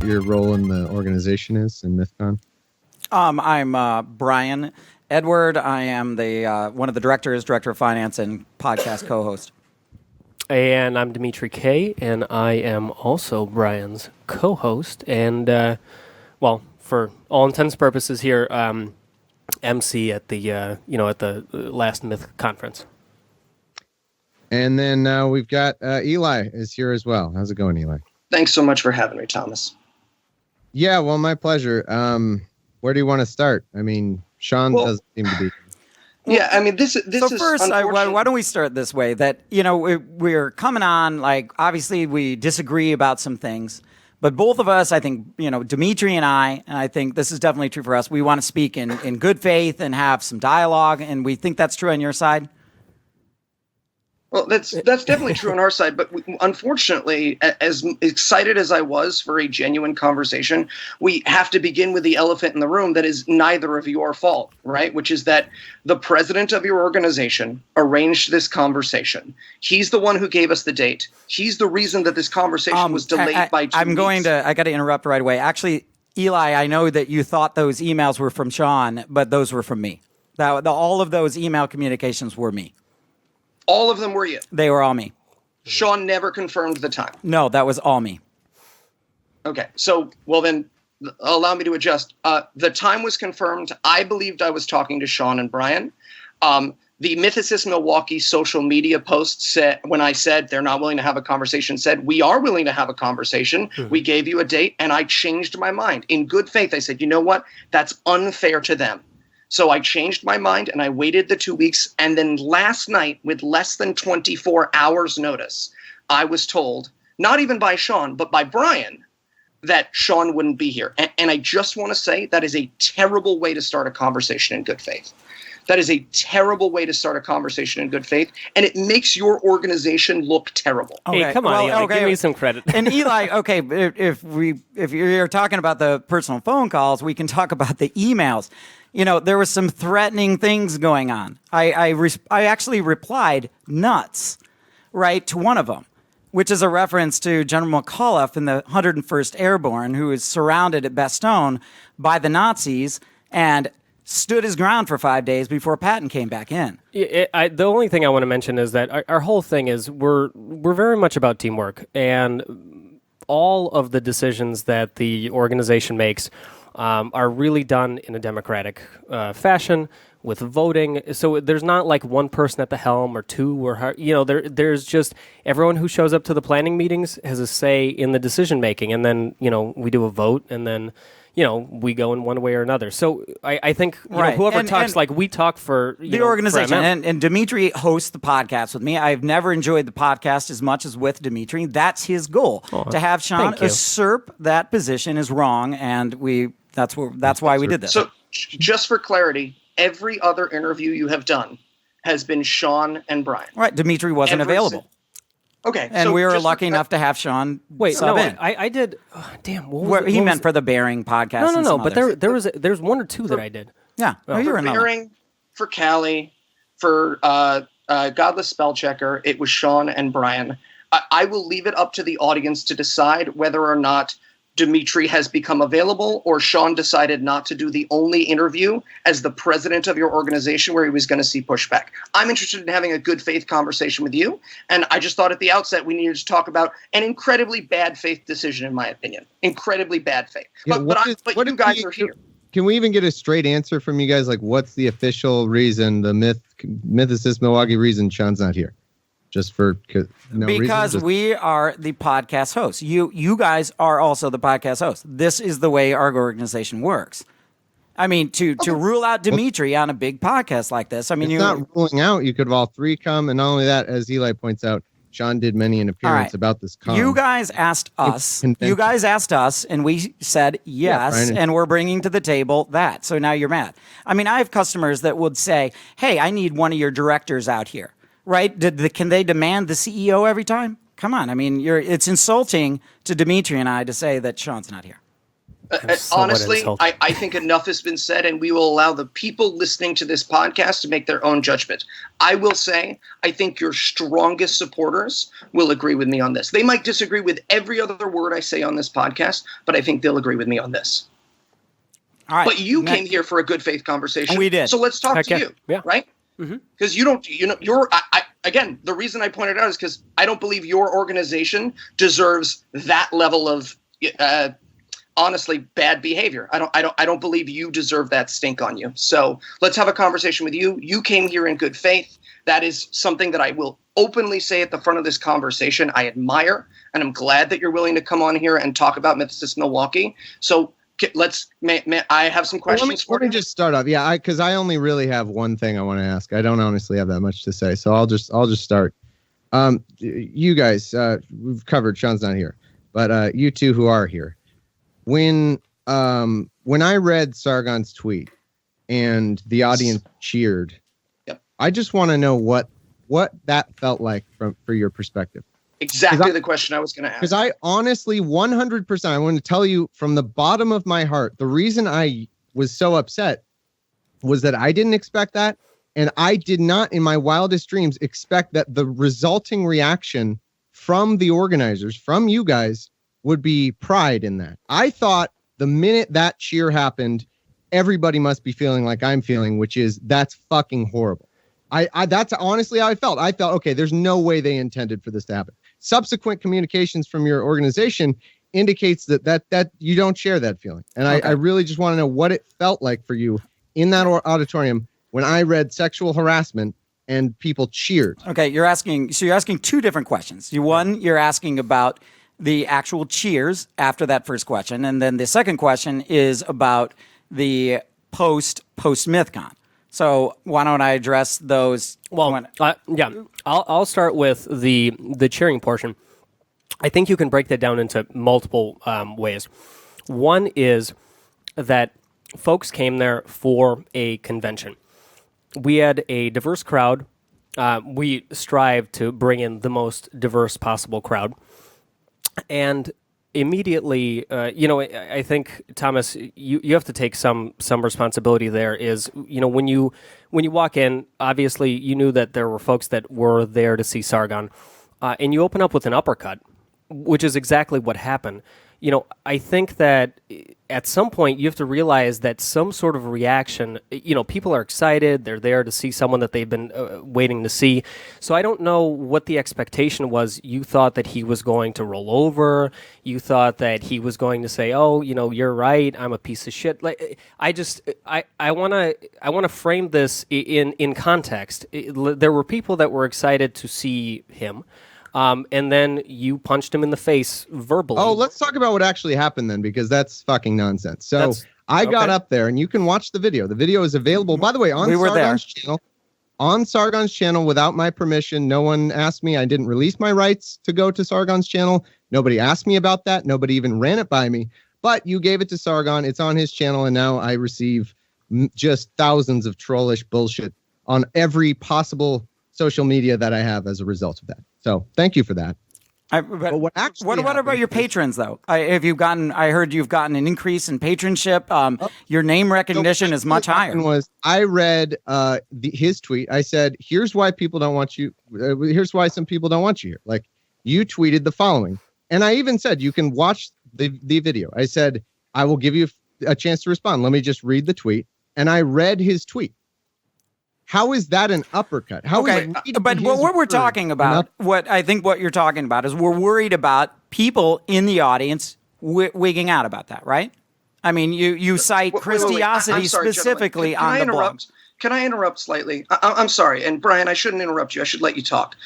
Your role in the organization is in Mythcon? I'm Brian Edward. I am the one of the director of finance and podcast co-host. And I'm Dmitry K, and I am also Brian's co-host, and well, for all intents and purposes here, MC at the at the last Myth conference. And then we've got Eli is here as well. How's it going, Eli? Thanks so much for having me, Thomas. Yeah, well, my pleasure. Where do you want to start? I mean, Sean doesn't seem to be. Yeah, I mean, this is. So first, why don't we start this way? That we're coming on. Like, obviously, we disagree about some things, but both of us, I think, Dmitry and I think this is definitely true for us. We want to speak in good faith and have some dialogue, and we think that's true on your side. Well, that's definitely true on our side, but unfortunately, as excited as I was for a genuine conversation, we have to begin with the elephant in the room that is neither of your fault, right? Which is that the president of your organization arranged this conversation. He's the one who gave us the date. He's the reason that this conversation was delayed by 2 weeks. I got to interrupt right away. Actually, Eli, I know that you thought those emails were from Sean, but those were from me. All of those email communications were me. All of them were you? They were all me. Sean never confirmed the time? No, that was all me. Okay, so, well then, allow me to adjust. The time was confirmed. I believed I was talking to Sean and Brian. The Mythicist Milwaukee social media post said, when I said they're not willing to have a conversation, said, we are willing to have a conversation. Mm-hmm. We gave you a date, and I changed my mind. In good faith, I said, you know what? That's unfair to them. So I changed my mind and I waited the 2 weeks. And then last night, with less than 24 hours notice, I was told, not even by Sean, but by Brian, that Sean wouldn't be here. And I just want to say that is a terrible way to start a conversation in good faith. That is a terrible way to start a conversation in good faith, and it makes your organization look terrible. Okay, hey, come on, Eli, give me some credit. And Eli, okay, if you're talking about the personal phone calls, we can talk about the emails. There was some threatening things going on. I actually replied nuts, right, to one of them, which is a reference to General McAuliffe in the 101st Airborne, who was surrounded at Bastogne by the Nazis and stood his ground for 5 days before Patton came back in. The only thing I want to mention is that our whole thing is we're very much about teamwork, and all of the decisions that the organization makes are really done in a democratic fashion with voting. So there's not like one person at the helm or two, or there's just everyone who shows up to the planning meetings has a say in the decision making, and then we do a vote, and then we go in one way or another. So I think whoever talks, like we talk for the organization. And Dmitry hosts the podcast with me. I've never enjoyed the podcast as much as with Dmitry. That's his goal. To have Sean usurp that position is wrong, and that's why we did this. So just for clarity, every other interview you have done has been Sean and Brian. Right. Dmitry wasn't available. Okay, and so we were lucky enough to have Sean sub in. I did. Damn, what was he meant for the Bearing podcast. No. But there's one or two that I did. Yeah, you were another. Bearing, for Callie, for Godless Spell Checker, it was Sean and Brian. I will leave it up to the audience to decide whether or not Dmitry has become available, or Sean decided not to do the only interview as the president of your organization where he was going to see pushback. I'm interested in having a good faith conversation with you, and I just thought at the outset we needed to talk about an incredibly bad faith decision, in my opinion. Incredibly bad faith. Yeah, but you guys are here. Can we even get a straight answer from you guys? Like, what's the official reason, the Mythicist Milwaukee reason Sean's not here? Just for no reason? Because we are the podcast hosts. You guys are also the podcast hosts. This is the way our organization works. I mean, to rule out Dmitry on a big podcast like this, I mean, it's not ruling out. You could have all three come, and not only that, as Eli points out, Sean did many an appearance right. about this con. You guys asked us. You guys asked us, and we said yes, and we're bringing to the table that. So now you're mad. I mean, I have customers that would say, "Hey, I need one of your directors out here." Right? Can they demand the CEO every time? Come on. I mean, it's insulting to Dmitry and I to say that Sean's not here. Honestly, I think enough has been said, and we will allow the people listening to this podcast to make their own judgment. I will say, I think your strongest supporters will agree with me on this. They might disagree with every other word I say on this podcast, but I think they'll agree with me on this. All right. But you came here for a good faith conversation. And we did. So let's talk to you, right? Because you don't, again, the reason I pointed out is because I don't believe your organization deserves that level of, honestly, bad behavior. I don't believe you deserve that stink on you. So let's have a conversation with you. You came here in good faith. That is something that I will openly say at the front of this conversation. I admire, and I'm glad that you're willing to come on here and talk about Mythicist Milwaukee. So I have some questions for you. Let me just start off. Yeah, because I only really have one thing I want to ask. I don't honestly have that much to say, so I'll just start. You guys, we've covered. Sean's not here, but you two who are here. When I read Sargon's tweet and the audience cheered, I just want to know what that felt like for your perspective. Exactly the question I was going to ask. Because I honestly, 100%, I want to tell you from the bottom of my heart, the reason I was so upset was that I didn't expect that. And I did not, in my wildest dreams, expect that the resulting reaction from the organizers, from you guys, would be pride in that. I thought the minute that cheer happened, everybody must be feeling like I'm feeling, which is that's fucking horrible. That's honestly how I felt. I felt, okay, there's no way they intended for this to happen. Subsequent communications from your organization indicates that you don't share that feeling. And I really just want to know what it felt like for you in that auditorium when I read sexual harassment and people cheered. Okay, you're asking two different questions. You're asking about the actual cheers after that first question, and then the second question is about the post Mythcon. So why don't I address those? Well, I'll start with the cheering portion. I think you can break that down into multiple ways. One is that folks came there for a convention. We had a diverse crowd. We strive to bring in the most diverse possible crowd. And immediately, I think, Thomas, you have to take some responsibility there. Is, when you walk in, obviously you knew that there were folks that were there to see Sargon, and you open up with an uppercut, which is exactly what happened. I think that at some point you have to realize that some sort of reaction, people are excited. They're there to see someone that they've been waiting to see. So I don't know what the expectation was. You thought that he was going to roll over. You thought that he was going to say, "Oh, you're right. I'm a piece of shit." Like, I want to frame this in context. There were people that were excited to see him. And then you punched him in the face verbally. Oh, let's talk about what actually happened then, because that's fucking nonsense. So I got up there, and you can watch the video. The video is available, by the way, on Sargon's channel. On Sargon's channel without my permission. No one asked me. I didn't release my rights to go to Sargon's channel. Nobody asked me about that. Nobody even ran it by me. But you gave it to Sargon. It's on his channel, and now I receive just thousands of trollish bullshit on every possible social media that I have as a result of that. So thank you for that. But what about your patrons, though? I heard you've gotten an increase in patronship. Your name recognition is much higher. I read his tweet. I said, "Here's why people don't want you. Here's why some people don't want you here." Like, you tweeted the following, and I even said you can watch the video. I said, "I will give you a chance to respond. Let me just read the tweet," and I read his tweet. How is that an uppercut? But what we're talking about, what you're talking about is we're worried about people in the audience wigging out about that, right? I mean, you cite Christiosity specifically on the blog. Can I interrupt slightly? I'm sorry, and Brian, I shouldn't interrupt you. I should let you talk.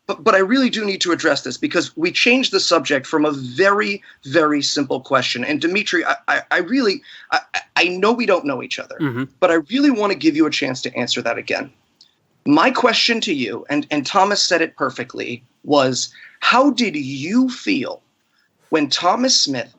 But I really do need to address this because we changed the subject from a very, very simple question. And Dmitry, I know we don't know each other, but I really want to give you a chance to answer that again. My question to you, and Thomas said it perfectly, was how did you feel when Thomas Smith,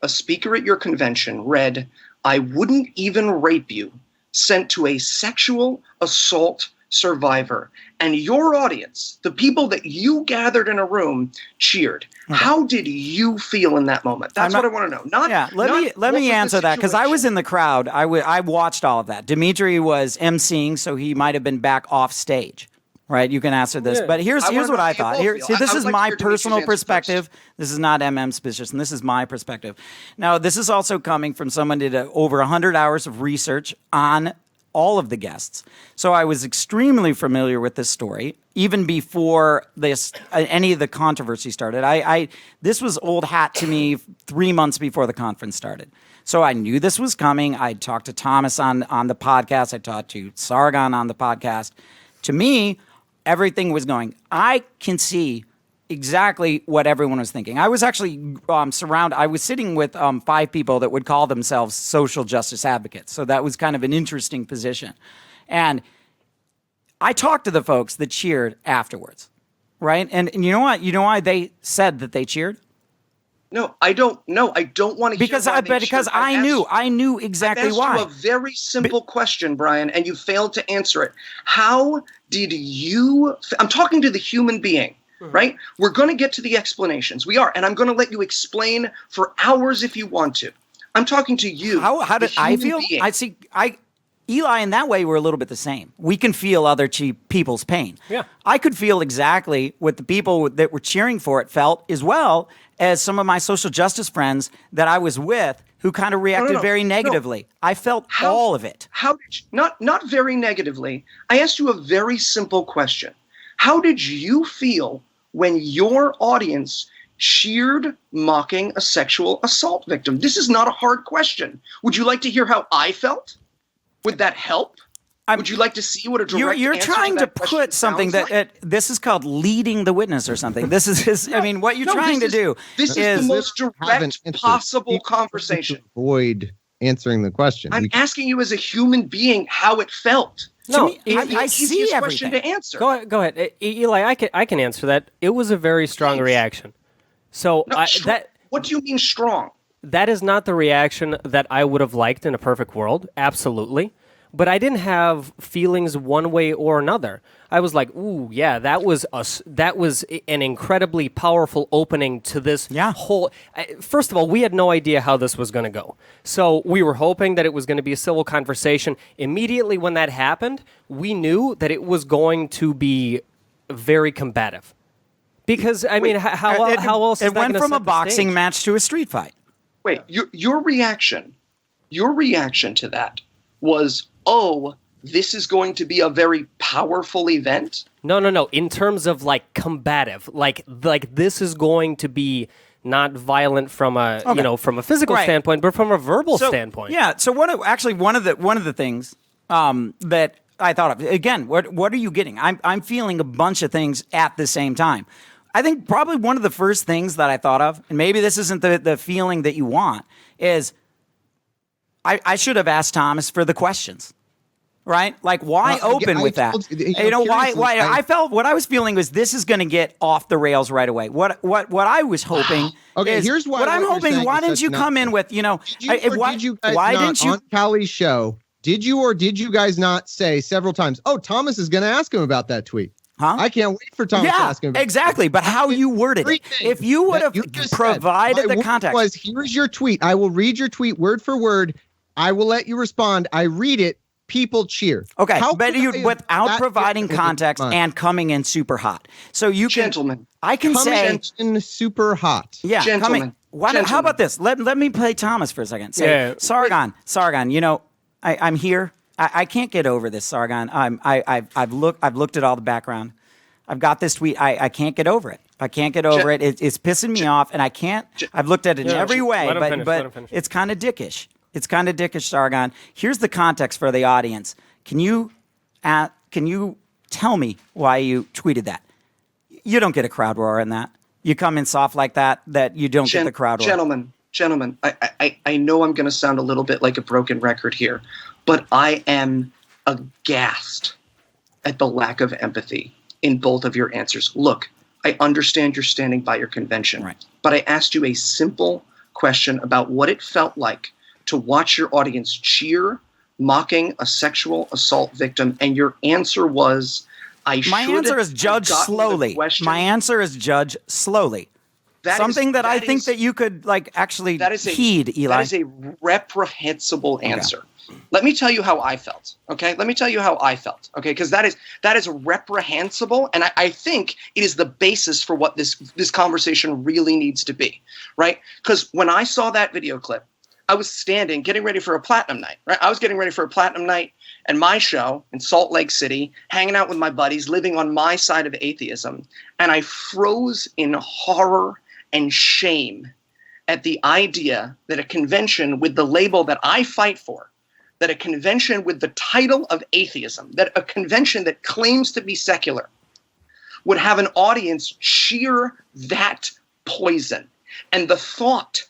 a speaker at your convention, read, "I wouldn't even rape you," sent to a sexual assault survivor, and your audience, the people that you gathered in a room, cheered? How did you feel in that moment? That's what I want to know. Let me answer that, because I was in the crowd. I watched all of that. Dmitry was emceeing, so he might have been back off stage. Right, you can answer this, but here's what I thought. This is my personal perspective. This is not MM's position. This is my perspective. Now, this is also coming from someone who did over 100 hours of research on all of the guests. So I was extremely familiar with this story even before this any of the controversy started. This was old hat to me 3 months before the conference started. So I knew this was coming. I talked to Thomas on the podcast. I talked to Sargon on the podcast. To me, everything was going. I can see exactly what everyone was thinking. I was actually surrounded. I was sitting with 5 people that would call themselves social justice advocates. So that was kind of an interesting position. And I talked to the folks that cheered afterwards, right? And you know what? You know why they said that they cheered? No, I don't know. I don't want to hear because I knew exactly why. I asked you a very simple question, Brian, and you failed to answer it. How did you? I'm talking to the human being, right? We're going to get to the explanations. We are, and I'm going to let you explain for hours if you want to. I'm talking to you. How did I feel? Being. I see. Eli, in that way, we're a little bit the same. We can feel other people's pain. Yeah. I could feel exactly what the people that were cheering for it felt, as well as some of my social justice friends that I was with who kind of reacted very negatively. I felt all of it. How did you, not very negatively. I asked you a very simple question. How did you feel when your audience cheered mocking a sexual assault victim? This is not a hard question. Would you like to hear how I felt? Would that help? Would you like to see what a direct You're answer trying to to put something that this is called leading the witness or something. This is I mean, what you're trying to do. This is the most direct possible conversation. Avoid answering the question. I'm asking you as a human being how it felt. No, I see everything. Question to answer. Go ahead, Eli. I can answer that. It was a very strong reaction. So what do you mean strong? That is not the reaction that I would have liked in a perfect world. Absolutely. But I didn't have feelings one way or another. I was like, ooh, yeah, that was an incredibly powerful opening to this whole... First of all, we had no idea how this was going to go. So we were hoping that it was going to be a civil conversation. Immediately when that happened, we knew that it was going to be very combative. Because, I mean, how else is that went gonna from set a the boxing stage? match to a street fight. Wait, your reaction to that was, oh, this is going to be a very powerful event? No. In terms of like combative, like this is going to be not violent from a from a physical standpoint, but from a verbal standpoint. Yeah. So one of the things that I thought of, again, what are you getting? I'm feeling a bunch of things at the same time. I think probably one of the first things that I thought of, and maybe this isn't the feeling that you want, is I should have asked Thomas for the questions, right? Like, why open with that? Why I felt what I was feeling was this is going to get off the rails right away. What I was hoping. Okay, here's why. What I'm hoping. Why didn't you come in with why didn't you on Callie's show? Did you or did you guys not say several times? Oh, Thomas is going to ask him about that tweet. Huh? I can't wait for Thomas to ask him. Exactly. But how you worded it. If you would have provided the context. Was here's your tweet. I will read your tweet word for word. I will let you respond. I read it. People cheer. Okay, but without providing context and coming in super hot. So you Gentlemen. I can say in super hot. Yeah, Gentlemen. How about this? Let me play Thomas for a second. Say, Sargon, I'm here. I can't get over this, Sargon. I've looked at all the background. I've got this tweet. I can't get over it. I can't get over it. It's pissing me off, and I can't. I've looked at it in every way, but it's kind of dickish. It's kind of dickish, Sargon. Here's the context for the audience. Can you tell me why you tweeted that? You don't get a crowd roar in that. You come in soft like that you don't get the crowd roar. Gentlemen, I know I'm going to sound a little bit like a broken record here, but I am aghast at the lack of empathy in both of your answers. Look, I understand you're standing by your convention, right, but I asked you a simple question about what it felt like to watch your audience cheer, mocking a sexual assault victim, and your answer was, my answer is judge slowly. My answer is judge slowly. Something that I think that you could actually heed, Eli. That is a reprehensible answer. Let me tell you how I felt. Okay, let me tell you how I felt. Okay, because that is reprehensible, and I think it is the basis for what this conversation really needs to be, right? Because when I saw that video clip, I was standing, getting ready for a platinum night. Right, I was getting ready for a platinum night and my show in Salt Lake City, hanging out with my buddies, living on my side of atheism, and I froze in horror and shame at the idea that a convention with the label that I fight for, that a convention with the title of atheism, that a convention that claims to be secular, would have an audience cheer that poison. And the thought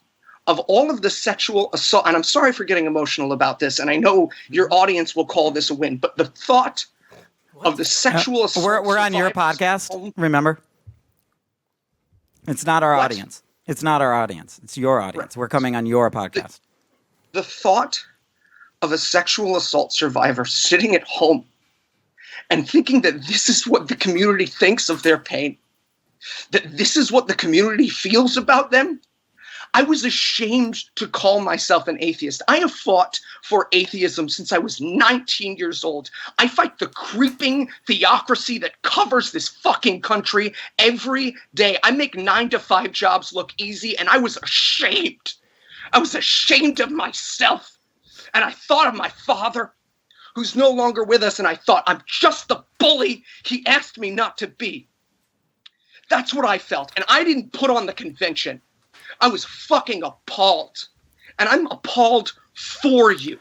of all of the sexual assault, and I'm sorry for getting emotional about this, and I know your audience will call this a win, but the thought of the sexual assault. We're on your podcast, remember? It's not our audience. It's not our audience. It's your audience. Right. We're coming on your podcast. The thought of a sexual assault survivor sitting at home and thinking that this is what the community thinks of their pain, that this is what the community feels about them. I was ashamed to call myself an atheist. I have fought for atheism since I was 19 years old. I fight the creeping theocracy that covers this fucking country every day. I make 9-to-5 jobs look easy, and I was ashamed. I was ashamed of myself. And I thought of my father, who's no longer with us, and I thought, I'm just the bully he asked me not to be. That's what I felt, and I didn't put on the convention. I was fucking appalled, and I'm appalled for you.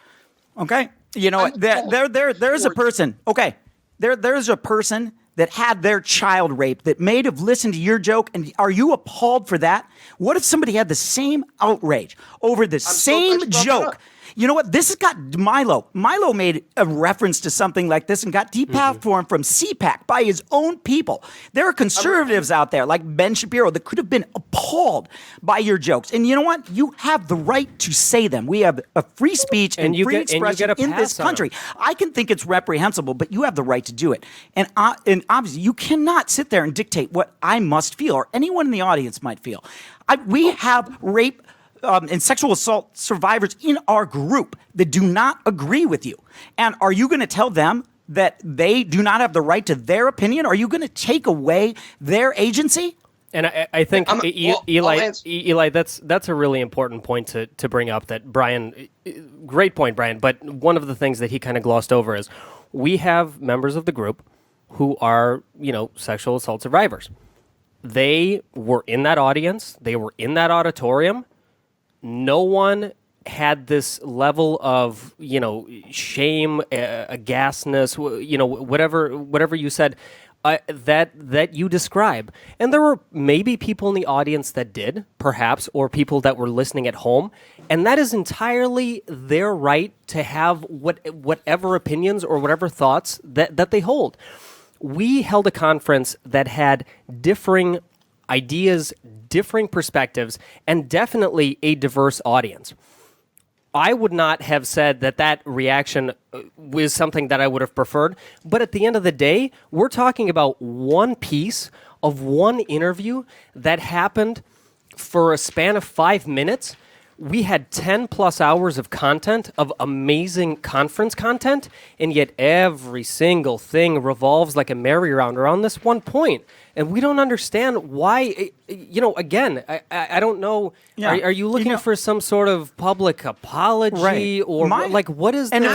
Okay, you know what? There's a person. Okay, there's a person that had their child raped that may have listened to your joke, and are you appalled for that? What if somebody had the same outrage over the same joke? You know what? This has got Milo. Milo made a reference to something like this and got deplatformed from CPAC by his own people. There are conservatives out there like Ben Shapiro that could have been appalled by your jokes. And you know what? You have the right to say them. We have a free speech and free expression in this country. I can think it's reprehensible, but you have the right to do it. And obviously, you cannot sit there and dictate what I must feel or anyone in the audience might feel. We have rape and sexual assault survivors in our group that do not agree with you. And are you going to tell them that they do not have the right to their opinion? Are you going to take away their agency? And I think, Eli, that's a really important point to bring up that Brian, great point, Brian, but one of the things that he kind of glossed over is we have members of the group who are, sexual assault survivors. They were in that audience. They were in that auditorium. No one had this level of, shame, aghastness, whatever you said, that you describe. And there were maybe people in the audience that did, perhaps, or people that were listening at home. And that is entirely their right to have whatever opinions or whatever thoughts that they hold. We held a conference that had differing ideas, differing perspectives, and definitely a diverse audience. I would not have said that reaction was something that I would have preferred, but at the end of the day, we're talking about one piece of one interview that happened for a span of 5 minutes. We had 10 plus hours of content, of amazing conference content, and yet every single thing revolves like a merry-round around this one point. And we don't understand why, again, I don't know. Yeah. Are you looking for some sort of public apology or what is and that?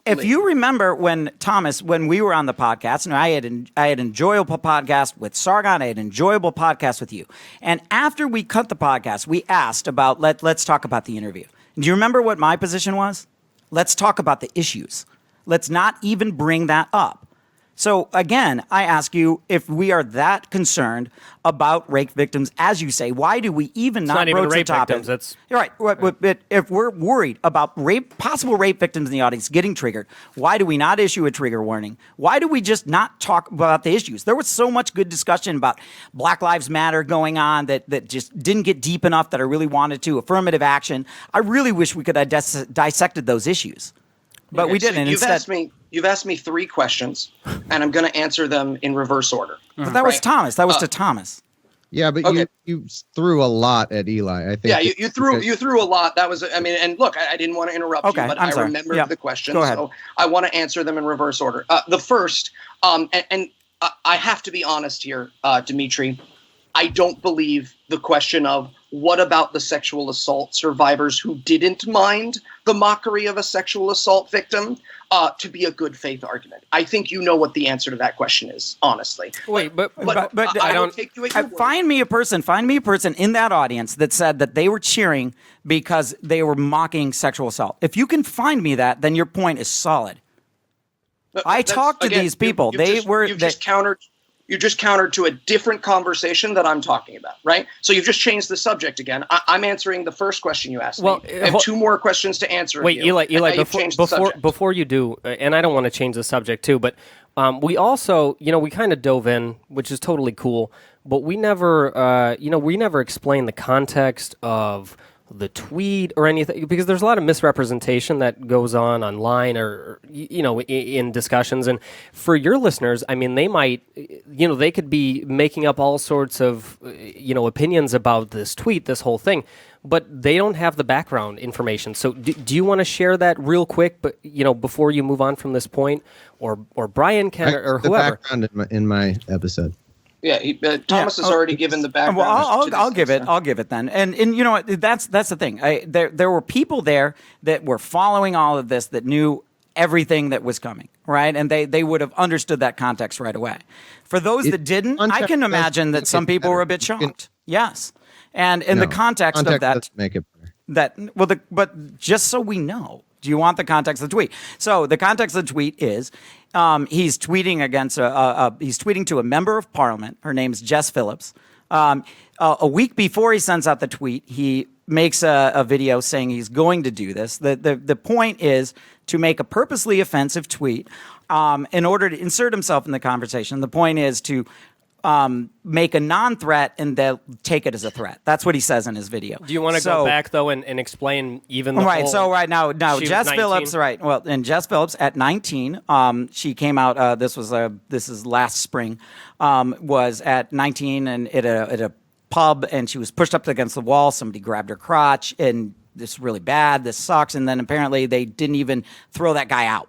If you remember when we were on the podcast, and I had enjoyable podcast with Sargon, I had enjoyable podcast with you. And after we cut the podcast, we asked about, let's talk about the interview. Do you remember what my position was? Let's talk about the issues. Let's not even bring that up. So again, I ask you, if we are that concerned about rape victims, as you say, why do we even not even broach the rape topic? victims. You're right. But if we're worried about possible rape victims in the audience getting triggered, why do we not issue a trigger warning? Why do we just not talk about the issues? There was so much good discussion about Black Lives Matter going on that just didn't get deep enough that I really wanted to. Affirmative action. I really wish we could have dissected those issues. But we didn't. You've asked me 3 questions, and I'm going to answer them in reverse order. But that was Thomas. That was to Thomas. Yeah, but Okay. you threw a lot at Eli. I think. Yeah, you threw a lot. That was, I mean, and look, I didn't want to interrupt Okay, you, but I'm I sorry. remembered Yeah. the question, Go ahead. so I want to answer them in reverse order. The first, and I have to be honest here, Dmitry, I don't believe the question of what about the sexual assault survivors who didn't mind the mockery of a sexual assault victim to be a good faith argument. I think you know what the answer to that question is, honestly. Wait, but I don't take you at your word. Find me a person in that audience that said that they were cheering because they were mocking sexual assault. If you can find me that, then your point is solid. I talked to these people. You just countered to a different conversation that I'm talking about, right? So you've just changed the subject again. I'm answering the first question you asked me. I have 2 more questions to answer. Wait, Eli, before you do, and I don't want to change the subject too, but we also, we kind of dove in, which is totally cool, but we never, we never explained the context of the tweet or anything, because there's a lot of misrepresentation that goes on online or in discussions. And for your listeners, I mean, they might, they could be making up all sorts of, opinions about this tweet, this whole thing, but they don't have the background information. So do you want to share that real quick, but before you move on from this point, or Brian can, or whoever? The background in my episode. Yeah, Thomas has already given the background. Well, I'll give it. I'll give it then. And you know what? That's the thing. There were people there that were following all of this that knew everything that was coming, right? And they would have understood that context right away. For those that didn't, I can imagine that some people were a bit shocked. Yes, and in the context of that, doesn't make it better. But just so we know. Do you want the context of the tweet? So the context of the tweet is he's tweeting against he's tweeting to a member of parliament. Her name's Jess Phillips. A week before he sends out the tweet, he makes a video saying he's going to do this. The point is to make a purposely offensive tweet in order to insert himself in the conversation. The point is to make a non-threat and they'll take it as a threat. That's what he says in his video. Do you want to go back though and explain even the right? whole, So right now Jess Phillips, right? Well, and Jess Phillips at 19, she came out. This is last spring. Was at 19 and at a pub, and she was pushed up against the wall. Somebody grabbed her crotch, and this is really bad. This sucks. And then apparently they didn't even throw that guy out.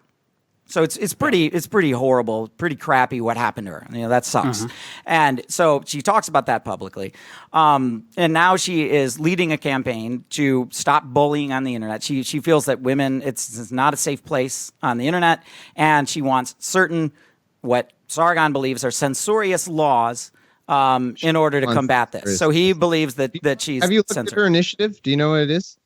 So it's pretty horrible, pretty crappy what happened to her. That sucks. And so she talks about that publicly. And now she is leading a campaign to stop bullying on the internet. She feels that women, it's not a safe place on the internet, and she wants certain, what Sargon believes are censorious laws in order to combat this. So he believes that she's Have you looked censored. at her initiative? Do you know what it is?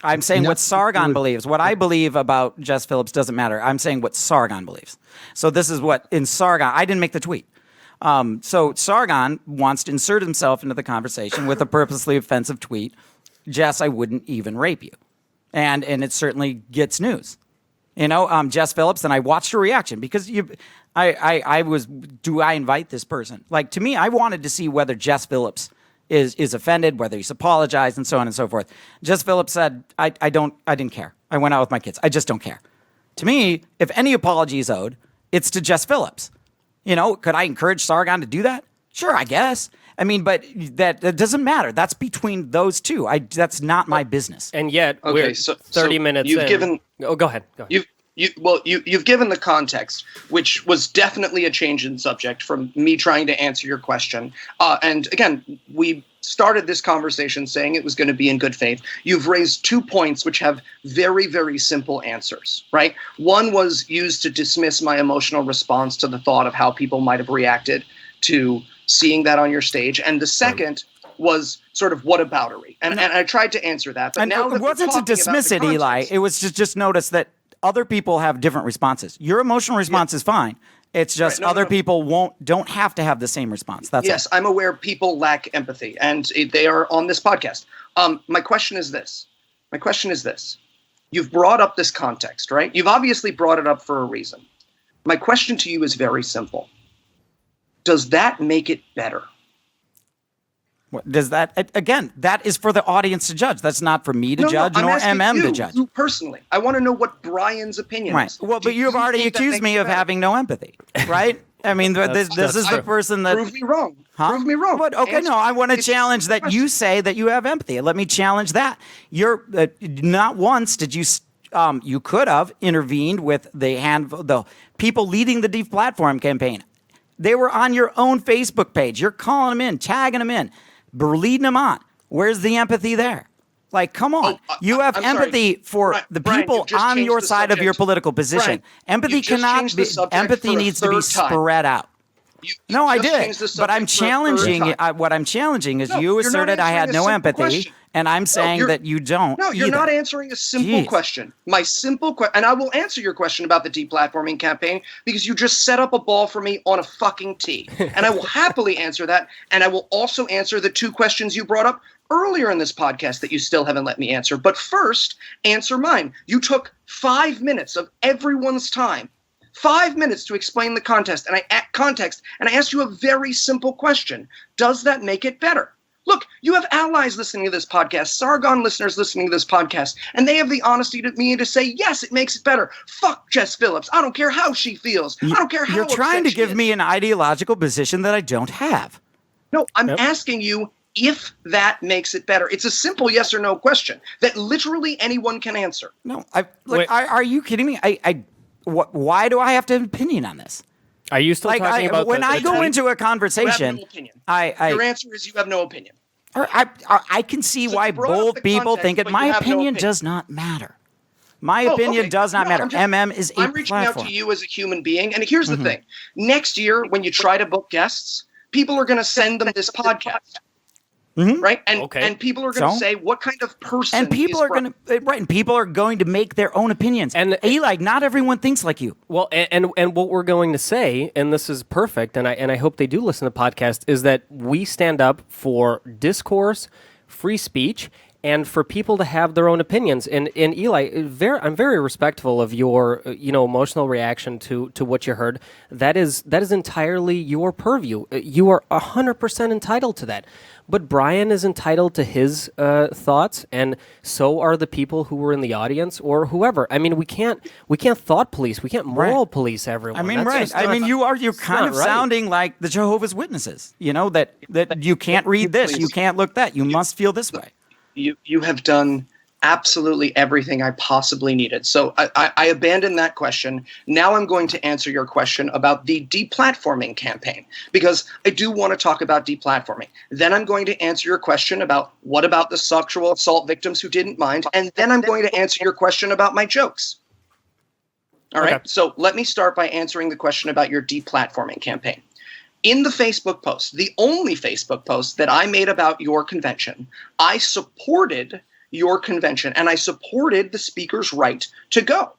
I'm saying what Sargon believes. What I believe about Jess Phillips doesn't matter. I'm saying what Sargon believes. So this is what in Sargon. I didn't make the tweet. So Sargon wants to insert himself into the conversation with a purposely offensive tweet. Jess, I wouldn't even rape you, and it certainly gets news. Jess Phillips, and I watched her reaction because I was. Do I invite this person? Like, to me, I wanted to see whether Jess Phillips is offended, whether he's apologized, and so on and so forth. Jess Phillips said, I didn't care. I went out with my kids. I just don't care. To me, if any apology is owed, it's to Jess Phillips. Could I encourage Sargon to do that? Sure, I guess. I mean, but that doesn't matter. That's between those two. That's not my business. And yet, we're 30 minutes in. Go ahead. You've given the context, which was definitely a change in subject from me trying to answer your question. And again, we started this conversation saying it was going to be in good faith. You've raised 2 points which have very, very simple answers, right? One was used to dismiss my emotional response to the thought of how people might have reacted to seeing that on your stage. And the second was sort of whataboutery. And I tried to answer that. But now it wasn't to dismiss it, Eli. It was to just notice that other people have different responses. Your emotional response is fine, It's just other people don't have to have the same response. That's yes, all. I'm aware people lack empathy, and they are on this podcast. My question is this. You've brought up this context, right? You've obviously brought it up for a reason. My question to you is very simple. Does that make it better? Does that, again, that is for the audience to judge. That's not for me to judge, I'm nor asking MM to judge. You personally. I want to know what Brian's opinion Right. is. Well, but you've already accused me of having no empathy, right? I mean, this is the person that... Prove me wrong. Huh? Prove me wrong. But, okay, no, I want to challenge that you say that you have empathy. Let me challenge that. You're not once did you... you could have intervened with the people leading the deplatform campaign. They were on your own Facebook page. You're calling them in, tagging them in, leading them on. Where's the empathy there? Like, come on. You have empathy for the people on your side of your political position. Empathy cannot be, empathy needs to be spread out. No, I did. But I'm challenging what I'm challenging is you asserted I had no empathy, and I'm saying that you don't. No, you're not answering a simple question. My simple question, and I will answer your question about the deplatforming campaign because you just set up a ball for me on a fucking tee. And I will happily answer that, and I will also answer the two questions you brought up earlier in this podcast that you still haven't let me answer. But first, answer mine. You took 5 minutes of everyone's time. 5 minutes to explain the context, and I asked you a very simple question. Does that make it better? Look, you have allies listening to this podcast, Sargon listeners listening to this podcast, and they have the honesty to me to say, yes, it makes it better. Fuck Jess Phillips. I don't care how she feels. I don't care how You're trying to give me an ideological position that I don't have. No, I'm asking you if that makes it better. It's a simple yes or no question that literally anyone can answer. No, are you kidding me? Why do I have to have an opinion on this? Are you still talking about when I go into a conversation? You have no opinion. Your answer is you have no opinion. I can see why both people think it. My opinion does not matter. My opinion does not matter. MM is a I'm reaching out to you as a human being, and here's the thing: next year, when you try to book guests, people are going to send them this podcast. Right, and people are going to say, "What kind of person?" And people are going to and people are going to make their own opinions. And Eli, not everyone thinks like you. Well, and what we're going to say, and this is perfect, and I hope they do listen to the podcast, is that we stand up for discourse, free speech, and for people to have their own opinions. And Eli, I'm very respectful of your emotional reaction to what you heard. That is entirely your purview. You are 100% entitled to that. But Brian is entitled to his thoughts, and so are the people who were in the audience or whoever. I mean, we can't thought police, we can't moral police everyone. I mean, you're kind of sounding like the Jehovah's Witnesses. You know that you can't read this, you can't look that, you must feel this way. You have done absolutely everything I possibly needed. So I abandoned that question. Now I'm going to answer your question about the deplatforming campaign, because I do want to talk about deplatforming. Then I'm going to answer your question about what about the sexual assault victims who didn't mind, and then I'm going to answer your question about my jokes. All right, so let me start by answering the question about your deplatforming campaign. In the Facebook post, the only Facebook post that I made about your convention, I supported your convention and I supported the speaker's right to go.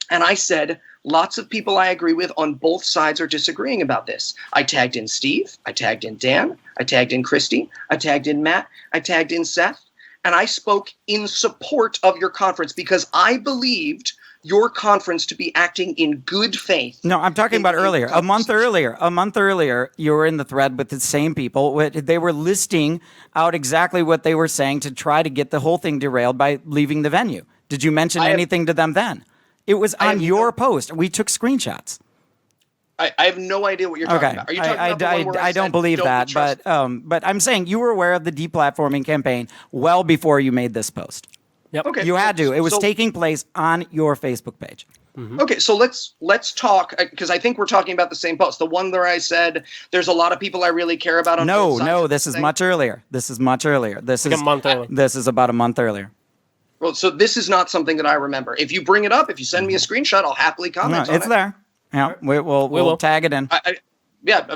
And I said, lots of people I agree with on both sides are disagreeing about this. I tagged in Steve, I tagged in Dan, I tagged in Christy, I tagged in Matt, I tagged in Seth, and I spoke in support of your conference because I believed your conference to be acting in good faith. No, I'm talking about earlier. A month earlier, you were in the thread with the same people. They were listing out exactly what they were saying to try to get the whole thing derailed by leaving the venue. Did you mention anything to them then? It was on your post. We took screenshots. I have no idea what you're talking about. Are you talking about the one where I don't believe that, but I'm saying you were aware of the deplatforming campaign well before you made this post. Yep. Okay, you had to. It was taking place on your Facebook page. Mm-hmm. Okay, so let's talk, because I think we're talking about the same post. The one where I said there's a lot of people I really care about. On both sides no, this is much earlier. This is much earlier. This is a month earlier. This is about a month earlier. Well, so this is not something that I remember. If you bring it up, if you send me a screenshot, I'll happily comment on it. It's there. Yeah, we'll tag it in.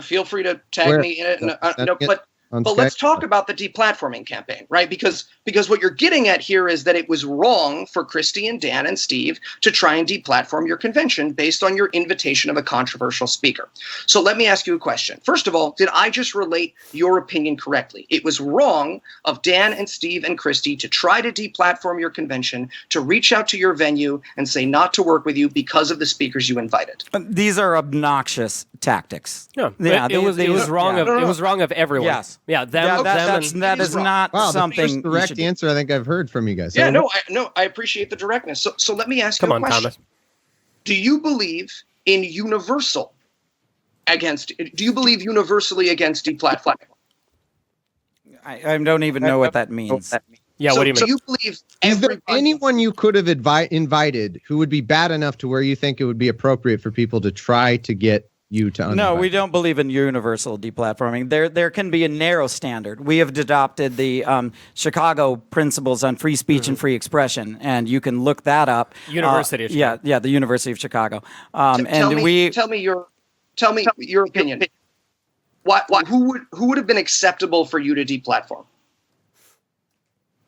Feel free to tag me in it. But let's talk about the deplatforming campaign, right? Because what you're getting at here is that it was wrong for Christy and Dan and Steve to try and deplatform your convention based on your invitation of a controversial speaker. So let me ask you a question. First of all, did I just relate your opinion correctly? It was wrong of Dan and Steve and Christy to try to deplatform your convention, to reach out to your venue and say not to work with you because of the speakers you invited. These are obnoxious tactics. Yeah, it was wrong. It was wrong of everyone. Yes. Yeah, that is not something. The first direct answer I think I've heard from you guys. Yeah, I appreciate the directness. So let me ask you a question. Thomas. Do you believe in universally against deplatforming? I don't even know what that means. Yeah, what do you mean? So you believe is there anyone you could have invited who would be bad enough to where you think it would be appropriate for people to try to get you to uninvite? No, we don't believe in universal deplatforming. There can be a narrow standard. We have adopted the Chicago principles on free speech and free expression, and you can look that up. University of Chicago. Yeah, the University of Chicago. Tell me your opinion. Who would have been acceptable for you to deplatform?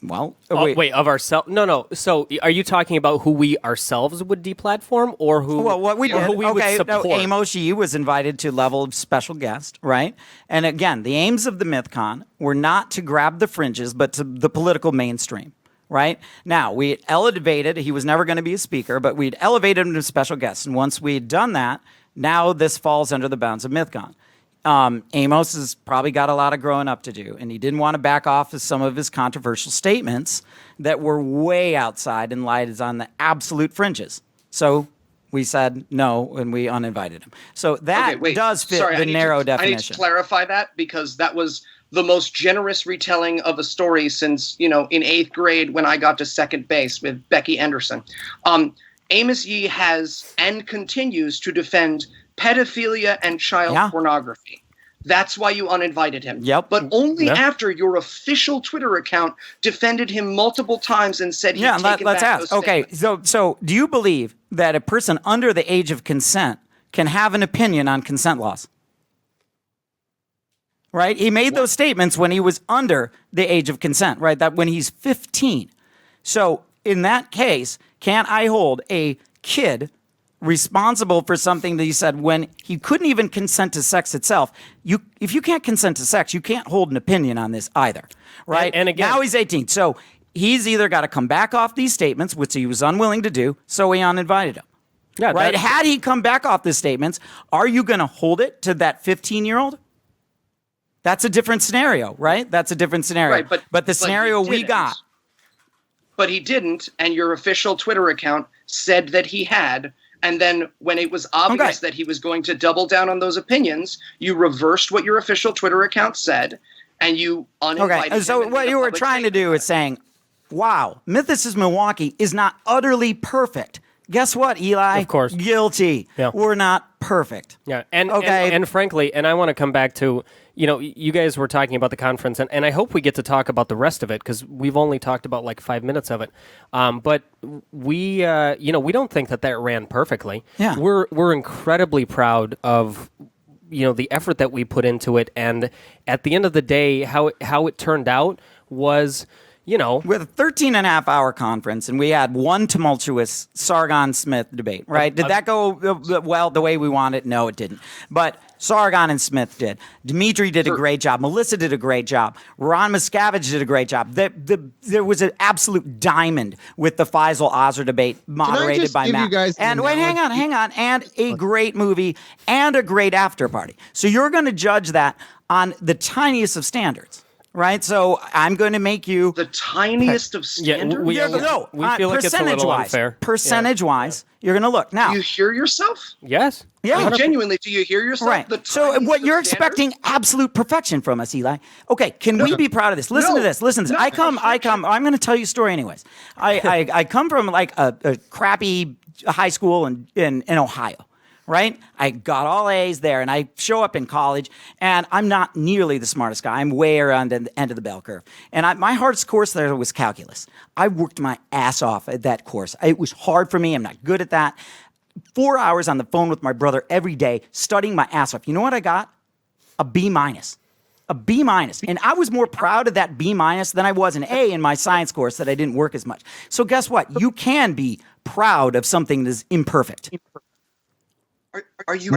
Well, wait, of ourselves? No. So, are you talking about who we ourselves would deplatform, or who? Well, what we did. Who we would support? No, Amos Yee was invited to level of special guest, right? And again, the aims of the Mythcon were not to grab the fringes, but to the political mainstream. Right? Now, we elevated, he was never going to be a speaker, but we'd elevated him to special guest. And once we'd done that, now this falls under the bounds of Mythcon. Amos has probably got a lot of growing up to do, and he didn't want to back off of some of his controversial statements that were way outside and lies on the absolute fringes. So we said no, and we uninvited him. So that does fit the narrow definition. I need to clarify that because that was the most generous retelling of a story since, in 8th grade when I got to second base with Becky Anderson. Amos Yee has and continues to defend pedophilia and child pornography. That's why you uninvited him. Yep. But only after your official Twitter account defended him multiple times and said he'd taken back let's ask. those Okay, so do you believe that a person under the age of consent can have an opinion on consent laws? Right? He made those statements when he was under the age of consent, right? That when he's 15. So in that case, can't I hold a kid responsible for something that he said when he couldn't even consent to sex itself? If you can't consent to sex, you can't hold an opinion on this either, right? And again, now he's 18. So he's either got to come back off these statements, which he was unwilling to do, so he uninvited him. Yeah, right? Had he come back off the statements, are you going to hold it to that 15-year-old? That's a different scenario, right? That's a different scenario. Right, but the scenario we got. But he didn't, and your official Twitter account said that he had. And then when it was obvious that he was going to double down on those opinions, you reversed what your official Twitter account said, and you uninvited him. So what you were trying to do is saying, wow, Mythicist Milwaukee is not utterly perfect. Guess what, Eli? Of course. Guilty. Yeah. We're not perfect. Yeah. And frankly, and I want to come back to, you guys were talking about the conference, and I hope we get to talk about the rest of it because we've only talked about like 5 minutes of it. But we don't think that ran perfectly. Yeah. We're incredibly proud of, the effort that we put into it. And at the end of the day, how it turned out was, with a 13-and-a-half-hour conference, and we had one tumultuous Sargon-Smith debate, right? Did that go well the way we wanted? No, it didn't. But Sargon and Smith did. Dmitry did a great job. Melissa did a great job. Ron Miscavige did a great job. There was an absolute diamond with the Faisal-Ozzer debate moderated by Matt. And wait, hang on. And a great movie and a great after party. So you're going to judge that on the tiniest of standards. Right, so I'm going to make you the tiniest of standards. We feel like it's a little unfair. Percentage-wise, you're going to look now. Do you hear yourself? Yes. Yeah. Genuinely, do you hear yourself? Right. So what you're expecting absolute perfection from us, Eli. Okay, can we be proud of this? Listen to this. I'm going to tell you a story anyways. I come from like a crappy high school in Ohio. Right? I got all A's there, and I show up in college, and I'm not nearly the smartest guy. I'm way around the end of the bell curve. And my hardest course there was calculus. I worked my ass off at that course. It was hard for me. I'm not good at that. 4 hours on the phone with my brother every day, studying my ass off. You know what I got? A B-. a B minus. And I was more proud of that B minus than I was an A in my science course that I didn't work as much. So guess what? You can be proud of something that is imperfect. Are you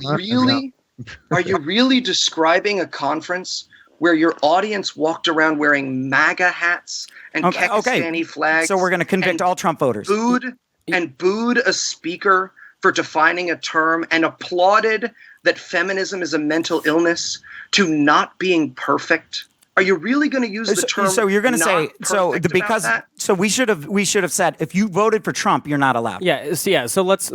really describing a conference where your audience walked around wearing MAGA hats and Pakistani flags? So we're going to convict all Trump voters. Booed a speaker for defining a term and applauded that feminism is a mental illness to not being perfect? Are you really going to use the term? So you're going to say we should have said if you voted for Trump, you're not allowed. So let's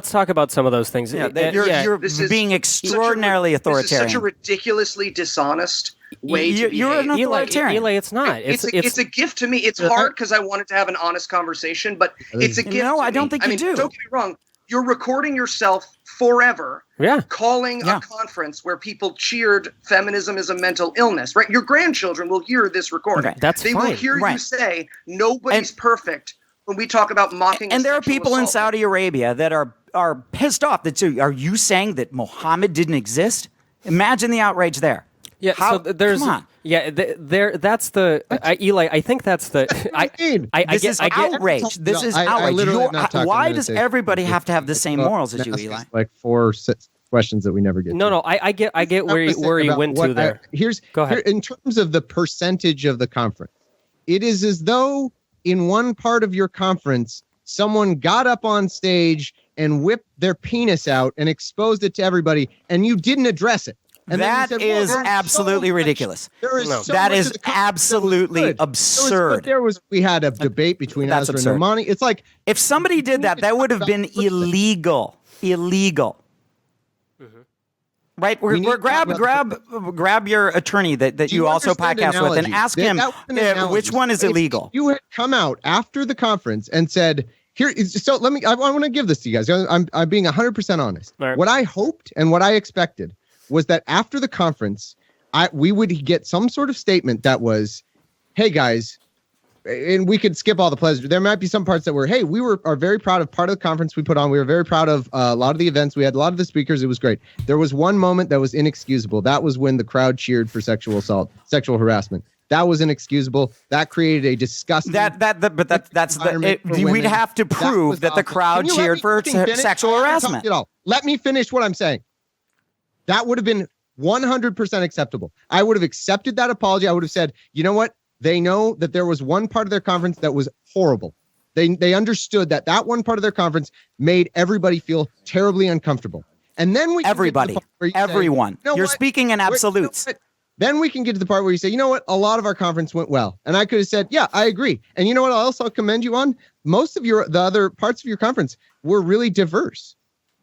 talk about some of those things. You're being extraordinarily authoritarian. This is such a ridiculously dishonest way to behave. You're an authoritarian. Eli, it's not. It's a gift to me. It's hard because I wanted to have an honest conversation, but it's a gift. No, I don't think you do. Don't get me wrong. You're recording yourself forever, calling a conference where people cheered feminism is a mental illness, right? Your grandchildren will hear this recording. Okay, that's they fine. will hear you say nobody's perfect when we talk about mocking. And there are people in Saudi Arabia that are pissed off. Are you saying that Muhammad didn't exist? Imagine the outrage there. Yeah, so there's come on. That's the Eli. I think that's the. This is outrage. This is outrage. Why does everybody have to have the same morals as you, Eli? Like 4 questions that we never get. No, I get where you went to there. Go ahead. In terms of the percentage of the conference, it is as though in one part of your conference, someone got up on stage and whipped their penis out and exposed it to everybody, and you didn't address it. And that is absolutely ridiculous. That is absolutely absurd. We had a debate between Ezra and Normani. It's like if somebody did that, that would have been illegal. Illegal. Right? Grab your attorney that you also podcast with and ask him which one is illegal. If you had come out after the conference and said, I want to give this to you guys. I'm being 100% honest. Right. What I hoped and what I expected was that after the conference, we would get some sort of statement that was, hey guys, and we could skip all the pleasure. There might be some parts that were, hey, we are very proud of part of the conference we put on. We were very proud of a lot of the events. We had a lot of the speakers. It was great. There was one moment that was inexcusable. That was when the crowd cheered for sexual assault, sexual harassment. That was inexcusable. That created a disgusting. We'd have to prove that the crowd cheered for sexual harassment. Let me finish what I'm saying. That would have been 100% acceptable. I would have accepted that apology. I would have said, you know what? They know that there was one part of their conference that was horrible. They understood that one part of their conference made everybody feel terribly uncomfortable. And then everyone. You're speaking in absolutes. Then we can get to the part where you say, you know what? A lot of our conference went well. And I could have said, yeah, I agree. And you know what else I'll commend you on? Most of the other parts of your conference were really diverse.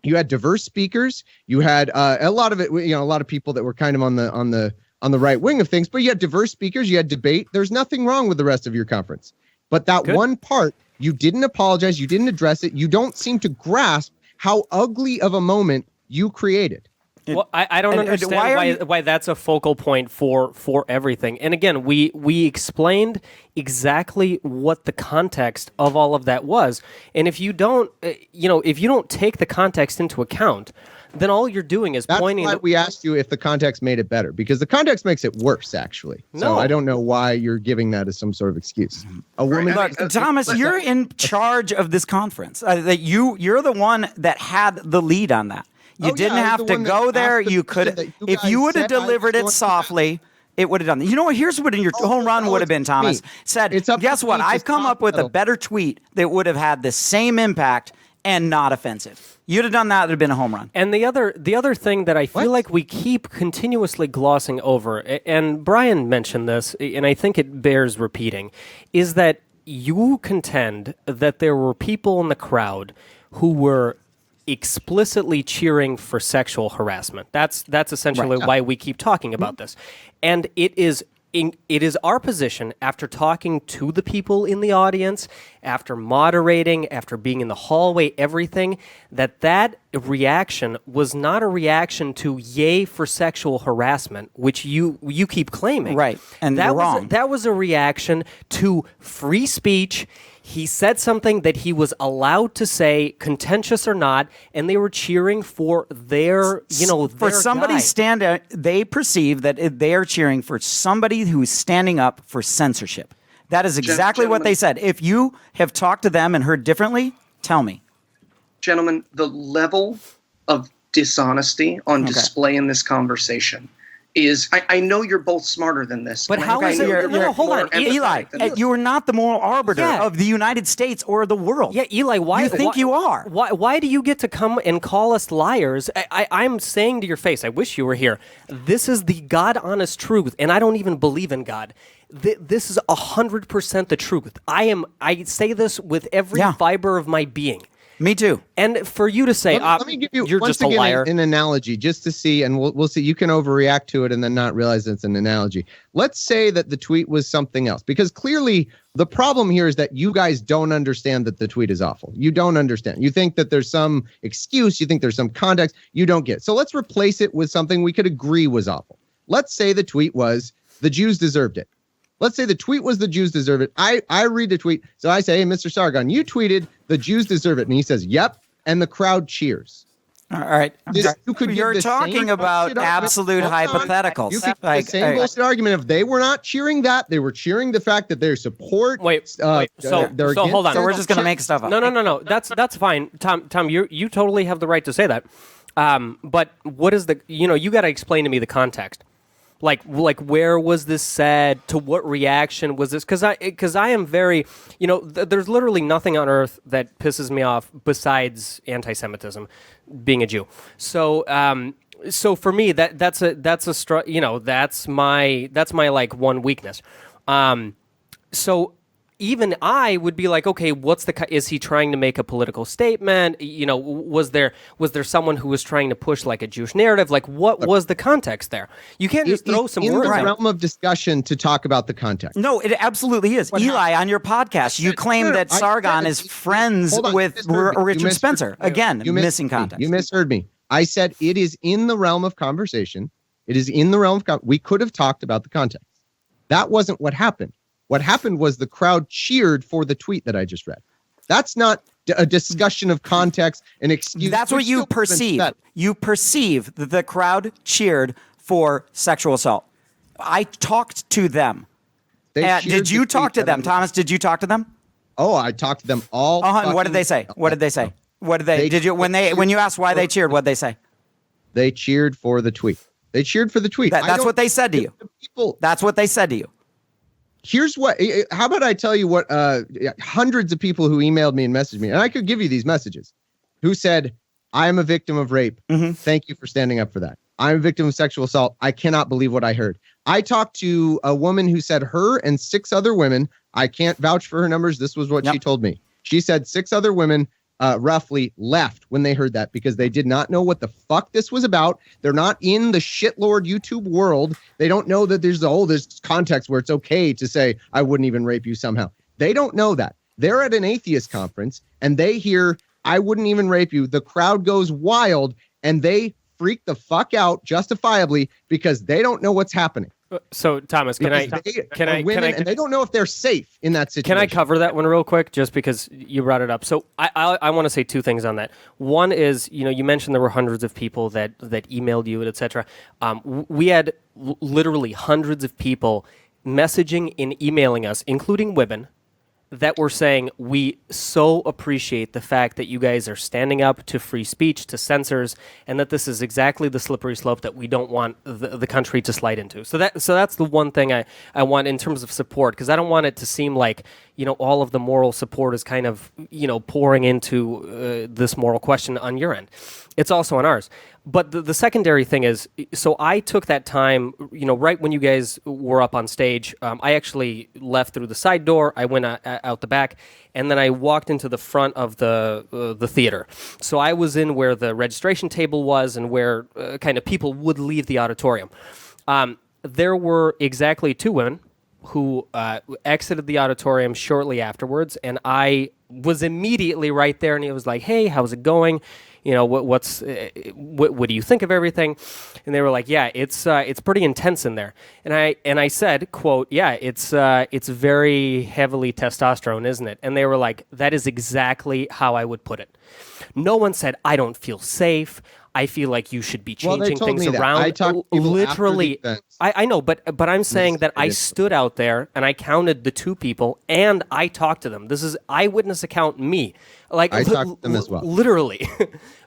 You had diverse speakers. You had a lot of it, a lot of people that were kind of on the right wing of things, but you had diverse speakers. You had debate. There's nothing wrong with the rest of your conference. But that one part, you didn't apologize. You didn't address it. You don't seem to grasp how ugly of a moment you created. Well, I don't understand why that's a focal point for everything. And again, we explained exactly what the context of all of that was. And if you don't, if you don't take the context into account, then all you're doing is pointing. That's why we asked you if the context made it better, because the context makes it worse, actually. So I don't know why you're giving that as some sort of excuse. A woman. Look, Thomas, you're in charge of this conference. That you're the one that had the lead on that. You didn't have to go there. You could, if you would have delivered it softly, it would have done that. You know what? Here's what your home run would have been, Thomas. Said, guess what? I've come up with a better tweet that would have had the same impact and not offensive. You'd have done that. It would have been a home run. And the other thing that I feel like we keep continuously glossing over, and Brian mentioned this, and I think it bears repeating, is that you contend that there were people in the crowd who were explicitly cheering for sexual harassment. That's essentially why we keep talking about this. And it is our position, after talking to the people in the audience, after moderating, after being in the hallway, everything, that reaction was not a reaction to yay for sexual harassment, which you keep claiming. Right. And that you're wrong. That was a reaction to free speech. He said something that he was allowed to say, contentious or not, and they were cheering for their, for somebody guy. they perceive that they are cheering for somebody who's standing up for censorship. That is exactly what they said. If you have talked to them and heard differently, tell me. Gentlemen, the level of dishonesty on display in this conversation is, I know you're both smarter than this. But how is it? No, hold on. Eli, you are not the moral arbiter of the United States or the world. Yeah, Eli, why? You think you are. Why do you get to come and call us liars? I'm saying to your face, I wish you were here. This is the God-honest truth, and I don't even believe in God. This is 100% the truth. I say this with every fiber of my being. Me too. And for you to say, let me give you you're once just a again liar. an analogy, just to see, and we'll see. You can overreact to it and then not realize it's an analogy. Let's say that the tweet was something else, because clearly the problem here is that you guys don't understand that the tweet is awful. You don't understand. You think that there's some excuse. You think there's some context. You don't get. So let's replace it with something we could agree was awful. Let's say the tweet was the Jews deserved it. Let's say the tweet was the Jews deserve it. I read the tweet. So I say, hey, Mr. Sargon, you tweeted the Jews deserve it. And he says, yep. And the crowd cheers. All right. You're talking about absolute hypotheticals. You could the same bullshit argument. If they were not cheering that, they were cheering the fact that their support. Wait. So hold on. So we're just going to make stuff up. No. That's fine. Tom, you totally have the right to say that. But what is you got to explain to me the context. Like where was this said? To what reaction was this? Because I am very, there's literally nothing on earth that pisses me off besides anti-Semitism, being a Jew. So for me that's my like one weakness. So even I would be like, okay, is he trying to make a political statement? Was there someone who was trying to push like a Jewish narrative? Like, what was the context there? You can't just throw some words. In the realm of discussion to talk about the context. No, it absolutely is. Eli, on your podcast, you claim that Sargon is friends with Richard Spencer. Again, missing context. You misheard me. I said it is in the realm of conversation. It is in the realm of we could have talked about the context. That wasn't what happened. What happened was the crowd cheered for the tweet that I just read. That's not a discussion of context and excuse. That's what you perceive. You perceive that the crowd cheered for sexual assault. I talked to them. Did you talk to them, Thomas? Did you talk to them? Oh, I talked to them all. What did they say? What did they say? What did they? Did you when you asked why they cheered? What did they say? They cheered for the tweet. They cheered for the tweet. That's what they said to you. That's what they said to you. Here's what, how about I tell you what hundreds of people who emailed me and messaged me, and I could give you these messages, who said, I am a victim of rape. Mm-hmm. Thank you for standing up for that. I'm a victim of sexual assault. I cannot believe what I heard. I talked to a woman who said her and 6 other women, I can't vouch for her numbers. This was what she told me. She said 6 other women roughly left when they heard that because they did not know what the fuck this was about. They're not in the shitlord YouTube world. They don't know that there's this context where it's okay to say, I wouldn't even rape you somehow. They don't know that. They're at an atheist conference and they hear, I wouldn't even rape you. The crowd goes wild and they freak the fuck out justifiably because they don't know what's happening. So Thomas, can I? And they don't know if they're safe in that situation. Can I cover that one real quick, just because you brought it up? So I want to say 2 things on that. One is, you mentioned there were hundreds of people that emailed you, etc. We had literally hundreds of people messaging and emailing us, including women, that were saying, we so appreciate the fact that you guys are standing up to free speech, to censors, and that this is exactly the slippery slope that we don't want the country to slide into. So that's the one thing I want in terms of support, because I don't want it to seem like, all of the moral support is kind of, pouring into this moral question on your end. It's also on ours. But the secondary thing is, so I took that time, right when you guys were up on stage, I actually left through the side door. I went out the back, and then I walked into the front of the theater. So I was in where the registration table was and where kind of people would leave the auditorium. There were exactly 2 women who exited the auditorium shortly afterwards, and I was immediately right there, and he was like, hey, how's it going? what do you think of everything? And they were like, yeah, it's pretty intense in there. And I said, quote, yeah, it's very heavily testosterone, isn't it? And they were like, that is exactly how I would put it. No one said, I don't feel safe. I feel like you should be changing things around. I talked to people literally. after the event. I know, but I'm saying that I stood out there and I counted the 2 people and I talked to them. This is eyewitness account me. Like I talked to them as well. Literally.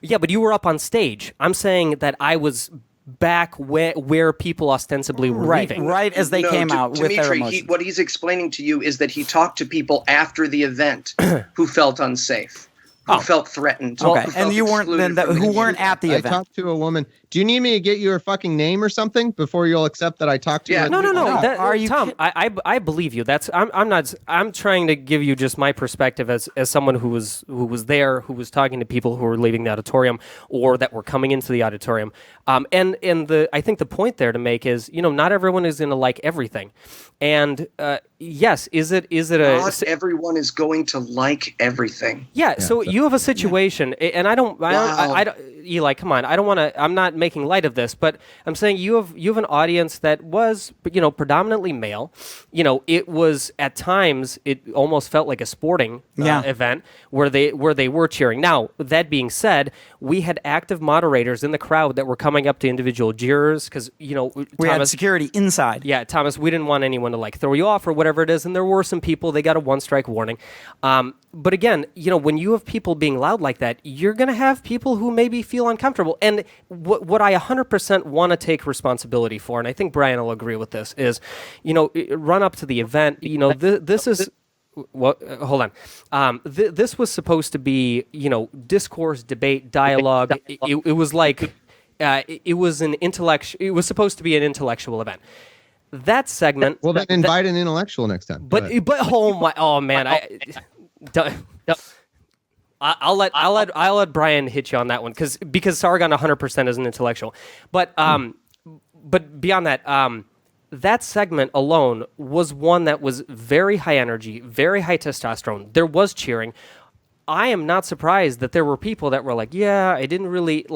Yeah, but you were up on stage. I'm saying that I was back where people ostensibly were leaving. Right as they came out with their emotions. What he's explaining to you is that he talked to people after the event who felt unsafe. Who felt threatened. Okay, and you weren't who weren't at the event. I talked to a woman. Do you need me to get your fucking name or something before you'll accept that I talked to you? No. Are you Tom? I believe you. I'm not. I'm trying to give you just my perspective as someone who was there, who was talking to people who were leaving the auditorium or that were coming into the auditorium. I think the point there to make is, not everyone is going to like everything, and yes, is it not everyone is going to like everything. Yeah. So you have a situation, and I don't. Eli, come on. I don't want to. I'm not making light of this, but I'm saying you have an audience that was, predominantly male. It was at times it almost felt like a sporting event where they were cheering. Now, that being said, we had active moderators in the crowd that were coming up to individual jurors because we had security inside. Yeah, Thomas, we didn't want anyone to throw you off or whatever it is, and there were some people, they got a 1-strike warning. But again, when you have people being loud like that, you're going to have people who maybe feel uncomfortable. And what I 100% want to take responsibility for, and I think Brian will agree with this, is, run up to the event, this is... Well, hold on. This was supposed to be, discourse, debate, dialogue. It was like... it was an intellectual. It was supposed to be an intellectual event. That segment. Well, then invite an intellectual next time. But oh man, I'll let Brian hit you on that one because Sargon 100% is an intellectual. But beyond that, that segment alone was one that was very high energy, very high testosterone. There was cheering. I am not surprised that there were people that were like, yeah, I didn't really,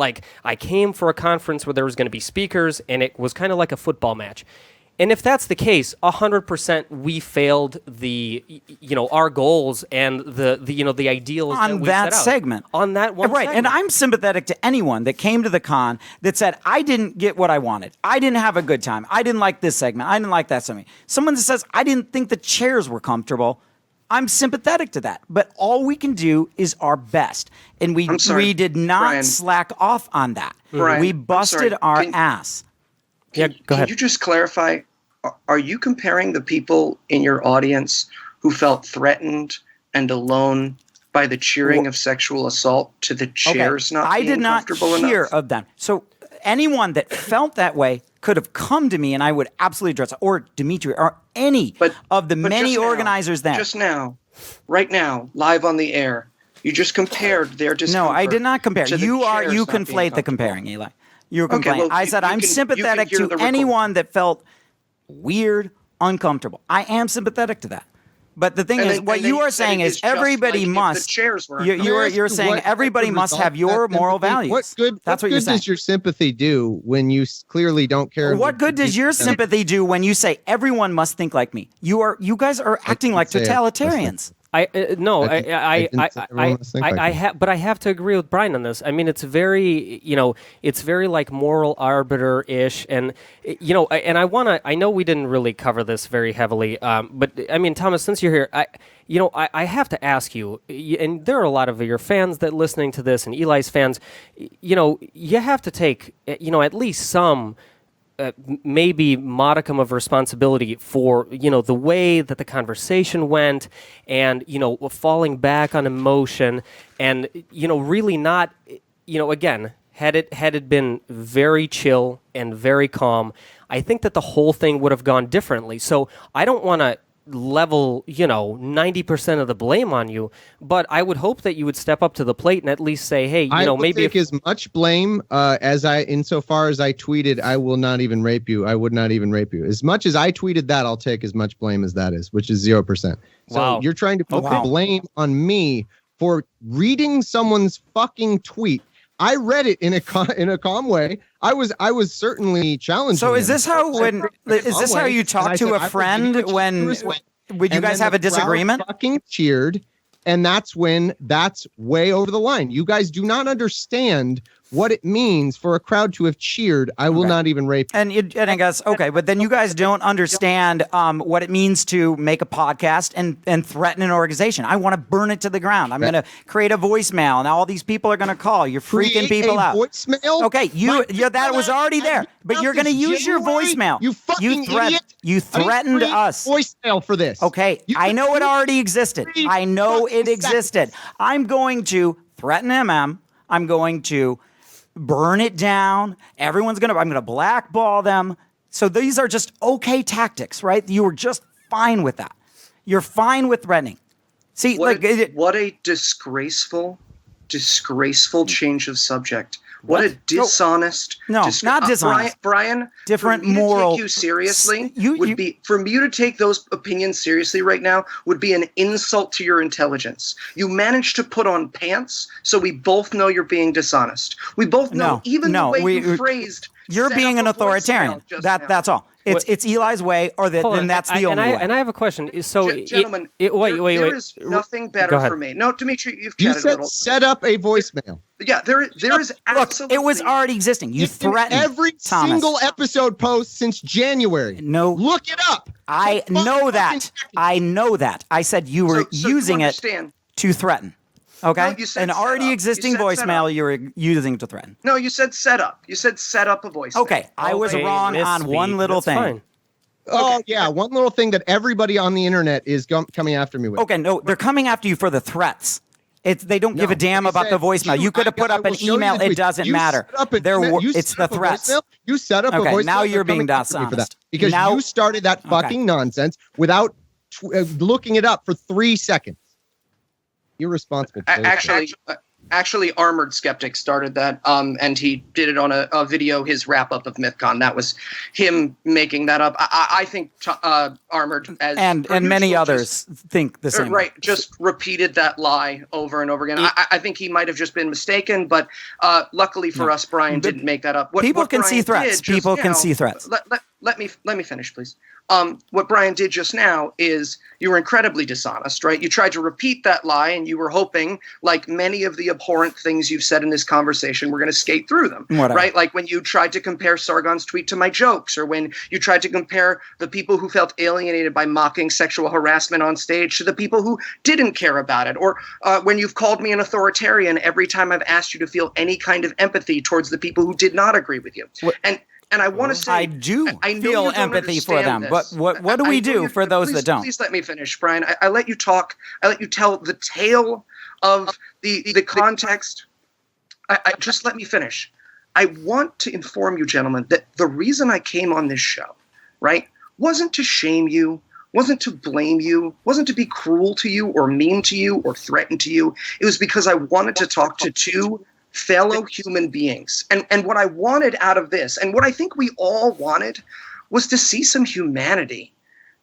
I came for a conference where there was going to be speakers, and it was kind of like a football match. And if that's the case, 100% we failed our goals and the ideals on that segment. On that one right. segment. And I'm sympathetic to anyone that came to the con that said, I didn't get what I wanted. I didn't have a good time. I didn't like this segment. I didn't like that segment. Someone that says, I didn't think the chairs were comfortable. I'm sympathetic to that, but all we can do is our best, and we did not Brian, slack off on that. Brian, we busted our ass. Go ahead. Can you just clarify? Are you comparing the people in your audience who felt threatened and alone by the cheering of sexual assault to the chairs not being I did not comfortable hear enough? of them. So anyone that felt that way could have come to me, and I would absolutely address it, or Dmitry, or any of the many organizers then. Just now, right now, live on the air, you just compared their discomfort. No, I did not compare. To You the conflate the comparing, Eli. You're complaining. well, I said I'm sympathetic to anyone that felt weird, uncomfortable. I am sympathetic to that. But the thing is, what you are saying is everybody must. You're saying everybody must have your moral values. What good? That's what you're saying. Does your sympathy do when you clearly don't care? What good does your sympathy do when you say everyone must think like me? You guys are acting like totalitarians. But I have to agree with Brian on this. I mean, it's very, it's very like moral arbiter-ish, and and I know we didn't really cover this very heavily, but I mean, Thomas, since you're here, I have to ask you, and there are a lot of your fans that listening to this, and Eli's fans, you have to take, at least some. Maybe modicum of responsibility for the way that the conversation went, and falling back on emotion, and really not again, had it been very chill and very calm, I think that the whole thing would have gone differently. So I don't want to level 90% of the blame on you, but I would hope that you would step up to the plate and at least say, hey, I will maybe take as much blame insofar as I tweeted, I will not even rape you. I would not even rape you. As much as I tweeted that, I'll take as much blame as that is, which is 0%. So you're trying to put the blame on me for reading someone's fucking tweet. I read it in a calm way. I was certainly challenging. So is him. this how you talk to a friend when you guys have a disagreement? Fucking cheered, and that's way over the line. You guys do not understand what it means for a crowd to have cheered. I will not even rape you. And I guess, okay, but then you guys don't understand what it means to make a podcast and threaten an organization. I want to burn it to the ground. I'm going to create a voicemail, and all these people are going to call. You're freaking people out. Voicemail? Okay, that was already there, but you're going to use your voicemail. You fucking idiot. You threatened us. Voicemail for this. Okay, I know it already existed. I know it existed. I'm going to threaten MM. I'm going to burn it down. I'm going to blackball them. So these are just okay tactics, right? You were just fine with that. You're fine with threatening. See, what a disgraceful change of subject. What a dishonest. No, not dishonest. Brian, different for me moral. To take you seriously for you to take those opinions seriously right now would be an insult to your intelligence. You managed to put on pants, so we both know you're being dishonest. We both know, the way you phrased. You're being an authoritarian. That's all. It's Eli's way, then that's the only way. And I have a question. So, gentlemen, wait. There is nothing better for me. No, Dmitry, you've chatted a little. Set up a voicemail. Yeah, there is absolutely. Look, it was already existing. You threatened every Thomas. single episode post since January. No, look it up. I know that. I know that. I said you were using it to threaten. Okay, no, an already existing voicemail you were using to threaten. No, you said set up. You said set up a voicemail. Okay, I was wrong on one little thing. Fine. Oh, yeah, one little thing that everybody on the internet is coming after me with. Okay, no, they're coming after you for the threats. They don't give a damn about the voicemail. You could have put up an email. It doesn't matter. It's the threats. You set up a voicemail. Now you're being dishonest. Because you started that fucking nonsense without looking it up for 3 seconds. You're responsible. Actually, Armored Skeptic started that, and he did it on a video, his wrap-up of Mythcon. That was him making that up. I think Armored, as and many others think the same. Right, just repeated that lie over and over again. I think he might have just been mistaken, but luckily for us, Brian didn't make that up. People can see threats. People can see threats. Let me finish, please. What Brian did just now is you were incredibly dishonest, right? You tried to repeat that lie, and you were hoping, like many of the abhorrent things you've said in this conversation, we're going to skate through them, right? Like when you tried to compare Sargon's tweet to my jokes, or when you tried to compare the people who felt alienated by mocking sexual harassment on stage to the people who didn't care about it, or when you've called me an authoritarian every time I've asked you to feel any kind of empathy towards the people who did not agree with you. And I want to say, I do feel empathy for them, but what do we do for those that don't? Please let me finish, Brian. I let you talk. I let you tell the tale of the context. I just let me finish. I want to inform you, gentlemen, that the reason I came on this show, right, wasn't to shame you, wasn't to blame you, wasn't to be cruel to you or mean to you or threaten to you. It was because I wanted to talk to two fellow human beings. And what I wanted out of this, and what I think we all wanted, was to see some humanity,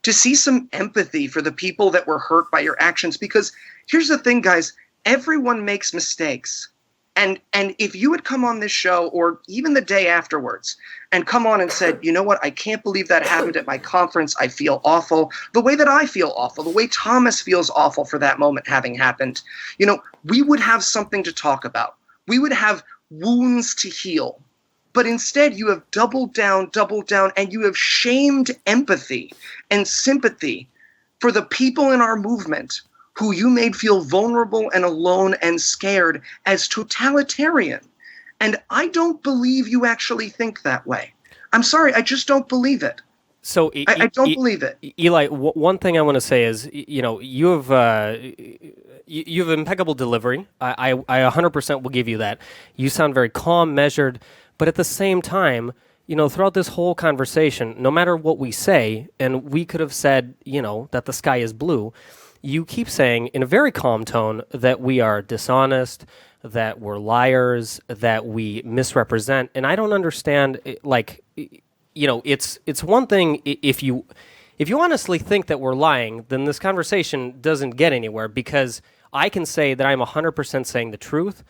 to see some empathy for the people that were hurt by your actions. Because here's the thing, guys, everyone makes mistakes. And if you had come on this show, or even the day afterwards, and come on and said, you know what, I can't believe that happened at my conference, I feel awful, the way that I feel awful, the way Thomas feels awful for that moment having happened, we would have something to talk about. We would have wounds to heal. But instead, you have doubled down, and you have shamed empathy and sympathy for the people in our movement who you made feel vulnerable and alone and scared as totalitarian. And I don't believe you actually think that way. I'm sorry, I just don't believe it. So I don't believe it. Eli, one thing I want to say is, you have impeccable delivery. I 100% will give you that. You sound very calm, measured, but at the same time, throughout this whole conversation, no matter what we say, and we could have said, that the sky is blue, you keep saying in a very calm tone that we are dishonest, that we're liars, that we misrepresent, and I don't understand, it's one thing if you honestly think that we're lying, then this conversation doesn't get anywhere, because I can say that I'm 100% saying the truth.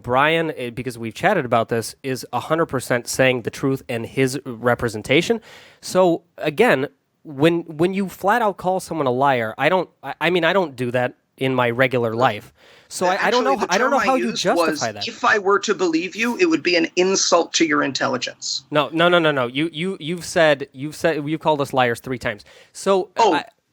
Brian, because we've chatted about this, is 100% saying the truth and his representation. So again, when you flat out call someone a liar, I don't do that in my regular life. So I don't know. I don't know how you justify that. If I were to believe you, it would be an insult to your intelligence. No. You've called us liars 3 times. So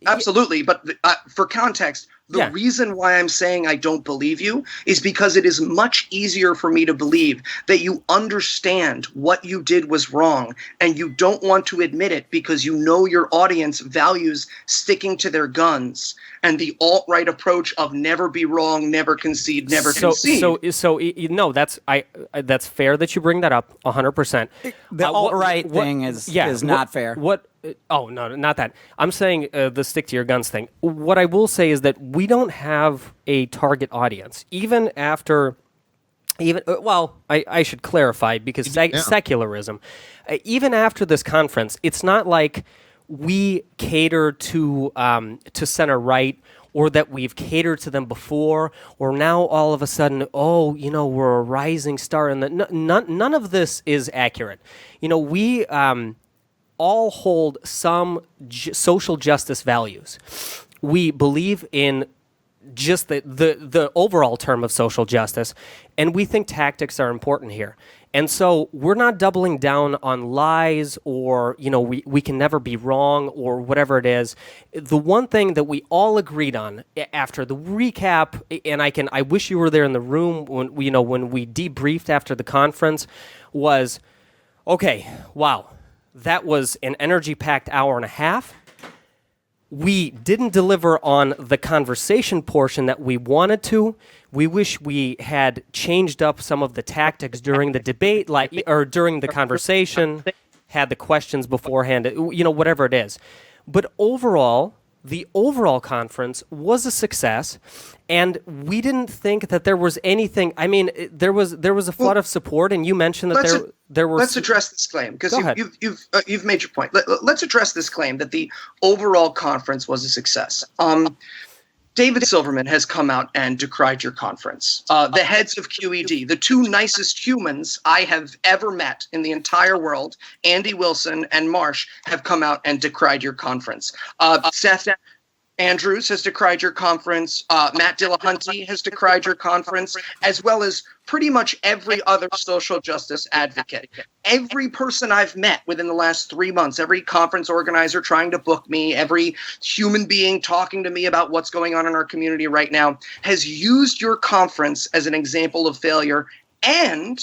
absolutely. But for context, the reason why I'm saying I don't believe you is because it is much easier for me to believe that you understand what you did was wrong and you don't want to admit it because you know your audience values sticking to their guns and the alt-right approach of never be wrong, never concede, never concede. No, that's fair that you bring that up 100%. The alt-right thing is not fair. Oh, no, not that. I'm saying the stick to your guns thing. What I will say is that we don't have a target audience. I should clarify because secularism, even after this conference, it's not like we cater to center right or that we've catered to them before, or now all of a sudden, we're a rising star. And none of this is accurate. We all hold some social justice values. We believe in just the overall term of social justice, and we think tactics are important here. And so we're not doubling down on lies or, we can never be wrong or whatever it is. The one thing that we all agreed on after the recap, and I wish you were there in the room when we debriefed after the conference, was, okay, wow, that was an energy-packed hour and a half. We didn't deliver on the conversation portion that we wanted to. We wish we had changed up some of the tactics during the debate, or during the conversation, had the questions beforehand, whatever it is. But overall, the overall conference was a success, and we didn't think that there was anything. I mean, there was a flood of support, and you mentioned that there were. Let's address this claim because you've made your point. Let's address this claim that the overall conference was a success. David Silverman has come out and decried your conference. The heads of QED, the 2 nicest humans I have ever met in the entire world, Andy Wilson and Marsh, have come out and decried your conference. Seth Andrews has decried your conference. Matt Dillahunty has decried your conference, as well as pretty much every other social justice advocate. Every person I've met within the last 3 months, every conference organizer trying to book me, every human being talking to me about what's going on in our community right now, has used your conference as an example of failure. And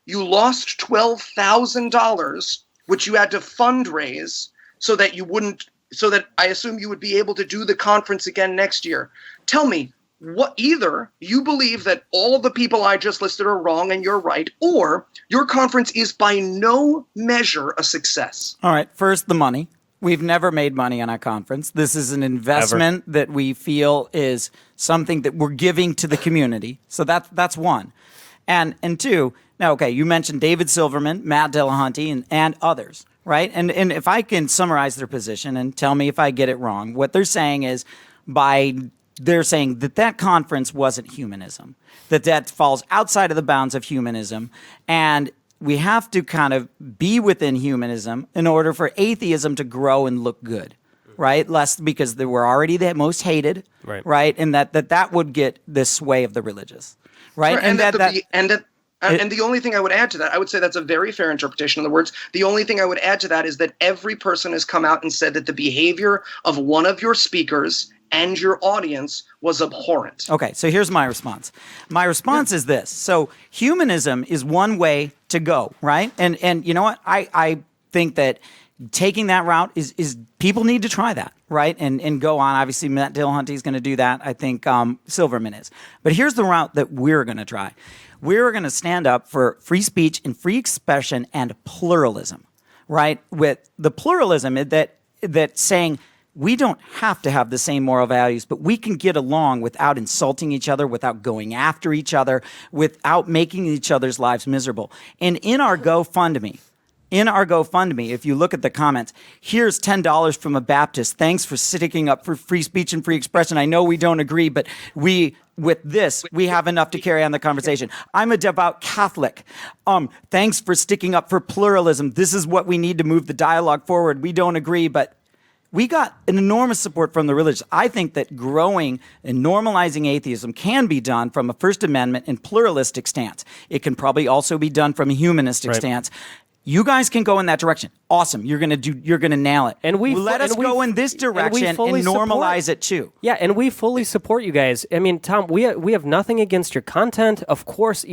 you lost $12,000, which you had to fundraise so that I assume you would be able to do the conference again next year. Tell me, either you believe that all the people I just listed are wrong and you're right, or your conference is by no measure a success. All right, first, the money. We've never made money on our conference. This is an investment that we feel is something that we're giving to the community. So that's one. And 2, now, okay, you mentioned David Silverman, Matt Dillahunty, and others. Right? And if I can summarize their position and tell me if I get it wrong, what they're saying is they're saying that conference wasn't humanism, that falls outside of the bounds of humanism, and we have to kind of be within humanism in order for atheism to grow and look good, right? Less because they were already the most hated, right? And that would get this sway of the religious, right? And the only thing I would add to that, I would say that's a very fair interpretation of the words. The only thing I would add to that is that every person has come out and said that the behavior of one of your speakers and your audience was abhorrent. Okay, so here's my response. My response is this. So humanism is one way to go, right? And you know what? I think that taking that route is people need to try that, right? And go on. Obviously, Matt Dillahunty is going to do that. I think Silverman is. But here's the route that we're going to try. We're going to stand up for free speech and free expression and pluralism, right? With the pluralism that saying we don't have to have the same moral values, but we can get along without insulting each other, without going after each other, without making each other's lives miserable. And in our GoFundMe, if you look at the comments, here's $10 from a Baptist. Thanks for sticking up for free speech and free expression. I know we don't agree, but we with this, we have enough to carry on the conversation. I'm a devout Catholic. Thanks for sticking up for pluralism. This is what we need to move the dialogue forward. We don't agree, but we got an enormous support from the religious. I think that growing and normalizing atheism can be done from a First Amendment and pluralistic stance. It can probably also be done from a humanistic stance. You guys can go in that direction. Awesome. You're gonna nail it. And let us go in this direction and normalize it too. Yeah, and we fully support you guys. I mean, Tom, we have nothing against your content. Of course,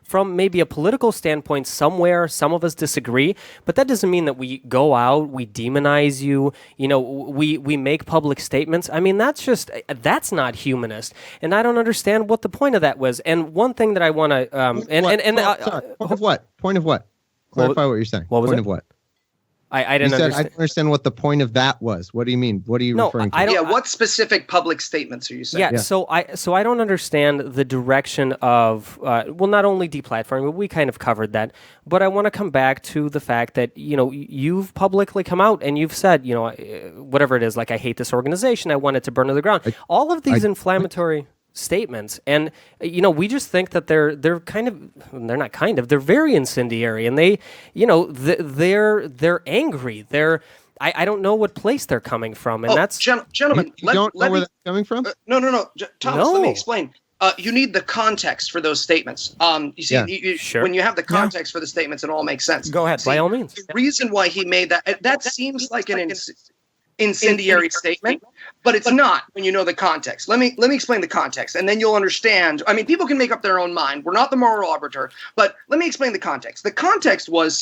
from maybe a political standpoint, somewhere some of us disagree, but that doesn't mean that we go out, we demonize you. We make public statements. I mean, that's not humanist, and I don't understand what the point of that was. And one thing that I want to point of what? Clarify what you're saying. What was point it? of what? I didn't understand. I don't understand what the point of that was. What do you mean? What are you referring to? What specific public statements are you saying? Yeah, so I don't understand the direction of not only deplatforming, but we kind of covered that. But I want to come back to the fact that you've publicly come out and you've said whatever it is, like I hate this organization, I want it to burn to the ground. All of these inflammatory statements, and we just think that they're very incendiary, and they're angry. I don't know what place they're coming from, and that's gentlemen. You don't know where that's coming from? No. Thomas, let me explain. You need the context for those statements. You see, Sure. When you have the context for the statements, it all makes sense. Go ahead. By all means. The reason why he made that seems like an incendiary statement, but it's not when you know the context. Let me explain the context, and then you'll understand. I mean, people can make up their own mind. We're not the moral arbiter, but let me explain the context. The context was,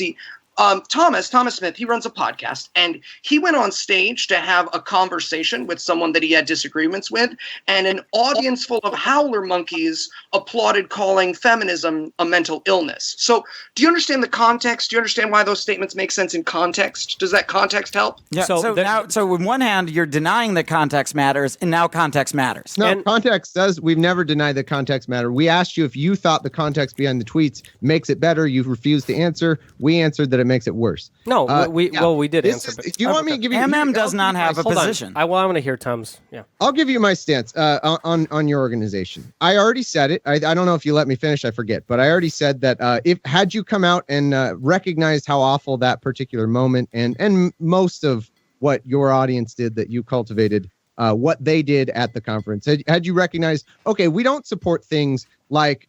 Thomas Smith, he runs a podcast, and he went on stage to have a conversation with someone that he had disagreements with, and an audience full of howler monkeys applauded, calling feminism a mental illness. So do you understand the context? Do you understand why those statements make sense in context? Does that context help? Yeah. So on one hand, you're denying that context matters, and now context matters. No, context does. We've never denied that context matter. We asked you if you thought the context behind the tweets makes it better. You refused to answer. We answered that it makes it worse. No, we did answer. Do you want me to give you? Does not have a position. I want to hear Tom's. Yeah, I'll give you my stance on your organization. I already said it. I don't know if you let me finish. I forget, but I already said that had you come out and recognized how awful that particular moment and most of what your audience did that you cultivated, what they did at the conference, had you recognized, okay, we don't support things like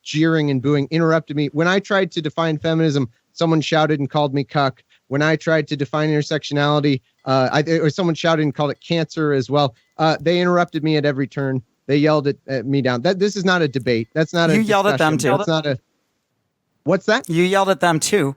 jeering and booing, interrupted me when I tried to define feminism. Someone shouted and called me cuck. When I tried to define intersectionality, or someone shouted and called it cancer as well. They interrupted me at every turn. They yelled at me down. This is not a debate. That's not a discussion. You yelled at them too. That's not a. What's that? You yelled at them too,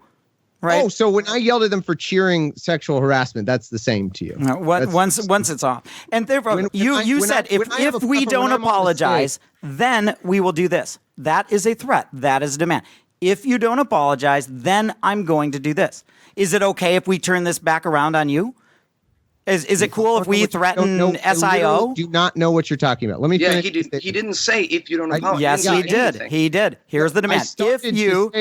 right? Oh, so when I yelled at them for cheering sexual harassment, that's the same to you. No, once it's off. And therefore, you said if we don't apologize, then we will do this. That is a threat. That is a demand. If you don't apologize, then I'm going to do this. Is it okay if we turn this back around on you? Is it cool if we threaten SIO? Do not know what you're talking about. Let me finish. He didn't say if you don't apologize. Yes, he did. He did. Here's the demand. If you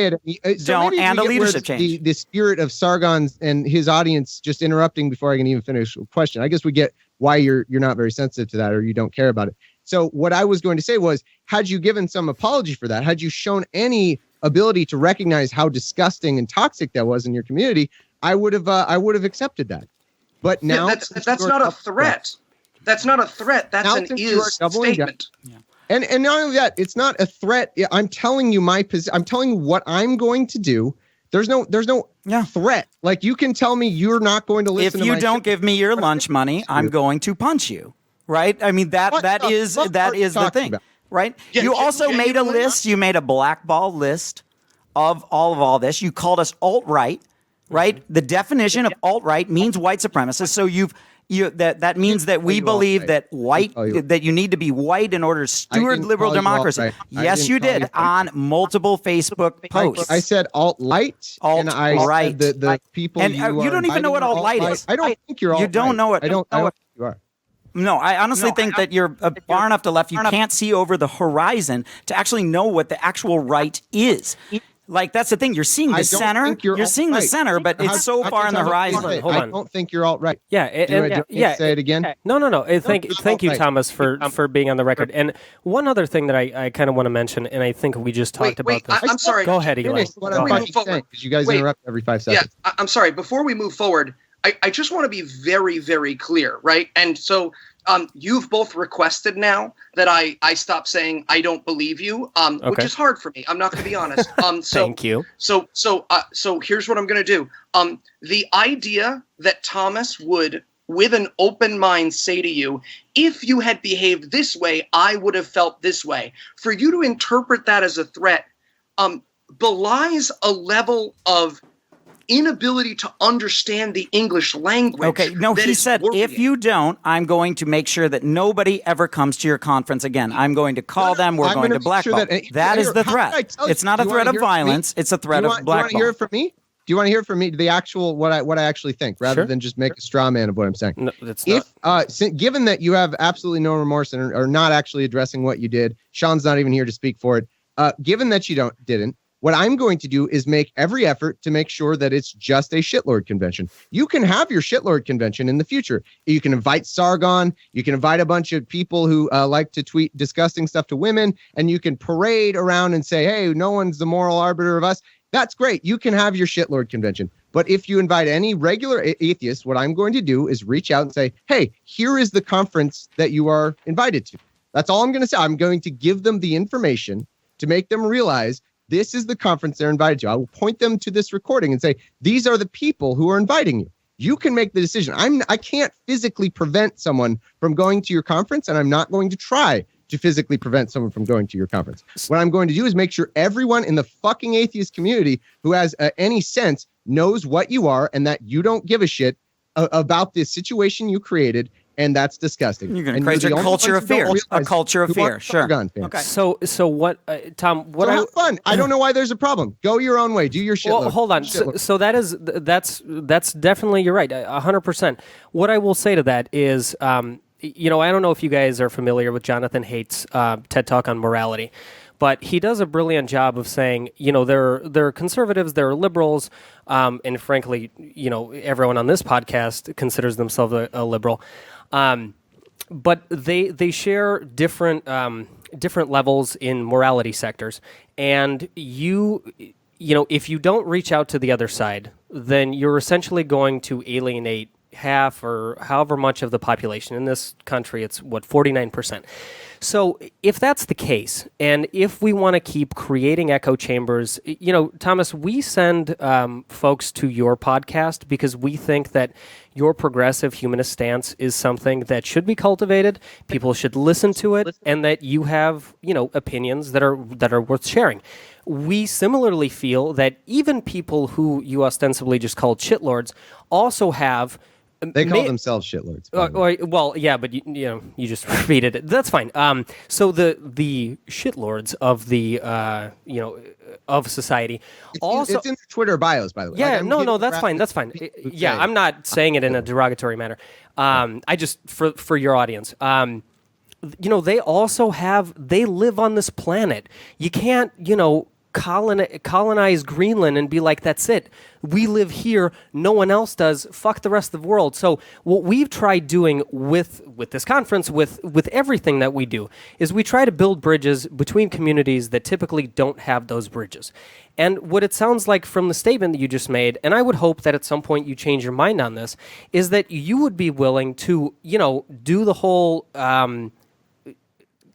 don't and a leadership change. The spirit of Sargon and his audience just interrupting before I can even finish a question. I guess we get why you're not very sensitive to that or you don't care about it. So what I was going to say was, had you given some apology for that, had you shown any ability to recognize how disgusting and toxic that was in your community, I would have accepted that. But now that's not a threat. That's not a threat. That's an is statement. Yeah. And not only that, it's not a threat. I'm telling you my position. I'm telling you what I'm going to do. There's no threat. Like you can tell me you're not going to listen. If you don't give me your lunch money, I'm going to punch you. Right? I mean that is the thing. Right? Yeah, you also made a list. You made a blackball list of all this. You called us alt-right, right? The definition of alt-right means white supremacist. So that means that we believe that that you need to be white in order to steward liberal democracy. Yes, you did on multiple Facebook posts. I said alt-light, and I said the people and you don't even know what alt-light is. I don't think you're alt-right. You don't know what. I don't know what you are. No, I honestly think that you're far enough to left. You can't see over the horizon to actually know what the actual right is. Like, that's the thing. You're seeing the I don't center. think you're You're seeing the alt-right. center, but it's so far on the horizon. Hold on. I don't think you're alt-right. Yeah, Say it again. No. Thank you, right. Thomas, for being on the record. And one other thing that I kind of want to mention, and I think we just talked about this. I'm sorry. Go ahead, Eli. What Go I'm ahead. fucking saying, because you guys interrupt every 5 seconds. Yeah, I'm sorry. Before we move forward, I just want to be very, very clear, right? And so you've both requested now that I stop saying I don't believe you, which is hard for me. I'm not going to be honest. Thank you. So here's what I'm going to do. The idea that Thomas would, with an open mind, say to you, if you had behaved this way, I would have felt this way. For you to interpret that as a threat belies a level of inability to understand the English language. Okay, no, he said, if you don't, I'm going to make sure that nobody ever comes to your conference again. I'm going to call them. We're going to blackball. That is the threat. It's not a threat of violence. It's a threat of blackball. Do you want to hear it from me? Do you want to hear it from me? The actual what I actually think, rather than just make a straw man of what I'm saying. No, it's not. Given that you have absolutely no remorse and are not actually addressing what you did, Sean's not even here to speak for it. Given that you didn't. What I'm going to do is make every effort to make sure that it's just a shitlord convention. You can have your shitlord convention in the future. You can invite Sargon. You can invite a bunch of people who like to tweet disgusting stuff to women, and you can parade around and say, hey, no one's the moral arbiter of us. That's great. You can have your shitlord convention. But if you invite any regular atheist, what I'm going to do is reach out and say, hey, here is the conference that you are invited to. That's all I'm going to say. I'm going to give them the information to make them realize this is the conference they're invited to. I will point them to this recording and say, these are the people who are inviting you. You can make the decision. I can't physically prevent someone from going to your conference, and I'm not going to try to physically prevent someone from going to your conference. What I'm going to do is make sure everyone in the fucking atheist community who has any sense knows what you are and that you don't give a shit about this situation you created. And that's disgusting. You're going to create a culture of fear. A culture of fear. Sure. Okay. So what, Tom? What have fun. I don't know why there's a problem. Go your own way. Do your shit. Well, hold on. So that's definitely, you're right. 100%. What I will say to that is, I don't know if you guys are familiar with Jonathan Haidt's TED Talk on morality, but he does a brilliant job of saying, there are conservatives, there are liberals, and frankly, everyone on this podcast considers themselves a liberal. But they share different levels in morality sectors, and if you don't reach out to the other side, then you're essentially going to alienate half or however much of the population. In this country, it's 49%. So if that's the case, and if we want to keep creating echo chambers, Thomas, we send folks to your podcast because we think that your progressive humanist stance is something that should be cultivated. People should listen to it, and that you have, opinions that are worth sharing. We similarly feel that even people who you ostensibly just called shitlords also have. They call themselves shitlords. Well, yeah, but you just repeated it. That's fine. So the shitlords of the of society it's in their Twitter bios, by the way. Yeah, no, that's fine. That's fine. Yeah, I'm not saying it in a derogatory manner. I just for your audience. They also they live on this planet. You can't, colonize Greenland and be like, that's it. We live here. No one else does. Fuck the rest of the world. So what we've tried doing with this conference, with everything that we do, is we try to build bridges between communities that typically don't have those bridges. And what it sounds like from the statement that you just made, and I would hope that at some point you change your mind on this, is that you would be willing to, do the whole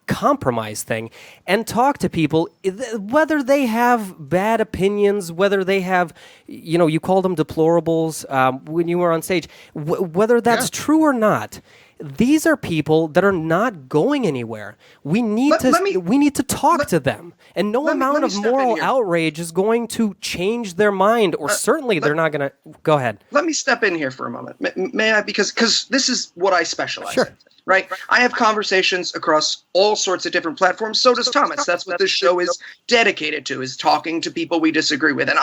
compromise thing and talk to people, whether they have bad opinions, whether they have, you called them deplorables when you were on stage, whether that's true or not. These are people that are not going anywhere. We need to talk to them, and no amount of moral outrage is going to change their mind, or certainly they're not going to. Go ahead. Let me step in here for a moment. May I? Because this is what I specialize in. right? I have conversations across all sorts of different platforms. So does Thomas. That's what this show is dedicated to, is talking to people we disagree with. And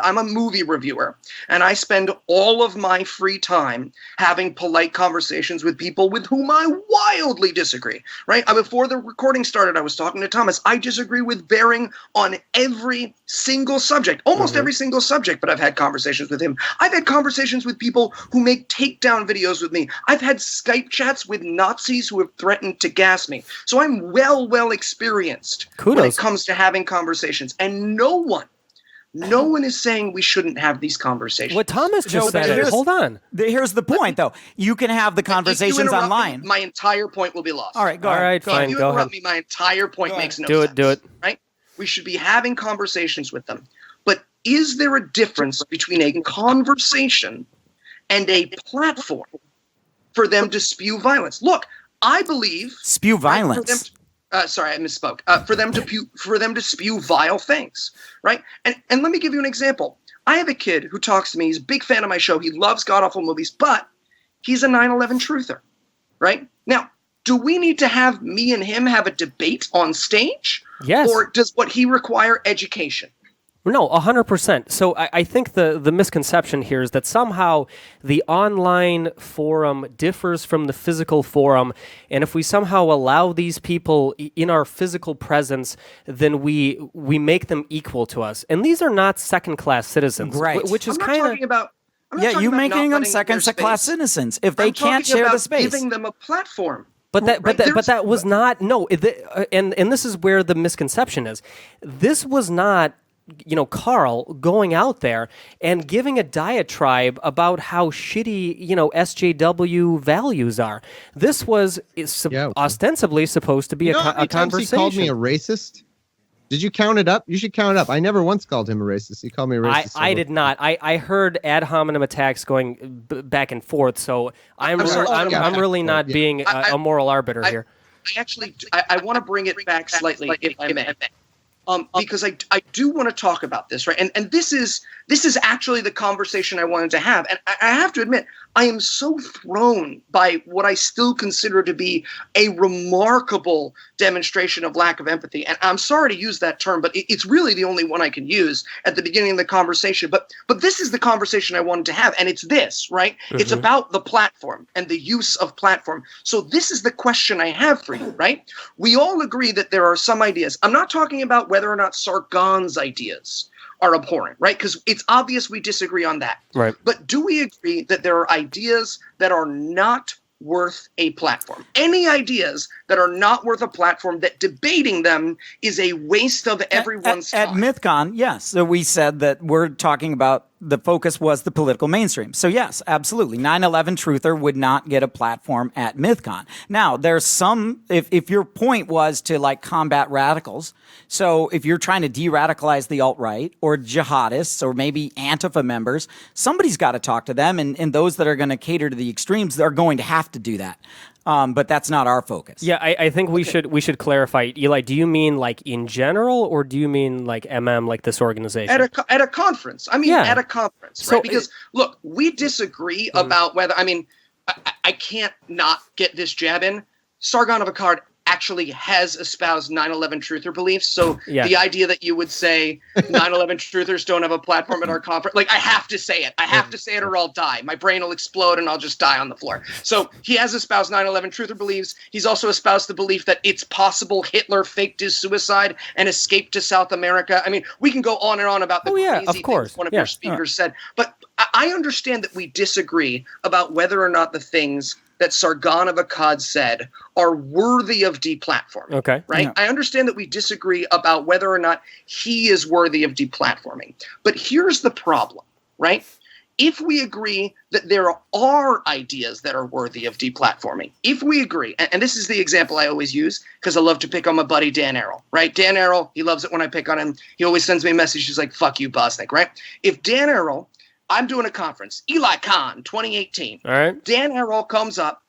I'm a movie reviewer, and I spend all of my free time having polite conversations with people with whom I wildly disagree, right? Before the recording started, I was talking to Thomas. I disagree with bearing on every single subject, almost every single subject, but I've had conversations with him. I've had conversations with people who make takedown videos with me. I've had Skype chats with Nazis who have threatened to gas me. So I'm well experienced when it comes to having conversations. And no one is saying we shouldn't have these conversations. What Thomas just said is, hold on. Here's the point, though. You can have the conversations online. My entire point will be lost. All right, go ahead. All right, fine, If you go interrupt ahead. me, my entire point makes no sense. Do it. Right? We should be having conversations with them. But is there a difference between a conversation and a platform for them to spew violence? Look, I believe spew violence. Sorry, I misspoke. For them to spew vile things, right? And let me give you an example. I have a kid who talks to me. He's a big fan of my show. He loves god-awful movies, but he's a 9/11 truther, right? Now, do we need to have me and him have a debate on stage? Yes. Or does what he require education? No, 100%. So I think the misconception here is that somehow the online forum differs from the physical forum, and if we somehow allow these people in our physical presence, then we make them equal to us. And these are not second-class citizens, right? Which is I'm not kind talking of about. I'm not yeah, talking you about making not them letting their second-class space. citizens if they I'm can't talking share about the space. giving them a platform. But Right, that was not and this is where the misconception is. This was not Carl going out there and giving a diatribe about how shitty SJW values are. This was ostensibly supposed to be a conversation. He called me a racist. Did you count it up? You should count it up. I never once called him a racist. He called me a racist. I did not. I heard ad hominem attacks going back and forth. So I'm really not being a moral arbiter here. I want to bring it back slightly, if I may. Because I do want to talk about this, right? And this is actually the conversation I wanted to have. And I have to admit, I am so thrown by what I still consider to be a remarkable demonstration of lack of empathy. And I'm sorry to use that term, but it's really the only one I can use at the beginning of the conversation. But this is the conversation I wanted to have. And it's this, right? Mm-hmm. It's about the platform and the use of platform. So this is the question I have for you, right? We all agree that there are some ideas. I'm not talking about whether or not Sargon's ideas are abhorrent, right? Because it's obvious we disagree on that. Right. But do we agree that there are ideas that are not worth a platform? Any ideas that are not worth a platform, that debating them is a waste of everyone's time? At Mythcon, yes. So we said that we're talking about the focus was the political mainstream. So yes, absolutely. 9/11 truther would not get a platform at Mythcon. Now, there's some, if your point was to combat radicals, so if you're trying to de-radicalize the alt-right or jihadists or maybe Antifa members, somebody's got to talk to them, and those that are going to cater to the extremes, they're going to have to do that. But that's not our focus. Yeah, I think we should clarify. Eli, do you mean in general, or do you mean this organization? At a conference. I mean, at a conference, right? Because look, we disagree about whether. I mean, I can't not get this jab in. Sargon of Akkad actually has espoused 9/11 truther beliefs. So the idea that you would say 9/11 truthers don't have a platform at our conference, I have to say it. I have to say it or I'll die. My brain will explode and I'll just die on the floor. So he has espoused 9/11 truther beliefs. He's also espoused the belief that it's possible Hitler faked his suicide and escaped to South America. I mean, we can go on and on about the crazy things one of your speakers said. But I understand that we disagree about whether or not the things that Sargon of Akkad said are worthy of deplatforming. Okay. Right? Yeah. I understand that we disagree about whether or not he is worthy of deplatforming. But here's the problem, right? If we agree that there are ideas that are worthy of deplatforming, if we agree, and this is the example I always use because I love to pick on my buddy Dan Arrow, right? Dan Arrow, he loves it when I pick on him. He always sends me a message. He's like, fuck you, Bosnick, right? If Dan Arrow, I'm doing a conference, Eli Con 2018. All right. Dan Arrow comes up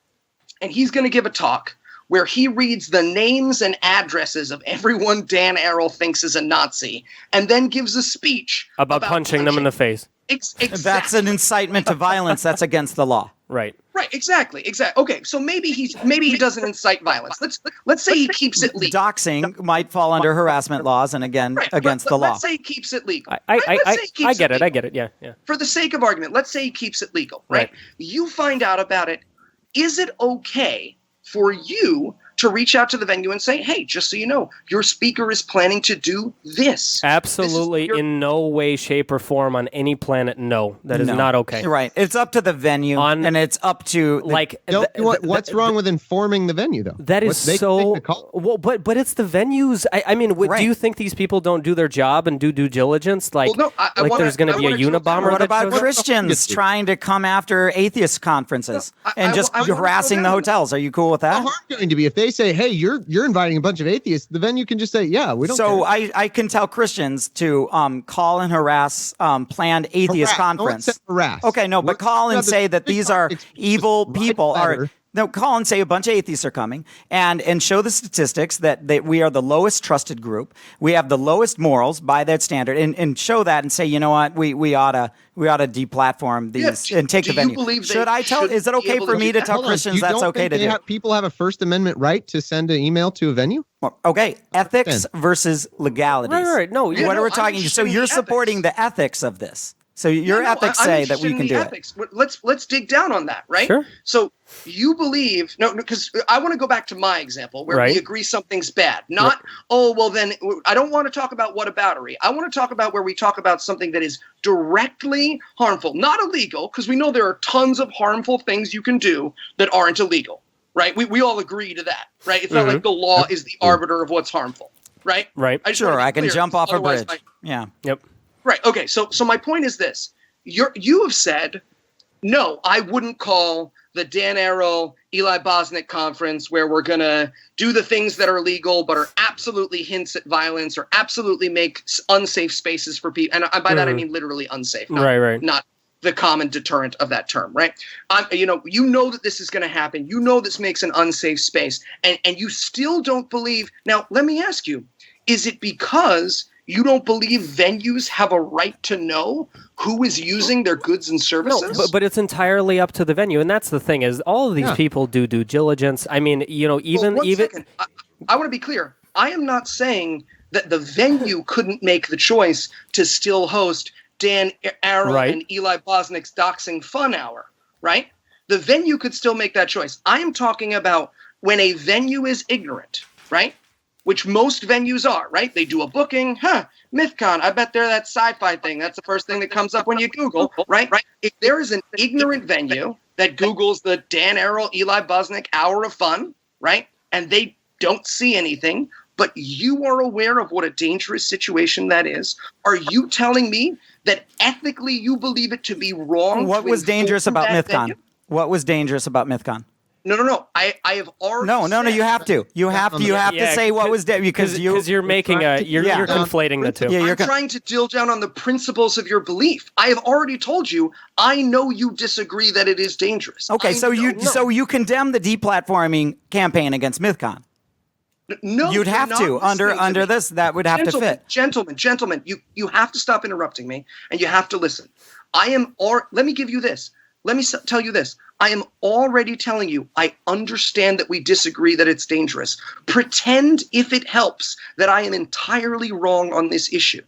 and he's going to give a talk where he reads the names and addresses of everyone Dan Arrow thinks is a Nazi and then gives a speech about punching them in the face. Exactly. That's an incitement to violence. That's against the law. Right. Right, exactly. Okay, so maybe he doesn't incite violence. Let's say he keeps it legal. Doxing might fall under harassment laws and again against the law. Let's say he keeps it legal. I get it. Yeah. For the sake of argument, let's say he keeps it legal, right? You find out about it. Is it okay for you to reach out to the venue and say, hey, just so you know, your speaker is planning to do this? Absolutely, in no way, shape, or form on any planet, no. That is not okay. Right. It's up to the venue, and it's up to... What's wrong with informing the venue, though? That is so... Well, but it's the venues. I mean, do you think these people don't do their job and do due diligence? There's going to be a Unabomber. What about Christians trying to come after atheist conferences and just harassing the hotels? Are you cool with that? How hard going to be if they say, hey, you're inviting a bunch of atheists, the venue can just say, yeah, we don't So care. I can tell Christians to call and harass planned atheist conference. Harass. Okay, no, but call and say that these are evil people. No, call and say a bunch of atheists are coming and show the statistics that we are the lowest trusted group. We have the lowest morals by that standard, and show that and say, you know what, we ought to deplatform these and take the venue. Should I tell? Is it okay for me to tell Christians that's okay to do? People have a First Amendment right to send an email to a venue? Okay, ethics versus legalities. Right. No, what are we talking? So you're supporting the ethics of this. So your ethics say that we can do it. Let's dig down on that, right? Sure. So you believe because I want to go back to my example where we agree something's bad. Not then I don't want to talk about whataboutery. I want to talk about where we talk about something that is directly harmful, not illegal, because we know there are tons of harmful things you can do that aren't illegal, right? We all agree to that, right? It's not like the law is the arbiter of what's harmful, right? Right. I can jump off a bridge. Yeah. Yep. Right. Okay. So my point is this: you have said, no, I wouldn't call the Dan Arrow Eli Bosnick conference where we're gonna do the things that are legal but are absolutely hints at violence or absolutely make unsafe spaces for people. And by that I mean literally unsafe. Not the common deterrent of that term. Right. You know that this is going to happen. You know this makes an unsafe space, and you still don't believe. Now, let me ask you: is it because you don't believe venues have a right to know who is using their goods and services? No, but it's entirely up to the venue, and that's the thing is all of these people do due diligence. I mean, even Second. I want to be clear. I am not saying that the venue couldn't make the choice to still host Dan Arrow and Eli Bosnick's Doxing Fun Hour, right? The venue could still make that choice. I am talking about when a venue is ignorant, right? Which most venues are, right? They do a booking, Mythcon, I bet they're that sci-fi thing. That's the first thing that comes up when you Google, right? If there is an ignorant venue that Googles the Dan Arrow, Eli Bosnick Hour of Fun, right? And they don't see anything, but you are aware of what a dangerous situation that is. Are you telling me that ethically you believe it to be wrong? What was dangerous about Mythcon? What was dangerous about Mythcon? No. I have already. No. You have to. You have to say what was because you're making you're conflating the two. I'm trying to drill down on the principles of your belief. I have already told you. I know you disagree that it is dangerous. Okay, so you condemn the deplatforming campaign against Mythcon. No, you'd have to under this. That would have to fit. Gentlemen, you have to stop interrupting me, and you have to listen. Let me give you this. Let me tell you this. I am already telling you, I understand that we disagree that it's dangerous. Pretend, if it helps, that I am entirely wrong on this issue,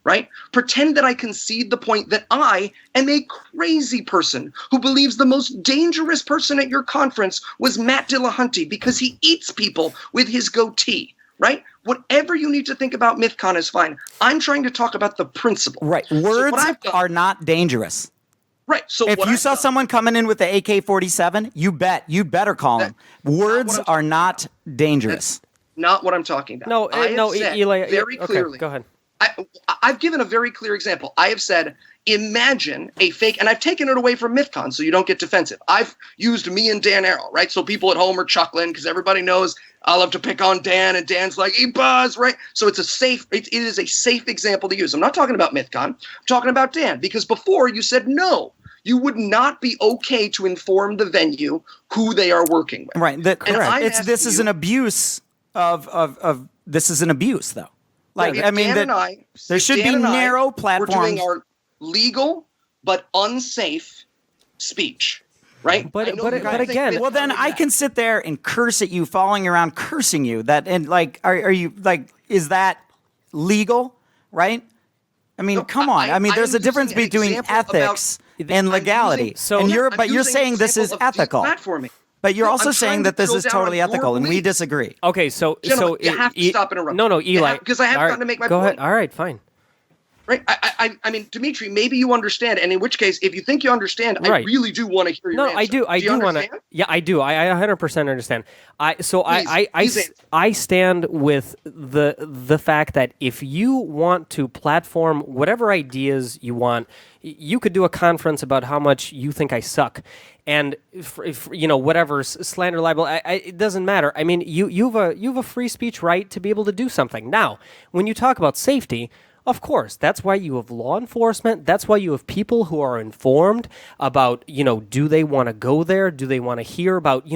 right? Pretend that I concede the point that I am a crazy person who believes the most dangerous person at your conference was Matt Dillahunty because he eats people with his goatee, right? Whatever you need to think about Mythcon is fine. I'm trying to talk about the principle. Right. Words are not dangerous. Right. So if you saw someone coming in with the AK-47, you better call them. Words are not dangerous. Not what I'm talking about. Eli, very clearly. Go ahead. I've given a very clear example. I have said, imagine a fake, and I've taken it away from Mythcon so you don't get defensive. I've used me and Dan Arrow, right? So people at home are chuckling because everybody knows I love to pick on Dan, and Dan's like, he buzz, right? So it is a safe example to use. I'm not talking about Mythcon. I'm talking about Dan, because before you said no. You would not be okay to inform the venue who they are working with. Right. Correct. This is an abuse of this is an abuse, though. Like, I mean, there should be narrow platforms. We're doing our legal but unsafe speech. right? But- I know but- you but don't think again- Mythcon Well, then is I that. can sit there and curse at you, following around, cursing you. That and like, are you like, is that legal? Right? I mean, No, come on. I mean, I there's am a difference using an between example ethics about- and I'm legality. using- So- and Yeah, you're using saying an this is example of ethical. deplatforming. But you're No, also I'm saying trying that to this drill is down totally on your ethical, and we beliefs. disagree. Okay, so Gentlemen, you have to stop interrupting. No, You Eli, have- because I have all right, gotten to make my go point. ahead. All right, fine. Right? I mean, Dmitry, maybe you understand, and in which case, if you think you understand, I Right. really do want to hear your No, answer. I do. I you do want to. understand? Yeah, I do. I 100% understand. Please I stand with the fact that if you want to platform whatever ideas you want, you could do a conference about how much you think I suck, and if whatever slander, libel, it doesn't matter. I mean, you have a free speech right to be able to do something. Now, when you talk about safety. Of course, that's why you have law enforcement. That's why you have people who are informed about, do they want to go there? Do they want to hear about,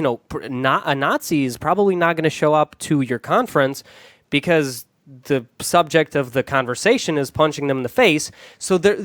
not a Nazi is probably not going to show up to your conference because the subject of the conversation is punching them in the face. So they're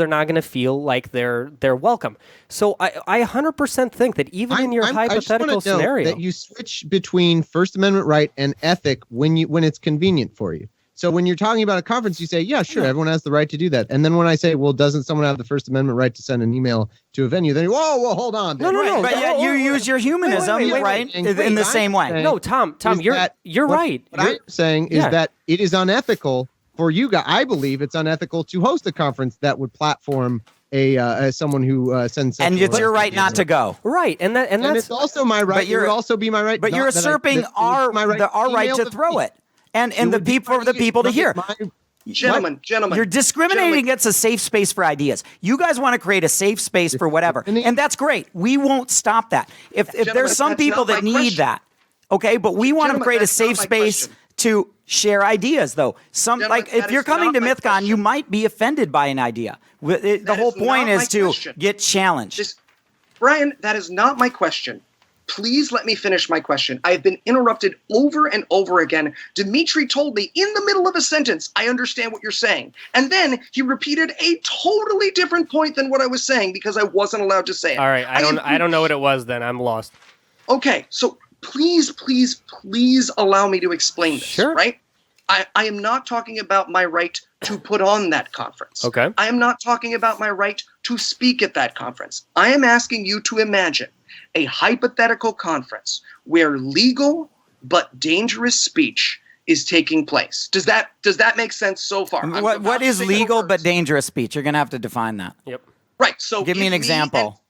not going to feel like they're welcome. So I 100% think that even in your I just wanna hypothetical note scenario, that you switch between First Amendment right and ethic when it's convenient for you. So when you're talking about a conference, you say, yeah, sure, everyone has the right to do that. And then when I say, well, doesn't someone have the First Amendment right to send an email to a venue? Then whoa, hold on. No, no, no. But yet you use your humanism, wait, right, wait. in the same way. Saying no, Tom, is you're that you're what- right. What I'm saying is yeah. that it is unethical for you guys. I believe it's unethical to host a conference that would platform someone who sends. And sexual it's your right not to go. Right, and And that's it's also my right. It would also be my right. But not you're that I- usurping that it was our my right right to email throw the it, and It the would be people for the my- people to hear. Gentlemen. You're discriminating against a safe space for ideas. You guys want to create a safe space for whatever, and that's great. We won't stop that. If Gentlemen, there's some that's people not that my need question. that, okay, but we want to Gentlemen, create a that's not safe my space question. to share ideas, though. Gentlemen, If that you're is coming to not my Mythcon, you question. might be offended by an idea. The That whole is not point my is to question. get challenged. Brian, that is not my question. Please let me finish my question. I have been interrupted over and over again. Dmitry told me in the middle of a sentence, I understand what you're saying. And then he repeated a totally different point than what I was saying because I wasn't allowed to say it. all right. I don't know what it was. Then I'm lost. Okay, so please allow me to explain this, Sure. right? I am not talking about my right to put on that conference. Okay. I am not talking about my right to speak at that conference. I am asking you to imagine a hypothetical conference where legal but dangerous speech is taking place. Does that make sense so far? I'm What about to is say legal the but words. dangerous speech? You're going to have to define that. Yep. Right. So Give me an example.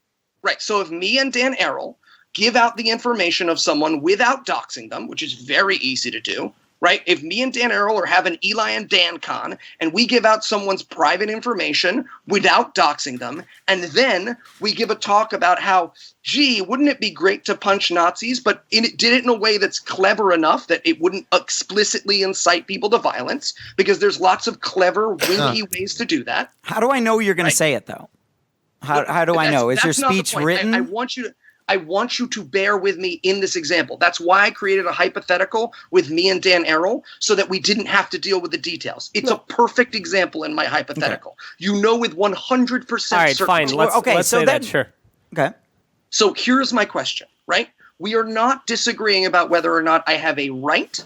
So if me and Dan Errol give out the information of someone without doxing them, which is very easy to do, right? If me and Dan Errol are having Eli and Dan Con, and we give out someone's private information without doxing them, and then we give a talk about how, gee, wouldn't it be great to punch Nazis, but did it in a way that's clever enough that it wouldn't explicitly incite people to violence, because there's lots of clever, winky ways to do that. How do I know you're going to say it, though? How do I know? Is your That's not the speech point. written? I want you to bear with me in this example. That's why I created a hypothetical with me and Dan Errol, so that we didn't have to deal with the details. It's a perfect example in my hypothetical. You know with 100% All right. Fine. certainty. Let's so say then- that. Sure. Okay. So here's my question, right? We are not disagreeing about whether or not I have a right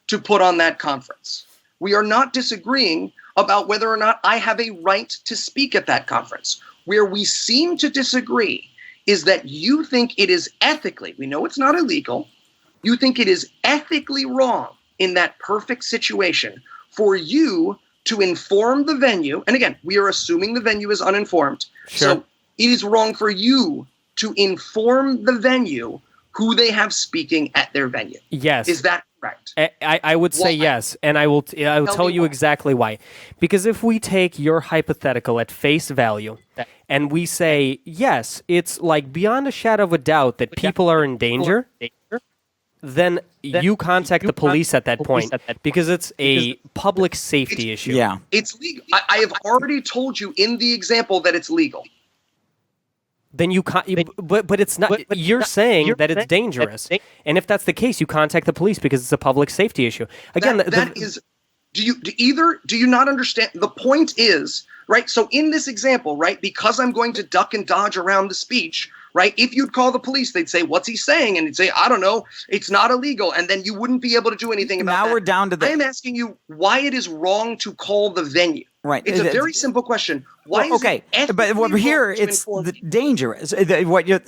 to put on that conference. We are not disagreeing about whether or not I have a right to speak at that conference. Where we seem to disagree is that you think it is ethically, we know it's not illegal, you think it is ethically wrong in that perfect situation for you to inform the venue, and again, we are assuming the venue is uninformed, Sure. so it is wrong for you to inform the venue who they have speaking at their venue. Yes. Is that correct? I would say Why? yes, and I will tell me you why. exactly why. Because if we take your hypothetical at face value, and we say yes, it's like beyond a shadow of a doubt that people are in danger, then you contact the police at that point because it's a public safety issue. Yeah. It's legal. I have already told you in the example that it's legal. Then but it's not. You're saying that it's dangerous, and if that's the case, you contact the police because it's a public safety issue. Again, Do you not understand? The point is, right? So in this example, right, because I'm going to duck and dodge around the speech, right? If you'd call the police, they'd say, what's he saying? And you'd say, I don't know, it's not illegal. And then you wouldn't be able to do anything about that. Now we're down to I am asking you why it is wrong to call the venue. Right. It's a very simple question. Why is it but ethically here wrong to it's inform people? dangerous.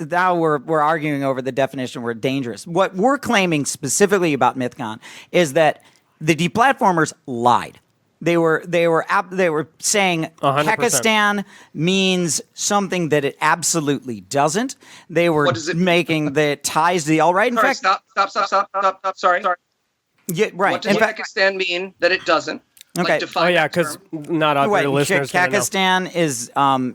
Now we're arguing over the definition. We're dangerous. What we're claiming specifically about Mythcon is that the deplatformers lied. They were saying 100%. Kekistan means something that it absolutely doesn't. They were making the ties to the alt-right. In fact, stop. Sorry. Yeah, right. What does Pakistan mean that it doesn't? Okay. Because not other listeners gonna know. Kekistan is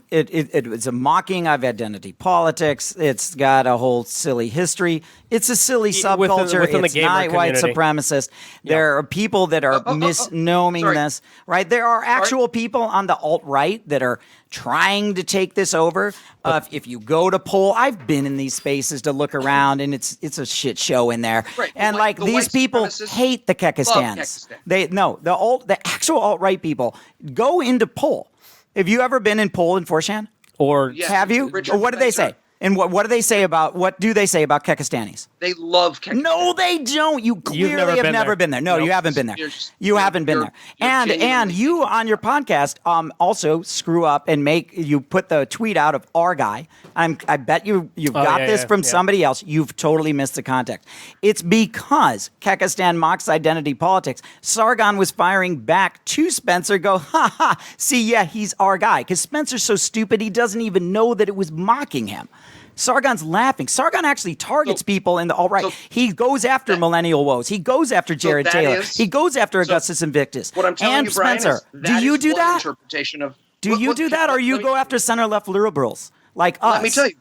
it's a mocking of identity politics. It's got a whole silly history. It's a silly subculture. Within it's the gamer not white community. supremacist. There are people that are misnoming this. Right. There are actual people on the alt-right that are trying to take this over. If you go to poll, I've been in these spaces to look around, and it's a shit show in there. Right. And like The these white people supremacists hate the Kekistans. Kekistan. The actual alt-right people go into poll. Have you ever been in poll in Forshan? Or Yes. Have you? Richard Or what do they Spencer. say? And what do they say about Kekistanis? They love Kekistan. No, they don't. You clearly have never been there. No, Nope. you haven't been there. You're haven't been there. you're And genuinely you on your podcast also screw up and you put the tweet out of our guy. I bet you've got this from somebody else. You've totally missed the context. It's because Kekistan mocks identity politics. Sargon was firing back to Spencer. Go, ha ha. See, yeah, he's our guy. Because Spencer's so stupid he doesn't even know that it was mocking him. Sargon's laughing. Sargon actually targets people in the alt-right. He goes after millennial woes. He goes after Jared Taylor. He goes after Augustus Invictus. What I'm telling and you, Brian, Spencer. is Do you is do one that? Interpretation of, Do you do that, or you go after center-left liberals like us? Let me tell you,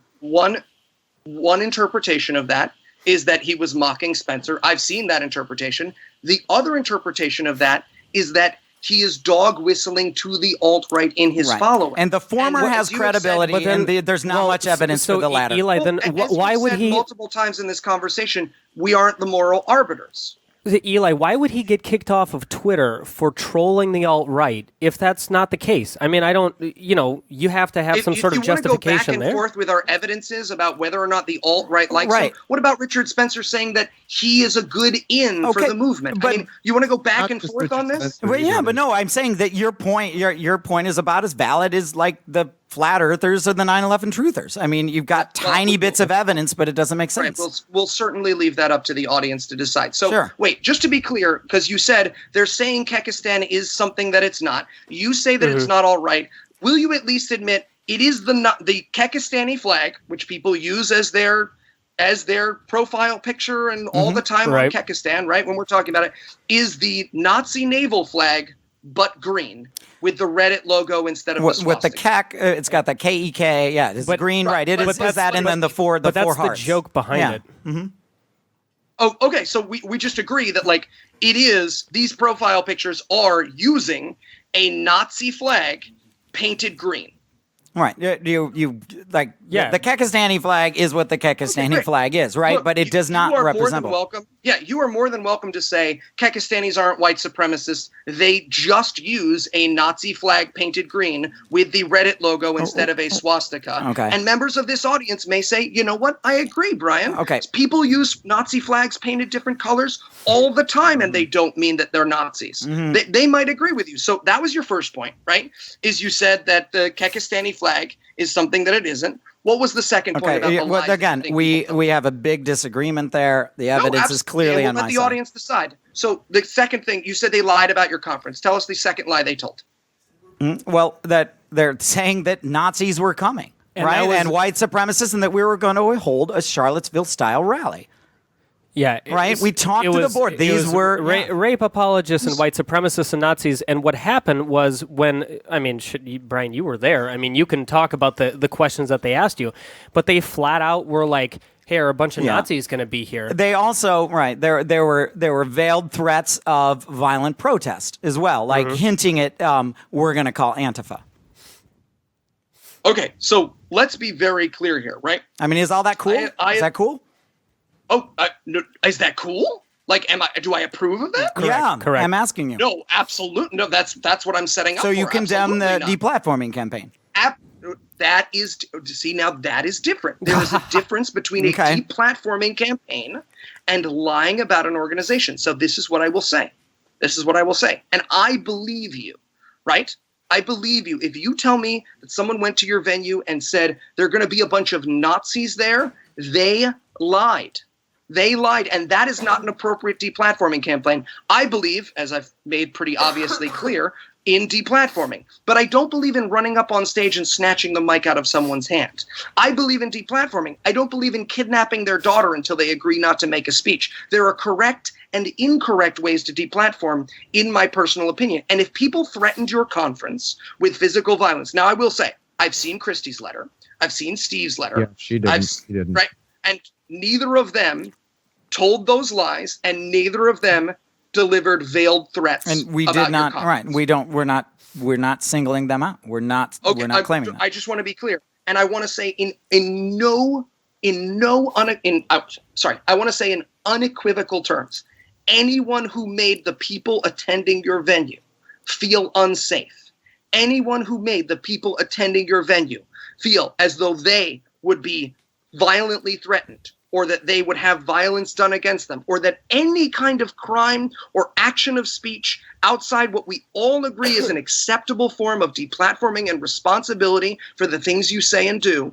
one interpretation of that is that he was mocking Spencer. I've seen that interpretation. The other interpretation of that is that he is dog whistling to the alt-right in his following. And the former has as you have said- credibility, and there's not much evidence for the latter. Eli, then As why you've would said he? multiple times in this conversation, we aren't the moral arbiters. Eli, why would he get kicked off of Twitter for trolling the alt-right if that's not the case? I mean, I don't, you have to have some sort of justification If you want to go back and there. forth with our evidences about whether or not the alt-right likes Right. him, what about Richard Spencer saying that he is a good in for Okay, the movement? but- I mean, you want to go back Not and just forth Richard on this? Spencer. Well, yeah, but no, I'm saying that your point is about as valid as like the flat earthers or the 9/11 truthers. I mean, you've got tiny bits of evidence, but it doesn't make Right, sense. we'll certainly leave that up to the audience to decide. So, Sure. wait, just to be clear, because you said they're saying Kekistan is something that it's not. You say that it's not all right. Will you at least admit it is the Kekistani flag, which people use as their profile picture and all the time Right. on Kekistan, right? When we're talking about it, is the Nazi naval flag, but green with the Reddit logo instead of the With the swastika. it's got the KEK. Yeah, it's green, right? It but is that, and then the four But that's hearts. the joke behind Yeah. it. Oh, okay. So we just agree that like it is these profile pictures are using a Nazi flag painted green. Right. You like Yeah. the Kekistani flag is what the Kekistani great. flag is, right? Look, but it does you not are represent more than both. welcome. Yeah, you are more than welcome to say Kekistanis aren't white supremacists. They just use a Nazi flag painted green with the Reddit logo instead of a swastika. Okay. And members of this audience may say, you know what? I agree, Brian. Okay. People use Nazi flags painted different colors all the time, and they don't mean that they're Nazis. They might agree with you. So that was your first point, right? Is you said that the Kekistani flag is something that it isn't. What was the second point about the Well, lies again, that you we think people have a big disagreement there. The No, evidence is absolutely. clearly And on we'll my let the side. audience decide. So the second thing, you said they lied about your conference. Tell us the second lie they told. Well, that they're saying that Nazis were coming, And right? that was- And white supremacists, and that we were going to hold a Charlottesville-style rally. Yeah, Right? We talked to the board. These were rape apologists and white supremacists and Nazis. And what happened was Brian, you were there. I mean, you can talk about the questions that they asked you, but they flat out were like, "Hey, are a bunch of Nazis going to be here?" They also there were veiled threats of violent protest as well, like hinting at we're going to call Antifa. Okay, so let's be very clear here, right? I mean, is all that cool? Is that cool? Oh, no, is that cool? Like, do I approve of that? Yeah, correct. I'm asking you. No, absolutely. No, that's what I'm setting up So for. you condemn the Absolutely not. deplatforming campaign? that is, see, now that is different. There is a difference between a deplatforming campaign and lying about an organization. So this is what I will say. And I believe you, right? I believe you. If you tell me that someone went to your venue and said there are going to be a bunch of Nazis there, they lied. They lied, and that is not an appropriate deplatforming campaign. I believe, as I've made pretty obviously clear, in deplatforming. But I don't believe in running up on stage and snatching the mic out of someone's hand. I believe in deplatforming. I don't believe in kidnapping their daughter until they agree not to make a speech. There are correct and incorrect ways to deplatform, in my personal opinion. And if people threatened your conference with physical violence, now I will say, I've seen Christie's letter. I've seen Steve's letter. Yeah, she didn't. She didn't. Right? And neither of them told those lies, and neither of them delivered veiled threats. And we did not. Right. We're not singling them out. We're not claiming that. I just want to be clear. And I want to say in unequivocal terms, anyone who made the people attending your venue feel unsafe, anyone who made the people attending your venue feel as though they would be violently threatened, or that they would have violence done against them, or that any kind of crime or action of speech outside what we all agree is an acceptable form of deplatforming and responsibility for the things you say and do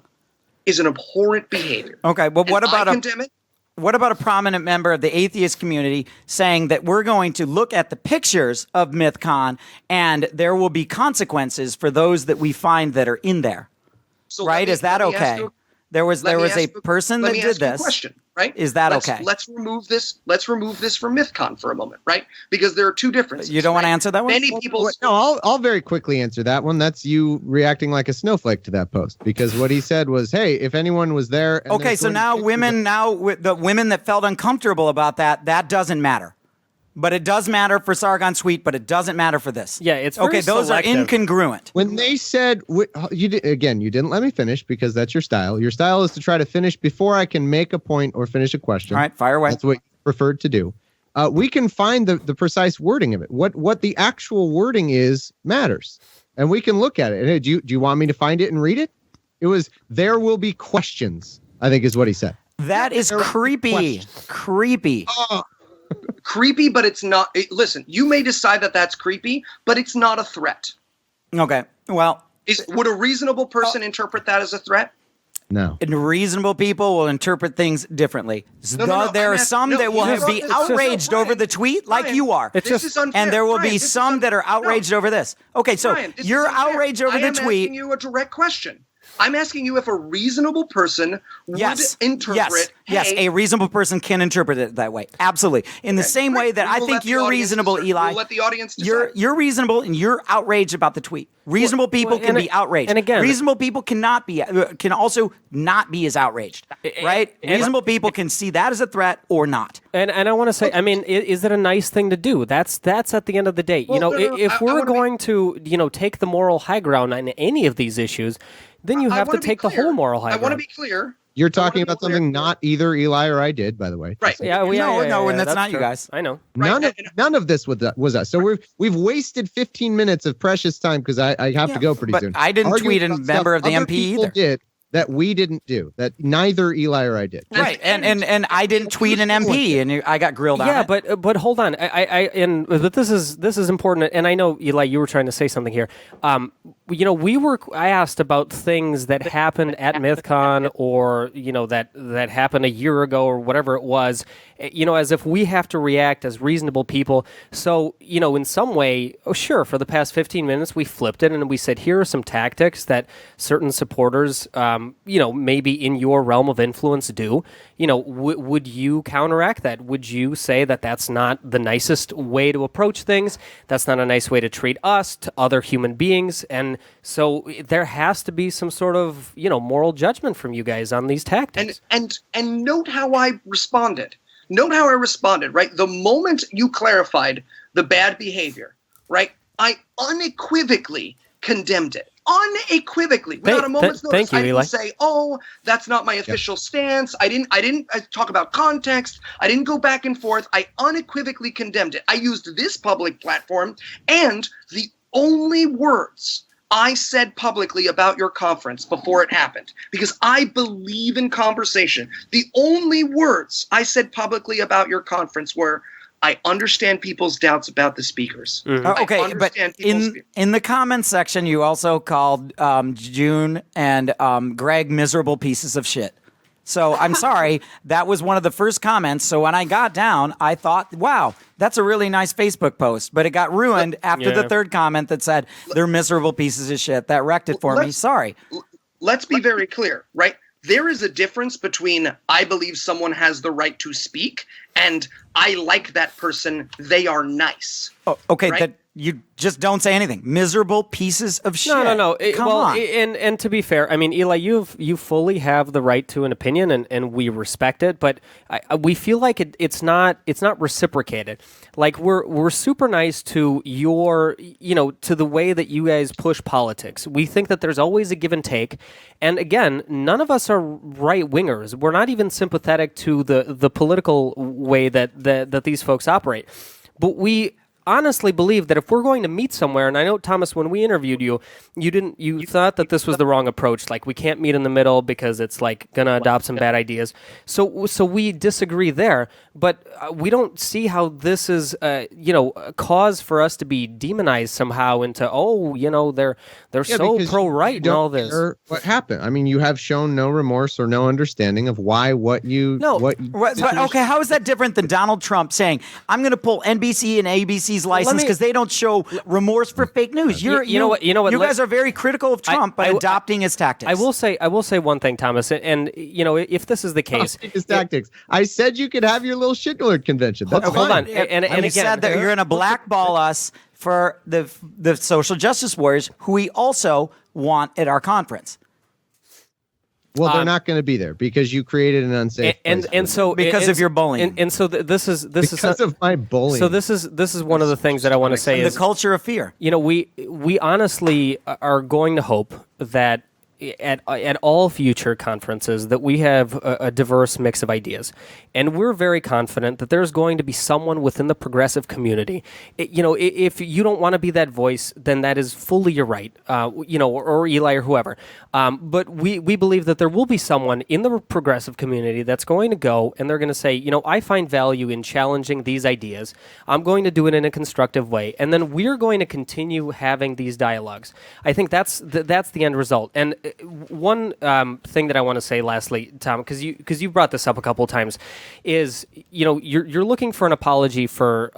is an abhorrent behavior. Okay, well, what about condemn it? What about a prominent member of the atheist community saying that we're going to look at the pictures of Mythcon and there will be consequences for those that we find that are in there? So right? Is that okay? There was a person that did this. Question, right? Is that okay? Let's remove this. Let's remove this from Mythcon for a moment, right? Because there are two differences. You don't want to answer that one? Many people. No, I'll very quickly answer that one. That's you reacting like a snowflake to that post, because what he said was, "Hey, if anyone was there." And okay, so now the women that felt uncomfortable about that doesn't matter. But it does matter for Sargon Suite, but it doesn't matter for this. Yeah, it's very okay. Those selective. Are incongruent. When they said, you didn't let me finish because that's your style. Your style is to try to finish before I can make a point or finish a question. All right, fire away. That's what you preferred to do. We can find the precise wording of it. What the actual wording is matters, and we can look at it. And do you want me to find it and read it? It was, "There will be questions," I think is what he said. That is creepy. Creepy. Creepy, but it's not. Listen, you may decide that that's creepy, but it's not a threat. Okay. Well, would a reasonable person interpret that as a threat? No. And reasonable people will interpret things differently. No, there are some that will be outraged over the tweet, like you are. This is unfair. And there will be some that are outraged over this. Okay, so you're outraged over the tweet. I'm asking you a direct question. I'm asking you if a reasonable person would interpret. Yes, a reasonable person can interpret it that way. Absolutely. In the same way that I think you're reasonable, Eli. We'll let the audience decide. You're reasonable and you're outraged about the tweet. Reasonable people can be outraged. And again, reasonable people can also not be as outraged, right? Reasonable people can see that as a threat or not. And I want to say, I mean, is it a nice thing to do? That's at the end of the day. If we're going to take the moral high ground on any of these issues, then you have to take the whole moral high ground. I want to be clear. You're talking about something not either Eli or I did, by the way. Right. No, and that's not you guys. I know. None of this was us. So we've wasted 15 minutes of precious time because I have to go pretty soon. I didn't tweet a member of the MP either. Did that we didn't do, that neither Eli or I did. Right, and I didn't tweet an MP, and I got grilled on it. Yeah, but hold on. But this is important, and I know, Eli, you were trying to say something here. I asked about things that happened at Mythcon, or that happened a year ago, or whatever it was. As if we have to react as reasonable people. So, in some way, sure, for the past 15 minutes, we flipped it and we said, here are some tactics that certain supporters, maybe in your realm of influence do. Would you counteract that? Would you say that that's not the nicest way to approach things? That's not a nice way to treat us, to other human beings. And so there has to be some sort of, moral judgment from you guys on these tactics. And note how I responded. Note how I responded, right? The moment you clarified the bad behavior, right, I unequivocally condemned it. Unequivocally, without a moment's notice. Thank you, Eli. I didn't say, "Oh, that's not my official stance." I didn't talk about context. I didn't go back and forth. I unequivocally condemned it. I used this public platform, and the only words I said publicly about your conference before it happened, because I believe in conversation. The only words I said publicly about your conference were, I understand people's doubts about the speakers. Okay, but in the comments section, you also called June and Greg miserable pieces of shit. So I'm sorry, that was one of the first comments. So when I got down, I thought, wow, that's a really nice Facebook post. But it got ruined after the third comment that said they're miserable pieces of shit. That wrecked it for me. Sorry. Let's be very clear, right? There is a difference between I believe someone has the right to speak and I like that person, they are nice. Oh, okay, right? that you just don't say anything. Miserable pieces of shit. No. Come on. And to be fair, I mean, Eli, you fully have the right to an opinion, and we respect it. But we feel like it's not reciprocated. Like we're super nice to to the way that you guys push politics. We think that there's always a give and take. And again, none of us are right wingers. We're not even sympathetic to the political way that these folks operate. But we honestly believe that if we're going to meet somewhere, and I know, Thomas, when we interviewed you, you thought that this was the wrong approach. Like, we can't meet in the middle because it's like going to adopt some bad ideas. So we disagree there, but we don't see how this is, a cause for us to be demonized somehow into, they're so pro-right and all this. What happened? I mean, you have shown no remorse or no understanding of why Okay, how is that different than Donald Trump saying, I'm going to pull NBC and ABC's license because they don't show remorse for fake news? You know what? You guys are very critical of Trump by adopting his tactics. I will say one thing, Thomas, and if this is the case, his tactics. I said you could have your little shitnord convention. That's hold on, and he again, said that you're going to blackball us for the social justice warriors who we also want at our conference. Well, they're not going to be there because you created an unsafe place. And so because of your bullying, and so this is because of my bullying. So this is one of the things that I want to say is the culture of fear. We honestly are going to hope that at all future conferences that we have a diverse mix of ideas, and we're very confident that there's going to be someone within the progressive community. If you don't want to be that voice, then that is fully your right. Or Eli or whoever. But we believe that there will be someone in the progressive community that's going to go and they're going to say, I find value in challenging these ideas. I'm going to do it in a constructive way, and then we're going to continue having these dialogues. I think that's the end result. And one thing that I want to say lastly, Tom, because you brought this up a couple of times, is you're looking for an apology for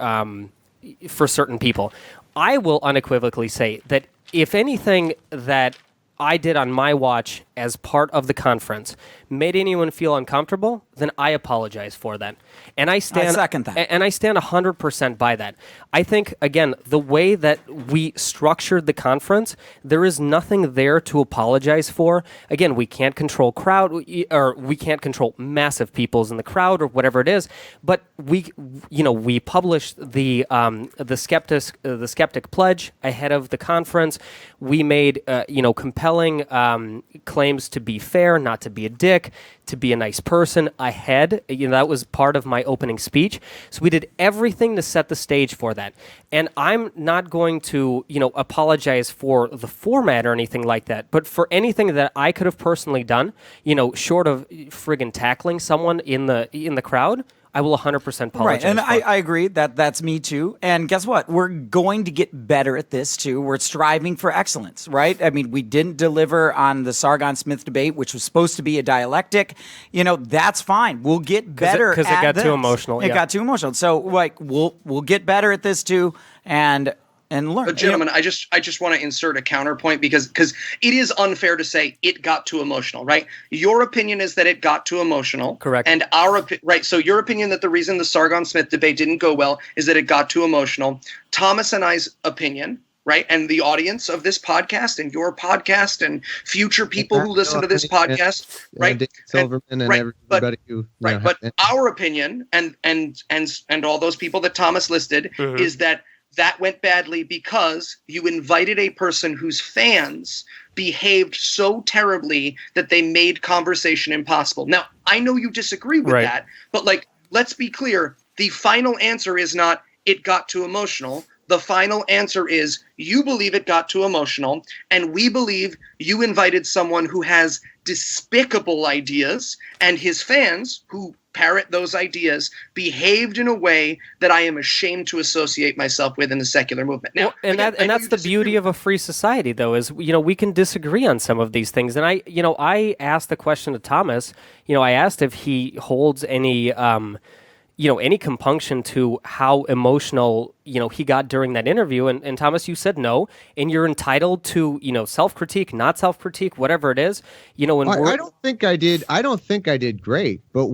certain people. I will unequivocally say that if anything that I did on my watch as part of the conference made anyone feel uncomfortable, then I apologize for that. And I second that. And I stand 100% by that. I think, again, the way that we structured the conference, there is nothing there to apologize for. Again, we can't control crowd, or we can't control massive peoples in the crowd or whatever it is. But we published the skeptic pledge ahead of the conference. We made compelling claims to be fair, not to be a dick, to be a nice person ahead. That was part of my opening speech. So we did everything to set the stage for that. And I'm not going to, apologize for the format or anything like that. But for anything that I could have personally done, short of friggin' tackling someone in the crowd, I will 100% apologize. Right, and I agree that's me too. And guess what? We're going to get better at this too. We're striving for excellence, right? I mean, we didn't deliver on the Sargon-Smith debate, which was supposed to be a dialectic. That's fine. We'll get better because it got too emotional. It got too emotional. So we'll get better at this too, and learn. But gentlemen, I just want to insert a counterpoint because it is unfair to say it got too emotional, right? Your opinion is that it got too emotional. Correct. And right. So your opinion that the reason the Sargon-Smith debate didn't go well is that it got too emotional. Thomas and I's opinion, right? And the audience of this podcast and your podcast and future people who listen to this podcast, right? David Silverman and everybody who right. But our opinion and all those people that Thomas listed is that went badly because you invited a person whose fans behaved so terribly that they made conversation impossible. Now, I know you disagree with that, but let's be clear. The final answer is not it got too emotional. the final answer is you believe it got too emotional, and we believe you invited someone who has despicable ideas, and his fans, who parrot those ideas, behaved in a way that I am ashamed to associate myself with in the secular movement. Now, well, that's the beauty of a free society, though, is we can disagree on some of these things. And I asked the question to Thomas. I asked if he holds any any compunction to how emotional he got during that interview, and Thomas, you said no, and you're entitled to self-critique, not self-critique, whatever it is. I don't think I did. I don't think I did great. But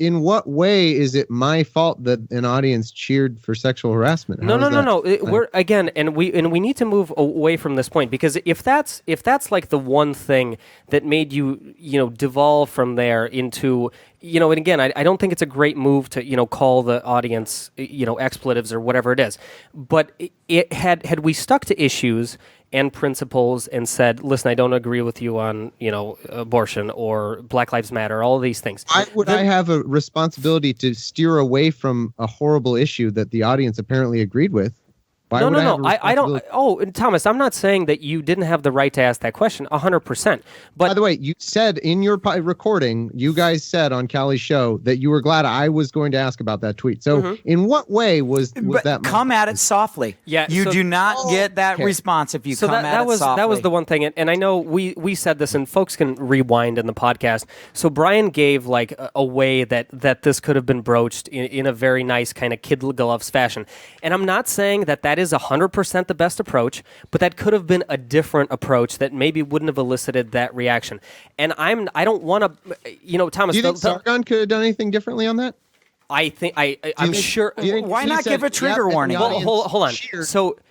in what way is it my fault that an audience cheered for sexual harassment? No. We're again, and we need to move away from this point, because if that's like the one thing that made you devolve from there into and again, I don't think it's a great move to call the audience expletives or whatever it is. But it had we stuck to issues and principles and said, listen, I don't agree with you on abortion or Black Lives Matter, all of these things. I have a responsibility to steer away from a horrible issue that the audience apparently agreed with? I don't. Oh, Thomas, I'm not saying that you didn't have the right to ask that question, 100%. But by the way, you said in your recording, you guys said on Callie's show that you were glad I was going to ask about that tweet. So, in what way was that? Come at it softly. Yeah, you do not get that response if you come at it softly. That was the one thing, and I know we said this, and folks can rewind in the podcast. So Brian gave like a way that this could have been broached in a very nice kind of kid gloves fashion, and I'm not saying that is 100% the best approach, but that could have been a different approach that maybe wouldn't have elicited that reaction. And I don't want to, Thomas. Do you think Sargon could have done anything differently on that? I'm sure. Why not give a trigger warning? Well, hold on.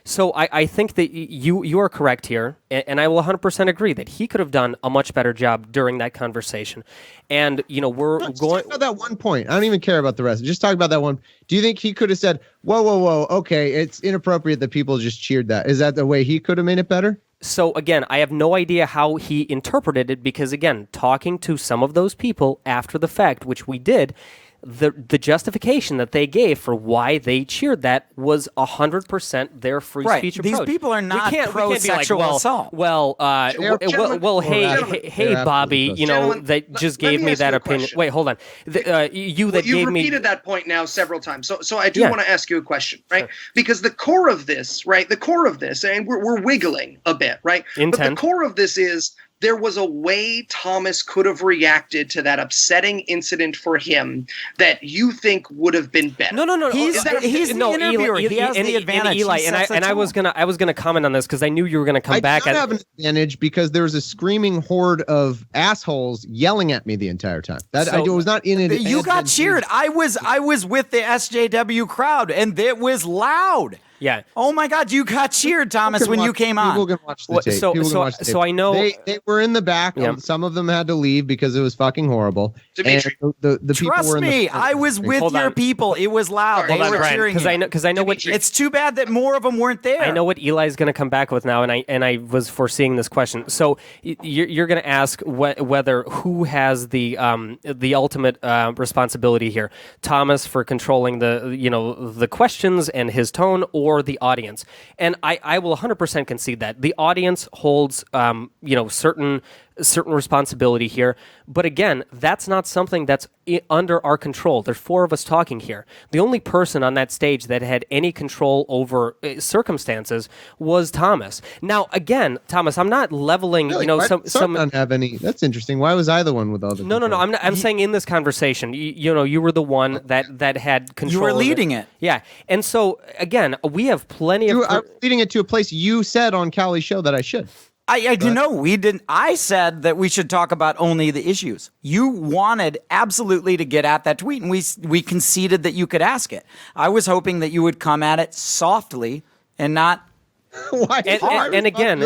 So I think that you are correct here, and I will 100% agree that he could have done a much better job during that conversation. And we're going talk about that one point. I don't even care about the rest. Just talk about that one. Do you think he could have said, "Whoa, okay, it's inappropriate that people just cheered that"? Is that the way he could have made it better? So again, I have no idea how he interpreted it, because again, talking to some of those people after the fact, which we did, the justification that they gave for why they cheered that was 100% their free speech approach. These people are not pro-sexual assault. Hey, Bobby, that just gave me that opinion. Wait, hold on. You've repeated that point now several times. So I do want to ask you a question, right? Sure. Because the core of this, and we're wiggling a bit, right? But the core of this is, there was a way Thomas could have reacted to that upsetting incident for him that you think would have been better. No. He's the interviewer. He has the advantage. Eli, and I was gonna comment on this because I knew you were gonna come back. I don't have an advantage because there was a screaming horde of assholes yelling at me the entire time. I was not in it. You got cheered. I was with the SJW crowd, and it was loud. Yeah. Oh my God, you got cheered, Thomas, when you came on. People can watch the tape. So I know they were in the back. Yeah. Some of them had to leave because it was fucking horrible. Dimitri, the people were in the I was with your people. It was loud. They were cheering because I know what. It's too bad that more of them weren't there. I know what Eli's going to come back with now, and I was foreseeing this question. So you're going to ask whether who has the ultimate responsibility here, Thomas for controlling the questions and his tone, or the audience. And I will 100% concede that the audience holds certain responsibility here. But again, that's not something that's under our control. There's four of us talking here. The only person on that stage that had any control over circumstances was Thomas. Now, again, Thomas, I'm not leveling. Really? Some don't have any. That's interesting. Why was I the one with all the? No. I'm saying in this conversation, you were the one that had control. You were leading it. Yeah, and so again, we have plenty of. I was leading it to a place you said on Callie's show that I should. We didn't. I said that we should talk about only the issues. You wanted absolutely to get at that tweet, and we conceded that you could ask it. I was hoping that you would come at it softly and not. Why? And again,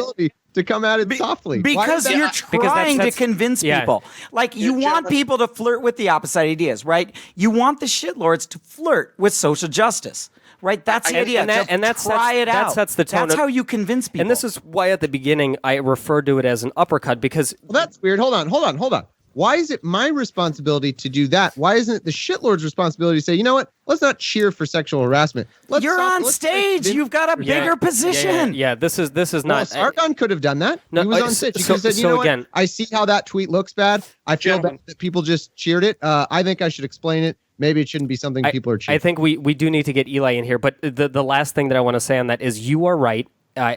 to come at it softly because you're trying to convince people. Like you want people to flirt with the opposite ideas, right? You want the shitlords to flirt with social justice. Right, that's the idea. Try it out. That's the tone. That's how you convince people. And this is why at the beginning I referred to it as an uppercut, because that's weird. Hold on. Why is it my responsibility to do that? Why isn't it the shitlord's responsibility to say, you know what? Let's not cheer for sexual harassment. You're on stage. You've got a bigger position. Yeah, this is Well, not. Sargon could have done that. No, he was on stage. He could have said, you know again, what? I see how that tweet looks bad. I feel bad that people just cheered it. I think I should explain it. Maybe it shouldn't be something people are cheering. I think we do need to get Eli in here. But the last thing that I want to say on that is you are right.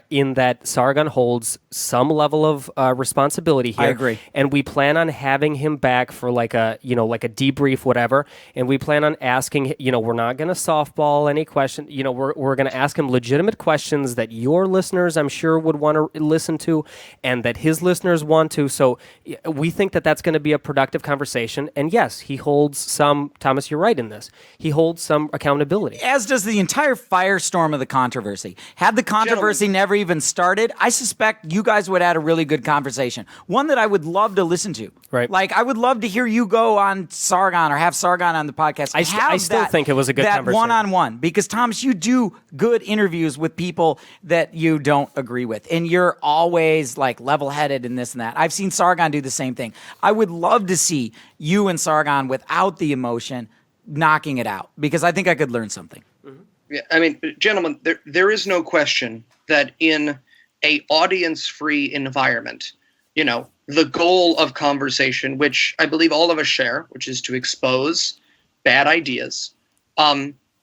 In that Sargon holds some level of responsibility here. I agree. And we plan on having him back for like a debrief, whatever. And we plan on asking, we're not going to softball any question. We're going to ask him legitimate questions that your listeners, I'm sure, would want to listen to and that his listeners want to. So we think that that's going to be a productive conversation. And yes, he holds some, Thomas, you're right in this. He holds some accountability. As does the entire firestorm of the controversy. Had the controversy never even started, I suspect you guys would have had a really good conversation. One that I would love to listen to. Right. Like, I would love to hear you go on Sargon or have Sargon on the podcast. I still think it was a good that conversation. One-on-one. Because, Thomas, you do good interviews with people that you don't agree with. And you're always, like, level-headed and this and that. I've seen Sargon do the same thing. I would love to see you and Sargon without the emotion knocking it out. Because I think I could learn something. Yeah, I mean, gentlemen, there is no question that in a audience-free environment, the goal of conversation, which I believe all of us share, which is to expose bad ideas,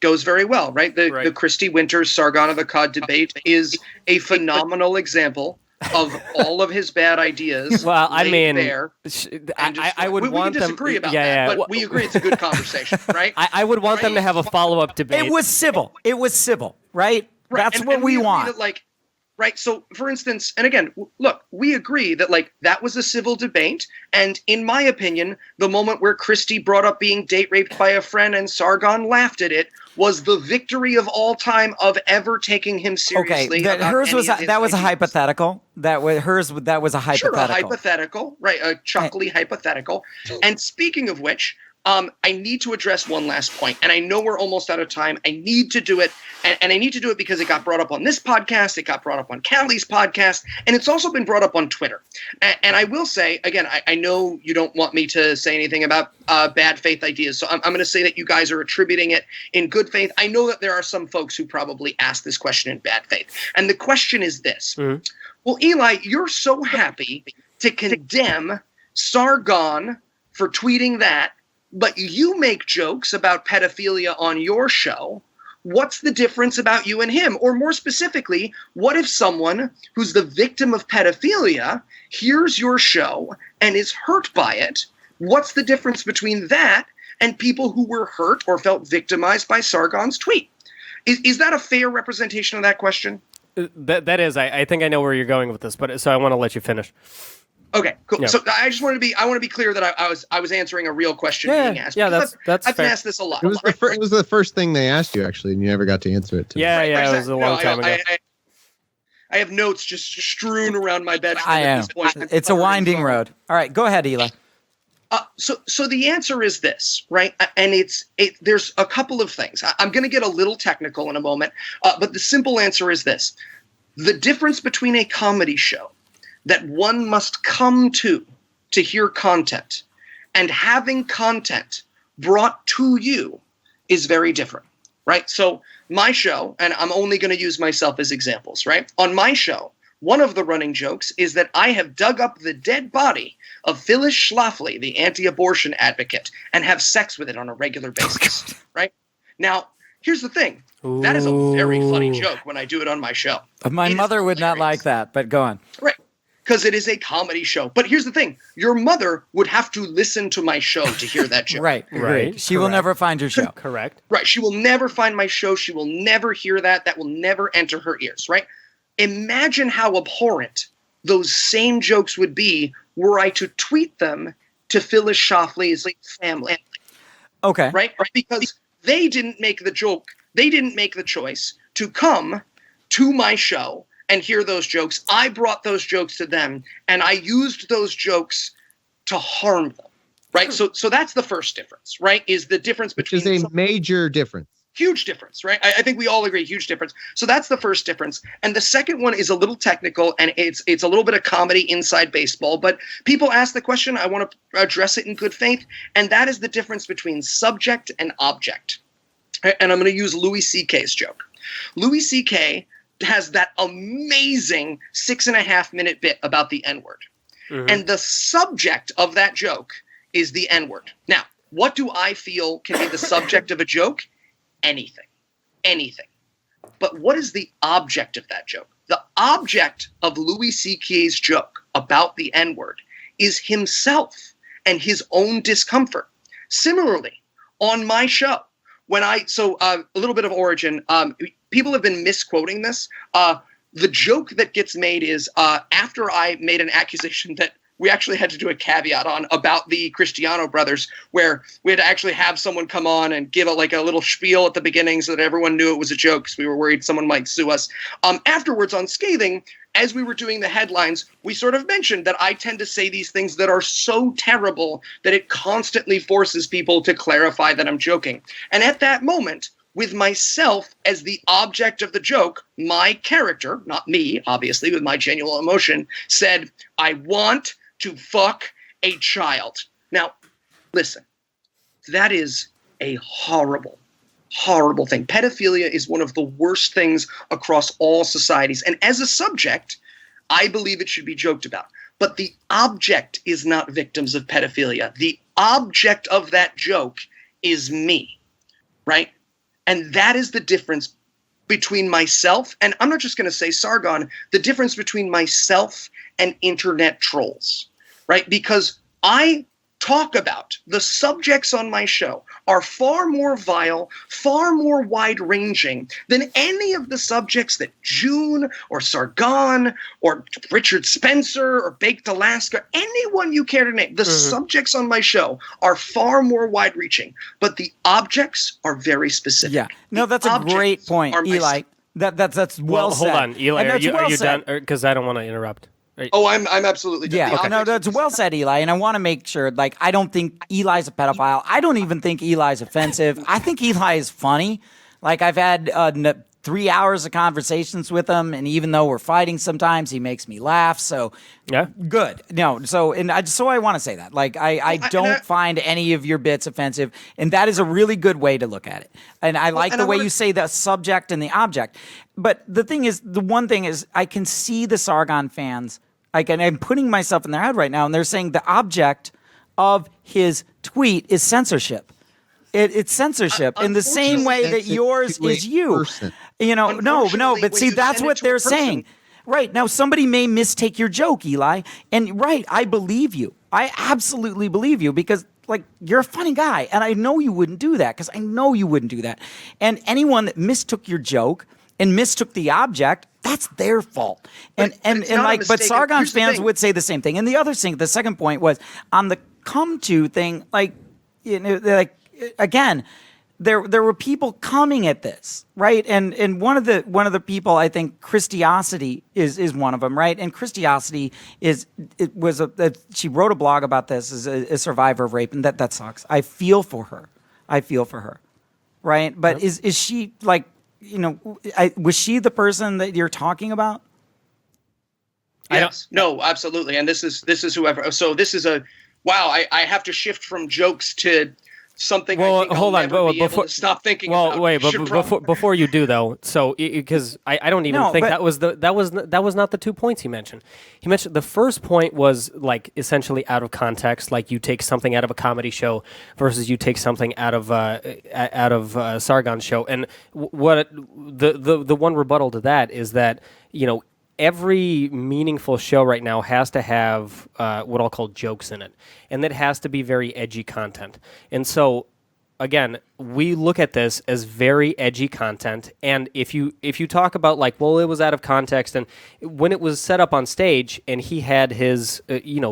goes very well, right? The Christy Winters Sargon of Akkad debate is a phenomenal example of all of his bad ideas. Well, I mean, I would want them. We disagree about that, but we agree it's a good conversation, right? I would want them to have a follow-up debate. It was civil, right? That's what we want. Right. So, for instance, and again, look, we agree that that was a civil debate. And in my opinion, the moment where Christy brought up being date raped by a friend and Sargon laughed at it was the victory of all time of ever taking him seriously. Okay, hers was that was a hypothetical. That was a hypothetical. Sure, a hypothetical, right? A chuckly hypothetical. And speaking of which, I need to address one last point, and I know we're almost out of time. I need to do it, and I need to do it because it got brought up on this podcast, it got brought up on Callie's podcast, and it's also been brought up on Twitter. And I will say, again, I know you don't want me to say anything about bad faith ideas, so I'm going to say that you guys are attributing it in good faith. I know that there are some folks who probably asked this question in bad faith, and the question is this. Mm-hmm. Well, Eli, you're so happy to condemn Sargon for tweeting that, but you make jokes about pedophilia on your show. What's the difference about you and him? Or more specifically, what if someone who's the victim of pedophilia hears your show and is hurt by it? What's the difference between that and people who were hurt or felt victimized by Sargon's tweet? Is that a fair representation of that question? That is. I think I know where you're going with this, but so I want to let you finish. Okay, cool. Yeah. So I just want to be clear that I was answering a real question being asked. Yeah, that's I've fair. been asked this a lot. It was the first thing they asked you, actually, and you never got to answer it. It was a long time ago. I have notes just strewn around my bed. I am. It's a winding road. All right, go ahead, Eli. So the answer is this, right? And there's a couple of things. I'm going to get a little technical in a moment, but the simple answer is this. The difference between a comedy show that one must come to hear content and having content brought to you is very different, right? So my show, and I'm only going to use myself as examples, right? On my show, one of the running jokes is that I have dug up the dead body of Phyllis Schlafly, the anti-abortion advocate, and have sex with it on a regular basis, right? Now, here's the thing. Ooh. That is a very funny joke when I do it on my show. My mother would not like that, but go on. Right. Because it is a comedy show. But here's the thing. Your mother would have to listen to my show to hear that joke. Right. She will never find your show. Correct. Right. She will never find my show. She will never hear that. That will never enter her ears, right? Imagine how abhorrent those same jokes would be were I to tweet them to Phyllis Schlafly's family. Okay. Right? Because they didn't make the joke. They didn't make the choice to come to my show and hear those jokes. I brought those jokes to them, and I used those jokes to harm them, right? So that's the first difference, right? Is the difference between... Which is a major difference. Huge difference, right? I think we all agree, huge difference. So that's the first difference. And the second one is a little technical, and it's a little bit of comedy inside baseball. But people ask the question, I want to address it in good faith, and that is the difference between subject and object. And I'm going to use Louis C.K.'s joke. Louis C.K. has that amazing 6.5-minute bit about the N-word. Mm-hmm. And the subject of that joke is the N-word. Now, what do I feel can be the subject of a joke? Anything. But what is the object of that joke? The object of Louis C.K.'s joke about the N-word is himself and his own discomfort. Similarly, on my show, a little bit of origin, people have been misquoting this. The joke that gets made is after I made an accusation that we actually had to do a caveat on about the Cristiano brothers, where we had to actually have someone come on and give a little spiel at the beginning so that everyone knew it was a joke, because we were worried someone might sue us. Afterwards on Scathing, as we were doing the headlines, we sort of mentioned that I tend to say these things that are so terrible that it constantly forces people to clarify that I'm joking. And at that moment, with myself as the object of the joke, my character, not me, obviously, with my genuine emotion, said, I want to fuck a child. Now, listen, that is a horrible, horrible thing. Pedophilia is one of the worst things across all societies. And as a subject, I believe it should be joked about. But the object is not victims of pedophilia. The object of that joke is me, right? And that is the difference between myself, and I'm not just going to say Sargon, the difference between myself and internet trolls, right? Because I talk about the subjects on my show are far more vile, far more wide-ranging than any of the subjects that June or Sargon or Richard Spencer or Baked Alaska, anyone you care to name, the subjects on my show are far more wide-reaching, but the objects are very specific. Yeah, no, that's a great point, Eli. That's well said. Hold on, Eli, are you done? Because I don't want to interrupt. Oh, I'm absolutely done. Yeah, no, that's well said, Eli. And I want to make sure, I don't think Eli's a pedophile. I don't even think Eli's offensive. I think Eli is funny. I've had 3 hours of conversations with him, and even though we're fighting sometimes, he makes me laugh. So, yeah, good. No, so I want to say that. I don't find any of your bits offensive, and that is a really good way to look at it. And I like the way you say the subject and the object. But the one thing is, I can see the Sargon fans. I'm putting myself in their head right now, and they're saying the object of his tweet is censorship. It's censorship in the same way that yours is you. Person. But see, that's what they're saying. Right. Now, somebody may mistake your joke, Eli. And right, I believe you. I absolutely believe you, because you're a funny guy. And I know you wouldn't do that, because I know you wouldn't do that. And anyone that mistook your joke and mistook the object, that's their fault. But Sargon fans would say the same thing. And the other thing, the second point was on the come to thing, again, there were people coming at this, right? And one of the people, I think, Christiosity is one of them, right? And Christiosity she wrote a blog about this as a survivor of rape, and that sucks. I feel for her, right? But is she was she the person that you're talking about? Yes. No, absolutely. And this is whoever. So this is I have to shift from jokes to something. I think hold I'll on. never be able to stop thinking about. Wait, before you do though, so because I don't even think that was not the 2 points he mentioned. He mentioned the first point was essentially out of context, you take something out of a comedy show versus you take something out of Sargon's show, and what the one rebuttal to that is that every meaningful show right now has to have what I'll call jokes in it, and that has to be very edgy content. And so, again, we look at this as very edgy content. And if you talk about it was out of context, and when it was set up on stage, and he had his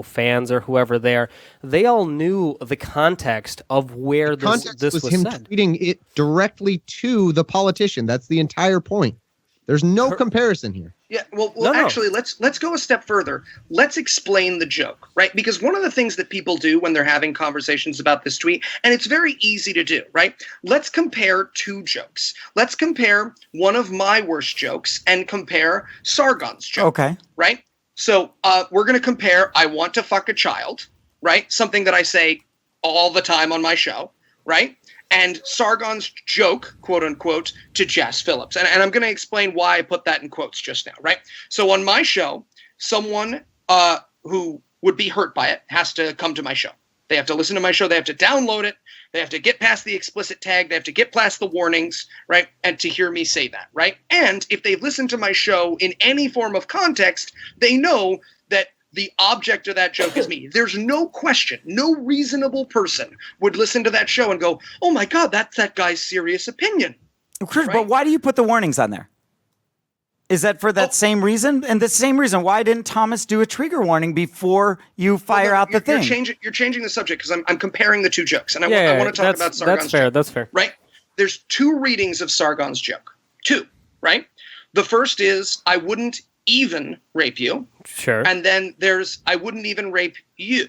fans or whoever there, they all knew the context of where this was him said. tweeting it directly to the politician. That's the entire point. There's no comparison here. Yeah, well, No. actually, let's go a step further. Let's explain the joke, right? Because one of the things that people do when they're having conversations about this tweet, and it's very easy to do, right? Let's compare two jokes. Let's compare one of my worst jokes and compare Sargon's joke. Okay. Right? So we're going to compare I want to fuck a child, right? Something that I say all the time on my show, right? And Sargon's joke, quote unquote, to Jess Phillips. And I'm going to explain why I put that in quotes just now, right? So on my show, someone who would be hurt by it has to come to my show. They have to listen to my show. They have to download it. They have to get past the explicit tag. They have to get past the warnings, right? And to hear me say that, right? And if they've listened to my show in any form of context, they know that the object of that joke is me. There's no question, no reasonable person would listen to that show and go, oh my God, that's that guy's serious opinion. Chris, Right? but why do you put the warnings on there? Is that for that same reason? And the same reason, why didn't Thomas do a trigger warning before you fire out the thing? You're changing the subject because I'm comparing the two jokes. And I want to talk about Sargon's joke. That's fair. Right? There's two readings of Sargon's joke. Two, right? The first is, I wouldn't even rape you. Sure. And then there's, I wouldn't even rape you.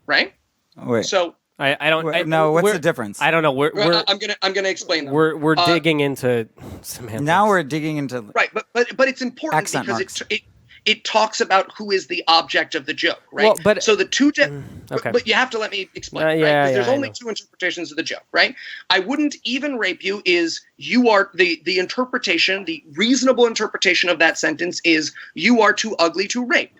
Right? Wait. So I don't no, what's the difference? I don't know. I'm gonna explain that. We're digging into semantics. Now we're digging into Right, but it's important Accent because marks. it talks about who is the object of the joke, right? Well, but- so the two, okay. but you have to let me explain, right? yeah, 'Cause there's I only know. two interpretations of the joke, right? I wouldn't even rape you is you are the interpretation, the reasonable interpretation of that sentence is you are too ugly to rape.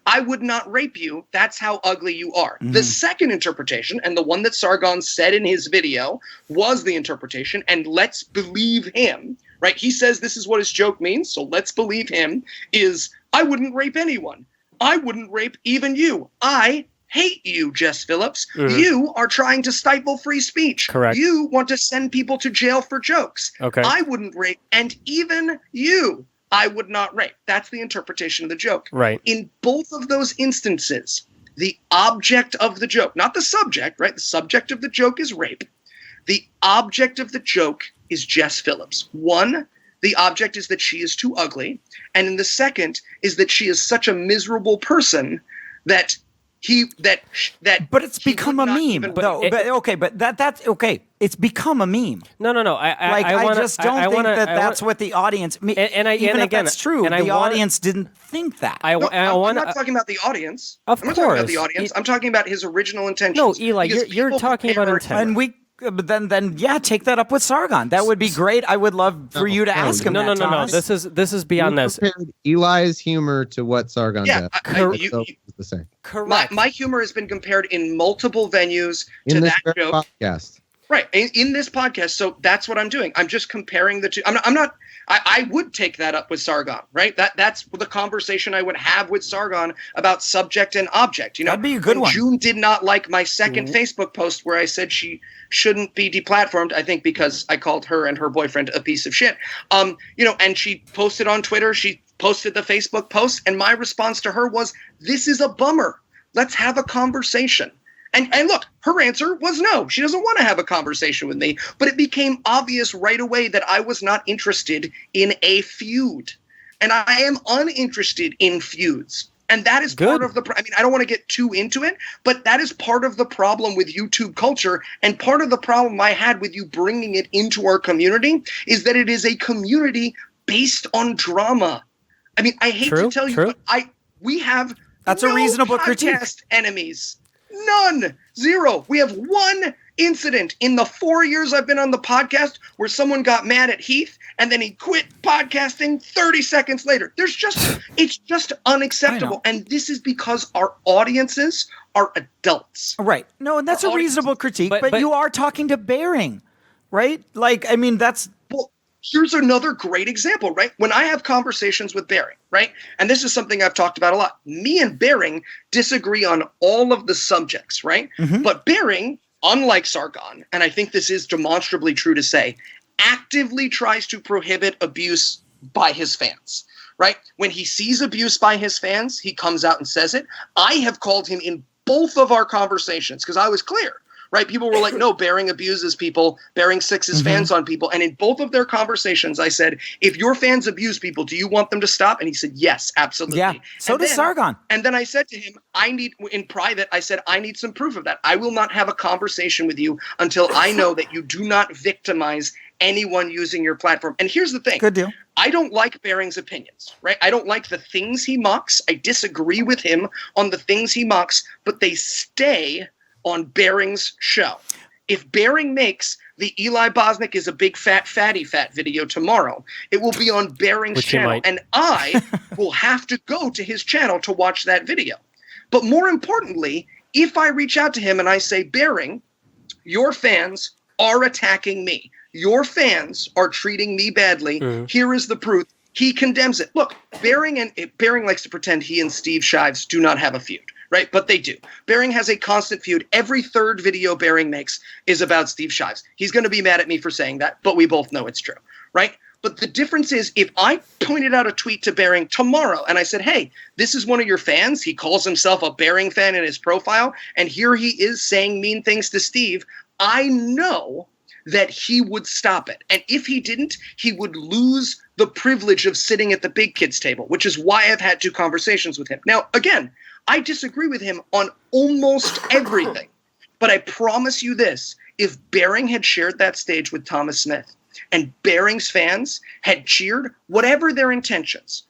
I would not rape you. That's how ugly you are. The second interpretation, and the one that Sargon said in his video, was the interpretation, and let's believe him, right? He says this is what his joke means, so let's believe him, is I wouldn't rape anyone. I wouldn't rape even you. I hate you, Jess Phillips. You are trying to stifle free speech. Correct. You want to send people to jail for jokes. Okay. I wouldn't rape, and even you, I would not rape. That's the interpretation of the joke. Right. In both of those instances, the object of the joke, not the subject, right? The subject of the joke is rape. The object of the joke is Jess Phillips. One, the object is that she is too ugly. And in the second is that she is such a miserable person that But it's he become would a not meme. even- But that's okay. It's become a meme. No. I just don't think that's what the audience. Even if that's true, the audience didn't think that. I I'm want not talking about the audience. Of I'm not talking about course. the audience. I'm talking about his original intentions. No, Eli, Because you're people talking about compare- intent. And but then take that up with Sargon. That would be great. I would love for you to ask him. No. that, Thomas. This is beyond You this. compared Eli's humor to what Sargon Yeah, did. you- So it's the same. Correct. My humor has been compared in multiple venues to In this that very joke. podcast. Right. In this podcast. So that's what I'm doing. I'm just comparing the two. I would take that up with Sargon, right? That's the conversation I would have with Sargon about subject and object. You know, That'd be a good one. June did not like my second Facebook post where I said she shouldn't be deplatformed, I think because I called her and her boyfriend a piece of shit. And she posted on Twitter, she posted the Facebook post, and my response to her was, this is a bummer. Let's have a conversation. And look, her answer was no. She doesn't want to have a conversation with me. But it became obvious right away that I was not interested in a feud. And I am uninterested in feuds. And that is part of the I don't want to get too into it, but that is part of the problem with YouTube culture. And part of the problem I had with you bringing it into our community is that it is a community based on drama. I mean, I hate to tell you, but we have That's a reasonable critique. podcast enemies. None. Zero. We have one incident in the 4 years I've been on the podcast where someone got mad at Heath and then he quit podcasting 30 seconds later. It's just unacceptable. And this is because our audiences are adults. Right. No, and that's a reasonable critique, but you are talking to Bering, right? That's... Well, here's another great example, right? When I have conversations with Bering, right? And this is something I've talked about a lot. Me and Bering disagree on all of the subjects, right? But Bering, unlike Sargon, and I think this is demonstrably true to say, actively tries to prohibit abuse by his fans, right? When he sees abuse by his fans, he comes out and says it. I have called him in both of our conversations because I was clear, right? People were like, no, Bering abuses people. Bering sixes fans on people. And in both of their conversations, I said, if your fans abuse people, do you want them to stop? And he said, yes, absolutely. Yeah, so does Sargon. And then I said to him, in private, I said, I need some proof of that. I will not have a conversation with you until I know that you do not victimize anyone using your platform. And here's the thing. Good deal. I don't like Bering's opinions, right? I don't like the things he mocks. I disagree with him on the things he mocks, but they stay on Bering's show. If Bering makes the Eli Bosnick is a big fat video tomorrow, it will be on Bering's channel, and I will have to go to his channel to watch that video. But more importantly, if I reach out to him and I say, Bering, your fans are attacking me. Your fans are treating me badly. Here is the proof. He condemns it. Look, Bering likes to pretend he and Steve Shives do not have a feud, right? But they do. Bering has a constant feud. Every third video Bering makes is about Steve Shives. He's going to be mad at me for saying that, but we both know it's true, right? But the difference is if I pointed out a tweet to Bering tomorrow and I said, hey, this is one of your fans. He calls himself a Bering fan in his profile, and here he is saying mean things to Steve. I know that he would stop it. And if he didn't, he would lose the privilege of sitting at the big kids table, which is why I've had 2 conversations with him. Now, again, I disagree with him on almost everything. But I promise you this, if Bering had shared that stage with Thomas Smith and Bering's fans had cheered, whatever their intentions,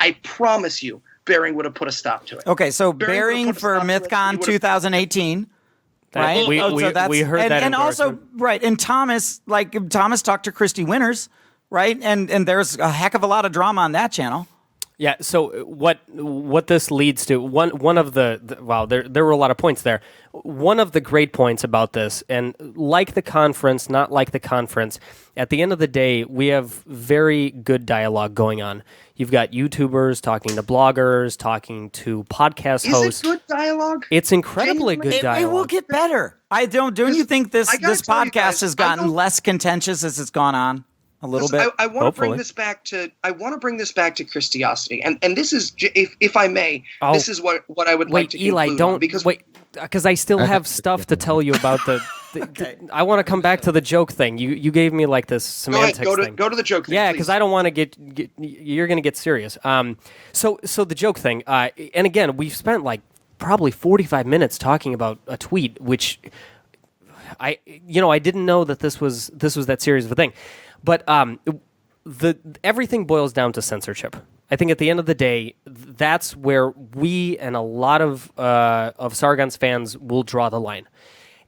I promise you Bering would have put a stop to it. Okay, so Bering for Mythcon 2018. Right, we heard that, and also right, and Thomas talked to Christy Winters, right, and there's a heck of a lot of drama on that channel. Yeah. So what this leads to one of the wow, there were a lot of points there. One of the great points about this, and like the conference, not like the conference, at the end of the day, we have very good dialogue going on. You've got YouTubers talking to bloggers, talking to podcast hosts. Is it good dialogue? It's incredibly good dialogue. It will get better. Don't you think this podcast has gotten less contentious as it's gone on? A little bit. I want to bring this back to Christiosity, and this is, if I may, this is what I would like to Eli, conclude, because I still have stuff to tell you about the I want to come back to the joke thing. You gave me like this semantics thing. Go to the joke thing. Yeah, because I don't want to get you're going to get serious. So the joke thing, and again, we've spent like probably 45 minutes talking about a tweet, which I didn't know that this was that serious of a thing. But everything boils down to censorship. I think at the end of the day, that's where we and a lot of Sargon's fans will draw the line.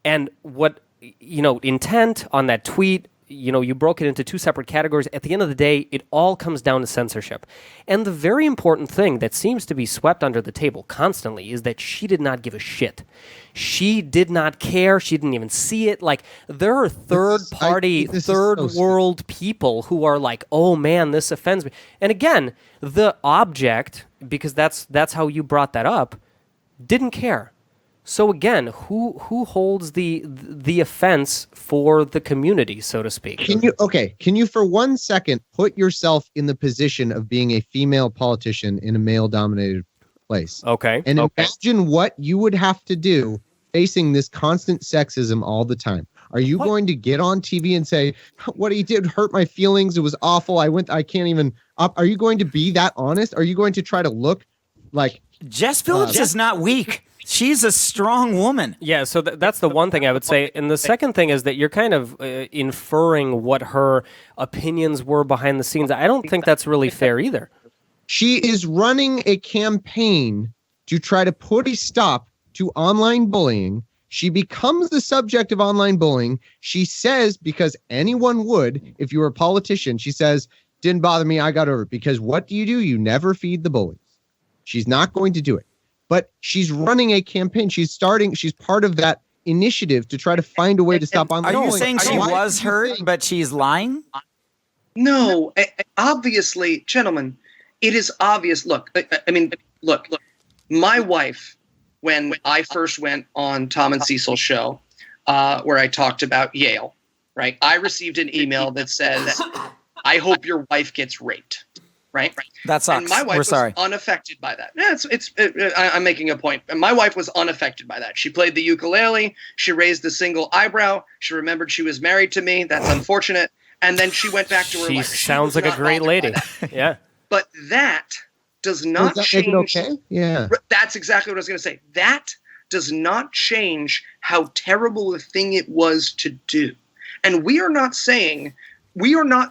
And what, intent on that tweet, you broke it into 2 separate categories. At the end of the day, it all comes down to censorship. And the very important thing that seems to be swept under the table constantly is that she did not give a shit. She did not care. She didn't even see it. Like, there are third-party, third-world people who are like, oh, man, this offends me. And again, the object, because that's how you brought that up, didn't care. So again, who holds the offense for the community, so to speak? Can you for 1 second put yourself in the position of being a female politician in a male-dominated place? Okay. And imagine what you would have to do facing this constant sexism all the time. Are you going to get on TV and say, what he did hurt my feelings, it was awful, I can't even up? Are you going to be that honest? Are you going to try to look like Jess Phillips is not weak? She's a strong woman. Yeah, so that's the one thing I would say. And the second thing is that you're kind of inferring what her opinions were behind the scenes. I don't think that's really fair either. She is running a campaign to try to put a stop to online bullying. She becomes the subject of online bullying. She says, because anyone would, if you were a politician, she says, didn't bother me, I got over it. Because what do? You never feed the bullies. She's not going to do it. But she's running a campaign. She's part of that initiative to try to find a way to stop online bullying. Are you saying she was hurt, but she's lying? No, obviously, gentlemen, it is obvious. Look, my wife, when I first went on Tom and Cecil's show, where I talked about Yale, right? I received an email that says, I hope your wife gets raped. right? That sucks. And my wife We're was sorry. unaffected by that. Yeah, I'm making a point. And my wife was unaffected by that. She played the ukulele. She raised a single eyebrow. She remembered she was married to me. That's unfortunate. And then she went back to her life. She sounds like a great lady. Yeah. But that does not change. Make it okay? Yeah. That's exactly what I was going to say. That does not change how terrible a thing it was to do. And we are not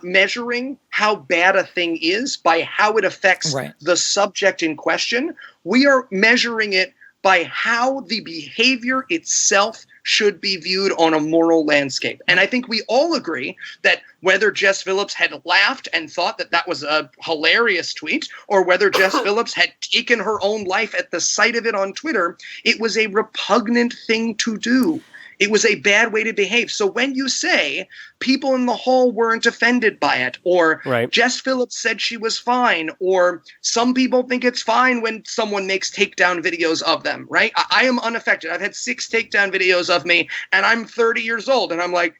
measuring how bad a thing is by how it affects the subject in question. We are measuring it by how the behavior itself should be viewed on a moral landscape. And I think we all agree that whether Jess Phillips had laughed and thought that that was a hilarious tweet, or whether Jess Phillips had taken her own life at the sight of it on Twitter, it was a repugnant thing to do. It was a bad way to behave. So when you say people in the hall weren't offended by it, or Jess Phillips said she was fine, or some people think it's fine when someone makes takedown videos of them, right? I am unaffected. I've had 6 takedown videos of me, and I'm 30 years old, and I'm like,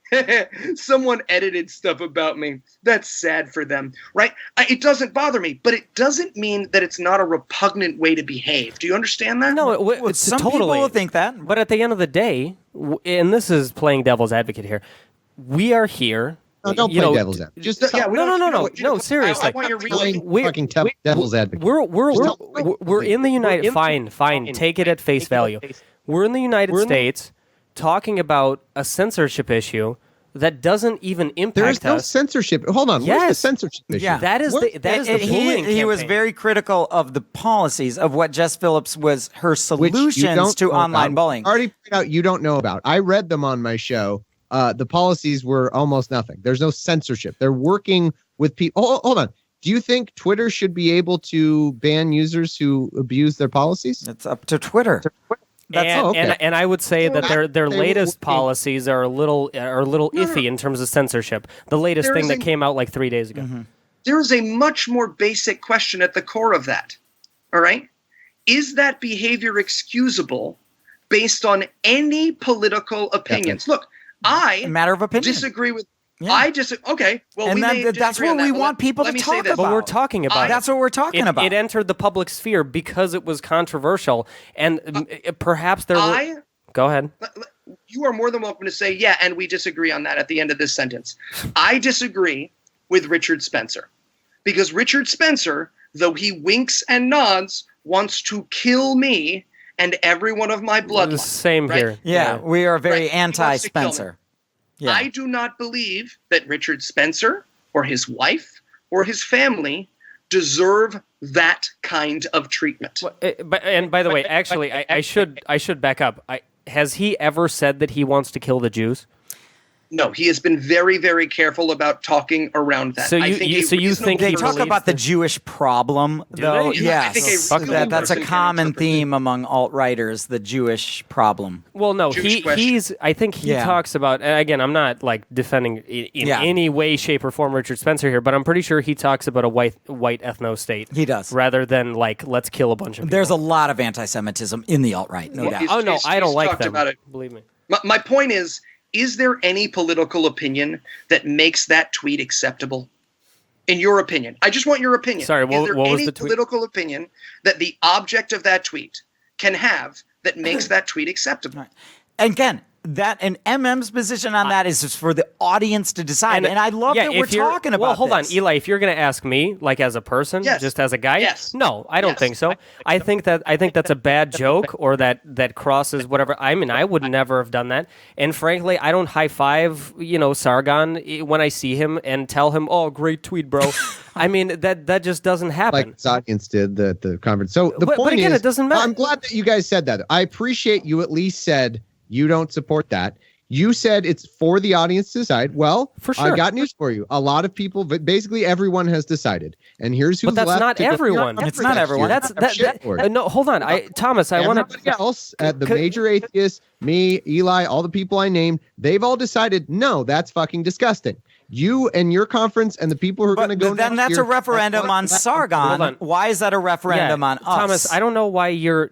someone edited stuff about me. That's sad for them, right? It doesn't bother me, but it doesn't mean that it's not a repugnant way to behave. Do you understand that? No, it's Some totally. people will think that. But at the end of the day, and this is playing devil's advocate here, we are here. No, don't play devil's advocate. Just No, seriously. I want your fucking devil's advocate. We're in the United. Fine. Take it at face value. We're in the United States talking about a censorship issue that doesn't even impact There is no us. censorship. Hold on. Where's the censorship issue? Yeah. That is the bullying he was campaign. very critical of the policies of what Jess Phillips was her Which you solutions don't to know online about. bullying. I already pointed out you don't know about. I read them on my show. The policies were almost nothing. There's no censorship. They're working with people. Hold on. Do you think Twitter should be able to ban users who abuse their policies? It's up to Twitter. And I would say that their latest policies are a little iffy in terms of censorship. The latest thing that came out like 3 days ago. Mm-hmm. There is a much more basic question at the core of that. All right? Is that behavior excusable based on any political opinions? Look, I A matter of opinion. disagree with. Yeah. Okay. Well, And that's what we want people to talk about. But we're talking about That's what we're talking about. It entered the public sphere because it was controversial, and perhaps there were... Go ahead. You are more than welcome to say, yeah, and we disagree on that at the end of this sentence. I disagree with Richard Spencer. Because Richard Spencer, though he winks and nods, wants to kill me and every one of my bloodlines. Same right? here. Yeah, we are very Right. He wants to kill anti-Spencer. Yeah. I do not believe that Richard Spencer or his wife or his family deserve that kind of treatment. And by the way, actually, I should back up. Has he ever said that he wants to kill the Jews? No, he has been very, very careful about talking around that. So you think They he talk believes about the that- Jewish problem, though. they? Yes, I think a real that's a person can common interpret theme among alt-writers, the Jewish problem. Well, no, Jewish question. I think he Yeah. talks about, and again, I'm not like defending in Yeah. any way, shape, or form Richard Spencer here, but I'm pretty sure he talks about a white ethno state. He does. Rather than like, let's kill a bunch of people. There's a lot of anti-Semitism in the alt-right, no doubt. Oh, no, He's I don't like talked them. about it. Believe me. My point is there any political opinion that makes that tweet acceptable? In your opinion. I just want your opinion. Sorry, is there what was any the tweet? political opinion that the object of that tweet can have that makes that tweet acceptable? Again, that and MM's position on that is just for the audience to decide. And I love that we're talking about Well, hold this. on, Eli. If you're going to ask me, like as a person, Yes. just as a guy, Yes. no, I don't Yes. think so. I think that's a bad joke, or that crosses whatever. I mean, I would never have done that. And frankly, I don't high five, Sargon when I see him and tell him, "Oh, great tweet, bro." I mean, that just doesn't happen. Like his audience did at the conference. So the point but again, is, it doesn't matter. I'm glad that you guys said that. I appreciate you at least said you don't support that. You said it's for the audience to decide. Well, For sure. I got news for you. A lot of people, but basically everyone has decided. And here's who's But that's left not to go- everyone. It's not everyone. No, hold on, Thomas. I want Everybody to. else, the major atheists, me, Eli, all the people I named, they've all decided, no, that's fucking disgusting. You and your conference and the people who are going to go. Then that's a referendum on Sargon. Why is that a referendum on us? Thomas, I don't know why you're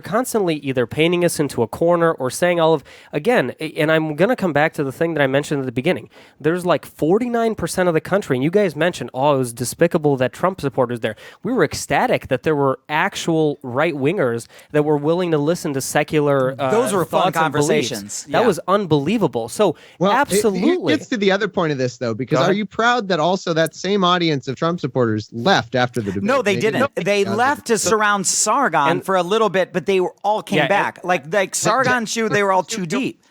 constantly either painting us into a corner or saying all of, again, and I'm going to come back to the thing that I mentioned at the beginning. There's like 49% of the country, and you guys mentioned, it was despicable that Trump supporters there. We were ecstatic that there were actual right-wingers that were willing to listen to secular those were fun thoughts and conversations. beliefs. That was unbelievable. So, absolutely. It gets to the other point of this, though, because are you proud that also that same audience of Trump supporters left after the debate? No, they didn't. They left to surround Sargon for a little bit, but they all came back. Like Sargon shoe, they were all too deep.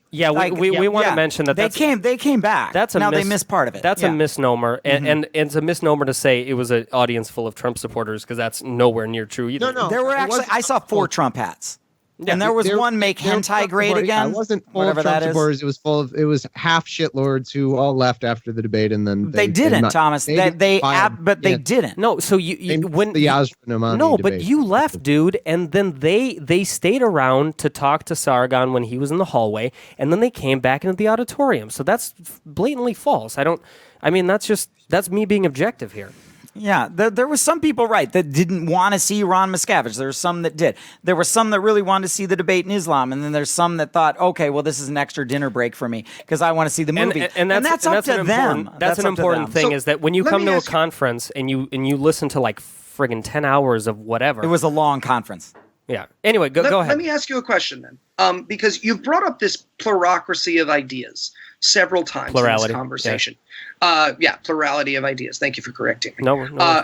Yeah, we want to mention that they came back. They missed part of it. That's a misnomer, and it's a misnomer to say it was an audience full of Trump supporters because that's nowhere near true either. No. There were I saw 4 Trump hats. Yeah, and there was one make hentai great again. It wasn't full of Trump supporters. It was half shitlords who all left after the debate, and then they didn't, Thomas. They didn't. No, so but you left, dude, and then they stayed around to talk to Sargon when he was in the hallway, and then they came back into the auditorium. So that's blatantly false. That's me being objective here. Yeah, there were some people, right, that didn't want to see Ron Miscavige. There were some that did. There were some that really wanted to see the debate in Islam, and then there's some that thought, okay, well, this is an extra dinner break for me because I want to see the movie. And that's up to them. That's an important thing, is that when you come to a conference and you listen to like friggin' 10 hours of whatever. It was a long conference. Yeah. Anyway, go ahead. Let me ask you a question then, because you've brought up this plurocracy of ideas several times in this conversation. Yeah. Plurality of ideas. Thank you for correcting me. No, I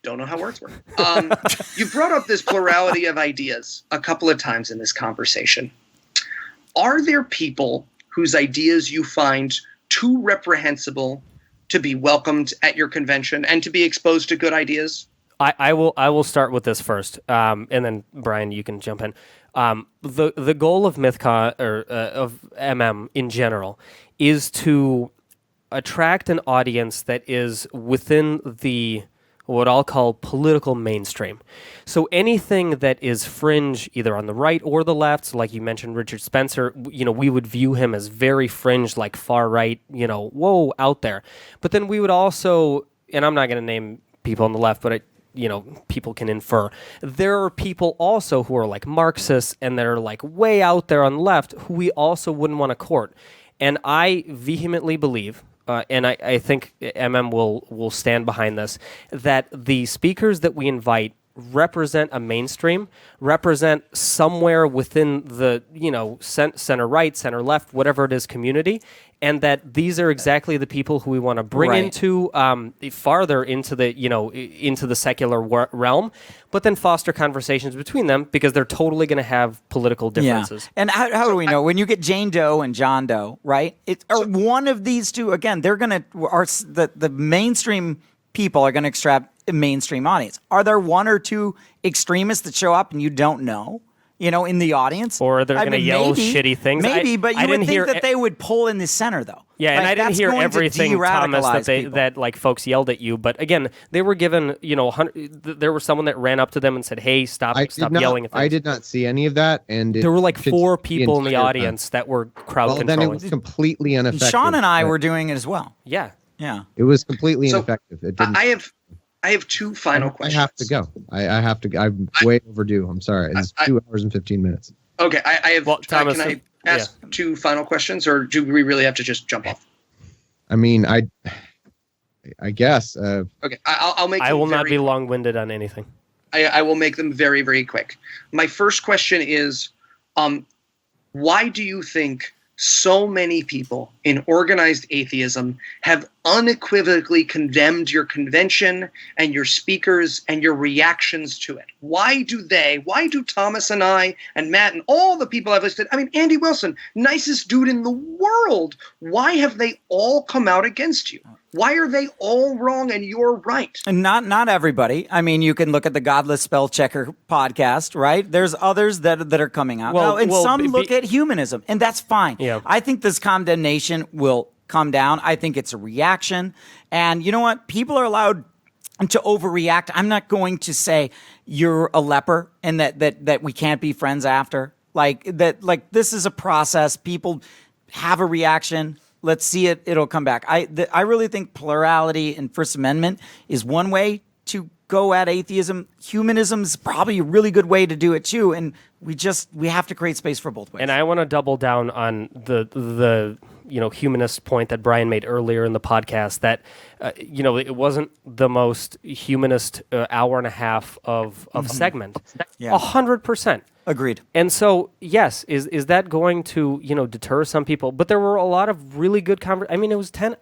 don't know how words work. You brought up this plurality of ideas a couple of times in this conversation. Are there people whose ideas you find too reprehensible to be welcomed at your convention and to be exposed to good ideas? I will start with this first, and then Brian, you can jump in. The goal of Mythcon or of MM in general is to attract an audience that is within the what I'll call political mainstream. So anything that is fringe, either on the right or the left, so like you mentioned, Richard Spencer, we would view him as very fringe, like far right, out there. But then we would also, and I'm not going to name people on the left, but people can infer. There are people also who are like Marxists and that are like way out there on the left who we also wouldn't want to court. And I vehemently believe, and I think MM will stand behind this, that the speakers that we invite represent a mainstream, represent somewhere within the, center right, center left, whatever it is, community, and that these are exactly the people who we want to bring into farther into the, into the secular realm, but then foster conversations between them because they're totally going to have political differences. Yeah. And how do we know? When you get Jane Doe and John Doe, right? One of these two, again, they're going to, the mainstream people are going to extract a mainstream audience. Are there one or two extremists that show up and you don't know, in the audience? Or they're going to yell shitty things? Maybe, but you would think that they would pull in the center, though. Yeah, and I didn't hear everything, Thomas, that like folks yelled at you. But again, they were given, there was someone that ran up to them and said, "Hey, stop yelling at things." I did not see any of that, and there were like 4 people in the audience that were crowd controlling. Then it was completely ineffective. Sean and I were doing it as well. Yeah. Yeah. It was completely ineffective. It didn't. I have 2 final questions. I have to go. I have to. I'm way overdue. I'm sorry. It's 2 hours and 15 minutes. Okay. I have. Thomas, can I ask 2 final questions, or do we really have to just jump off? I mean, I guess. Okay. I'll make. I will not be long-winded on anything. I will make them very, very quick. My first question is, why do you think so many people in organized atheism have unequivocally condemned your convention and your speakers and your reactions to it? Why do Thomas and I and Matt and all the people I've listed, Andy Wilson, nicest dude in the world, why have they all come out against you? Why are they all wrong and you're right? And not everybody. You can look at the Godless Spell Checker podcast, right? There's others that are coming out. Some look at humanism, and that's fine. Yeah. I think this condemnation will come down. I think it's a reaction. And you know what? People are allowed to overreact. I'm not going to say you're a leper and that we can't be friends after. Like this is a process. People have a reaction. Let's see it. It'll come back. I really think plurality and First Amendment is one way to go at atheism. Humanism is probably a really good way to do it too. And we have to create space for both ways. And I want to double down on the humanist point that Brian made earlier in the podcast, that it wasn't the most humanist hour and a half of segment. Yeah. 100%. Agreed. And so, yes, is that going to, deter some people? But there were a lot of really good conversations. I mean, it was 10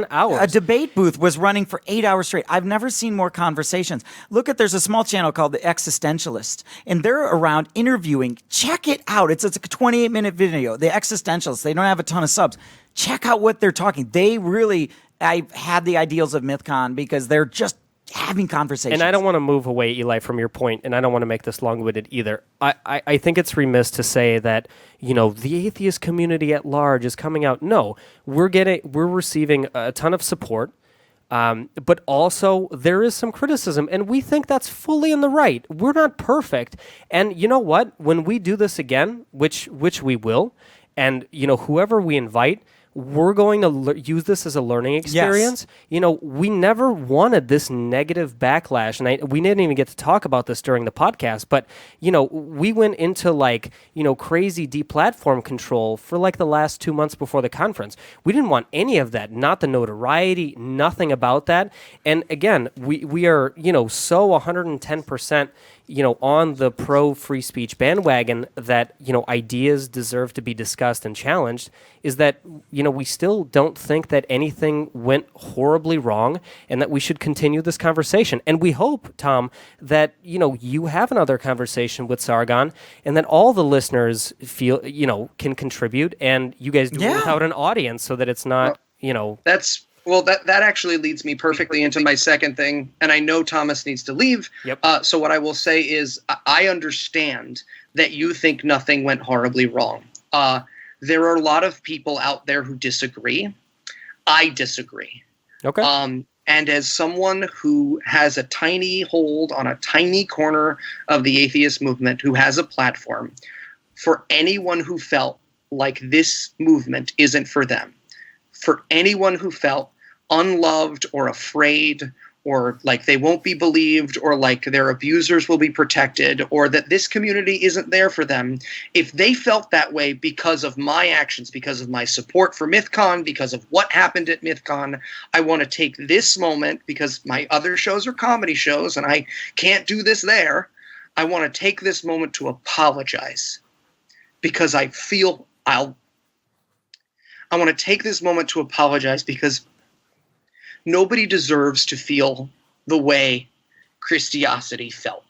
hours. A debate booth was running for 8 hours straight. I've never seen more conversations. There's a small channel called The Existentialist, and they're around interviewing. Check it out. It's a 28-minute video. The Existentialists, they don't have a ton of subs. Check out what they're talking. I had the ideals of Mythcon because they're just having conversations. And I don't want to move away, Eli, from your point, and I don't want to make this long-winded either. I think it's remiss to say that, the atheist community at large is coming out. No, we're receiving a ton of support, but also there is some criticism, and we think that's fully in the right. We're not perfect. And you know what? When we do this again, which we will, and, whoever we invite, we're going to use this as a learning experience. Yes. We never wanted this negative backlash, and we didn't even get to talk about this during the podcast, but, we went into crazy deplatform control for the last 2 months before the conference. We didn't want any of that, not the notoriety, nothing about that. And again, we are, so 110%, on the pro-free speech bandwagon that, ideas deserve to be discussed and challenged, is that, we still don't think that anything went horribly wrong and that we should continue this conversation. And we hope, Tom, that, you have another conversation with Sargon and that all the listeners feel, can contribute, and you guys do it without an audience so that it's not, That actually leads me perfectly into my second thing, and I know Thomas needs to leave. Yep. So what I will say is I understand that you think nothing went horribly wrong. There are a lot of people out there who disagree. I disagree. Okay. And as someone who has a tiny hold on a tiny corner of the atheist movement, who has a platform, for anyone who felt like this movement isn't for them, for anyone who felt unloved or afraid or like they won't be believed or like their abusers will be protected or that this community isn't there for them, if they felt that way because of my actions, because of my support for Mythcon, because of what happened at Mythcon, I want to take this moment, because my other shows are comedy shows and I can't do this there, I want to take this moment to apologize, because I feel I want to take this moment to apologize because nobody deserves to feel the way Christiosity felt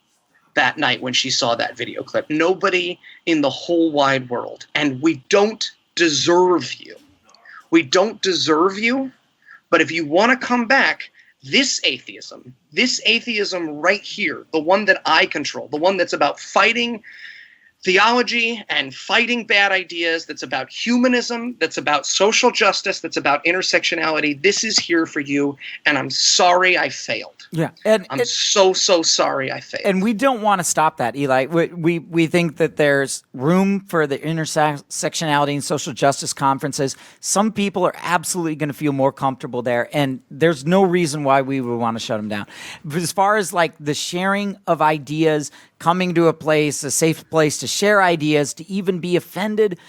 that night when she saw that video clip. Nobody in the whole wide world. And we don't deserve you. We don't deserve you. But if you want to come back, this atheism right here, the one that I control, the one that's about fighting theology and fighting bad ideas, that's about humanism, that's about social justice, that's about intersectionality. This is here for you, and I'm sorry I failed. Yeah, I'm so sorry I failed. And we don't want to stop that, Eli. We think that there's room for the intersectionality and social justice conferences. Some people are absolutely going to feel more comfortable there, and there's no reason why we would want to shut them down. But as far as like the sharing of ideas, coming to a place, a safe place to share ideas, to even be offended,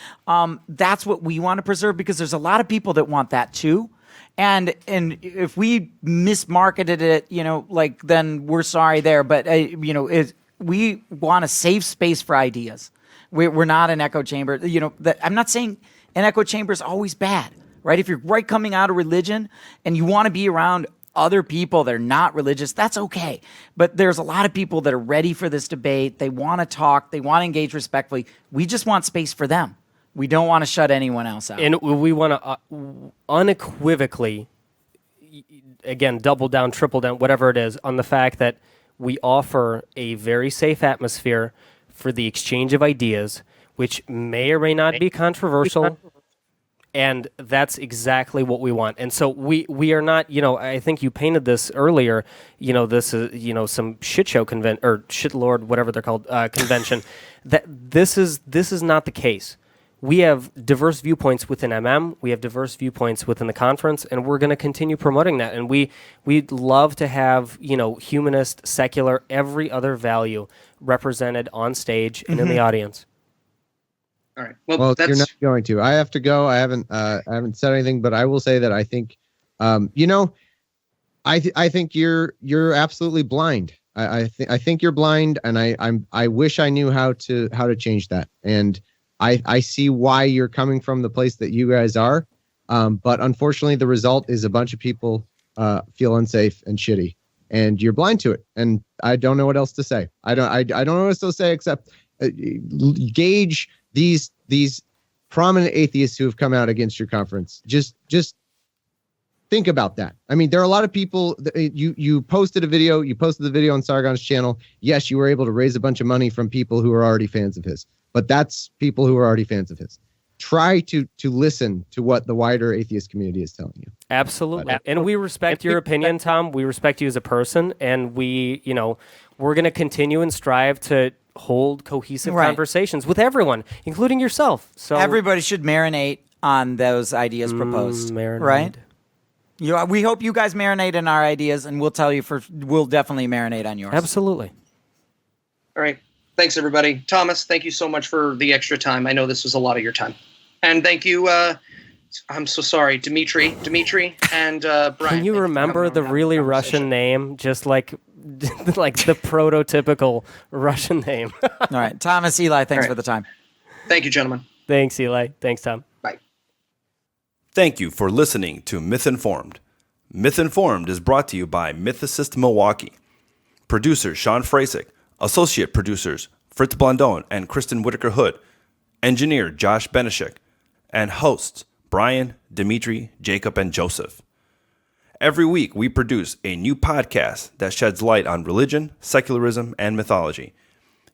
that's what we want to preserve, because there's a lot of people that want that too. And if we mismarketed it, then we're sorry there. But, we want a safe space for ideas. We're not an echo chamber. I'm not saying an echo chamber is always bad, right? If you're coming out of religion and you want to be around other people that are not religious, that's okay. But there's a lot of people that are ready for this debate. They want to talk. They want to engage respectfully. We just want space for them. We don't want to shut anyone else out. And we want to unequivocally, again, double down, triple down, whatever it is, on the fact that we offer a very safe atmosphere for the exchange of ideas, which may or may not be controversial. And that's exactly what we want. And so we are not, I think you painted this earlier, this is, some shit show or shitlord, whatever they're called, convention, that this is not the case. we have diverse viewpoints within we have diverse viewpoints within the conference, and we're going to continue promoting that. And we'd love to have, humanist, secular, every other value represented on stage and in the audience. All right. Well, you're not going to. I have to go. I haven't said anything, but I will say that I think, I think you're absolutely blind. I think you're blind, and I wish I knew how to change that. And I see why you're coming from the place that you guys are, but unfortunately, the result is a bunch of people feel unsafe and shitty, and you're blind to it. And I don't know what else to say. I don't know what else to say except gauge these prominent atheists who have come out against your conference. Just think about that. I mean, there are a lot of people. You posted a video. You posted the video on Sargon's channel. Yes, you were able to raise a bunch of money from people who are already fans of his. But that's people who are already fans of his. Try to listen to what the wider atheist community is telling you. Absolutely. And we respect your opinion, Tom. We respect you as a person. And we're going to continue and strive to hold cohesive conversations with everyone, including yourself. So everybody should marinate on those ideas proposed, right? We hope you guys marinate in our ideas, and we'll definitely marinate on yours. Absolutely. All right. Thanks, everybody. Thomas, thank you so much for the extra time. I know this was a lot of your time. And thank you, I'm so sorry, Dmitry, and Brian. Can you remember the really Russian name, just like the prototypical Russian name? All right. Thomas, Eli, thanks for the time. Thank you, gentlemen. Thanks, Eli. Thanks, Tom. Bye. Thank you for listening to Mythinformed. Mythinformed is brought to you by Mythicist Milwaukee. Producer Sean Frasick. Associate producers Fritz Blondon and Kristen Whitaker Hood, engineer Josh Benishek, and hosts Brian, Dimitri, Jacob, and Joseph. Every week we produce a new podcast that sheds light on religion, secularism, and mythology.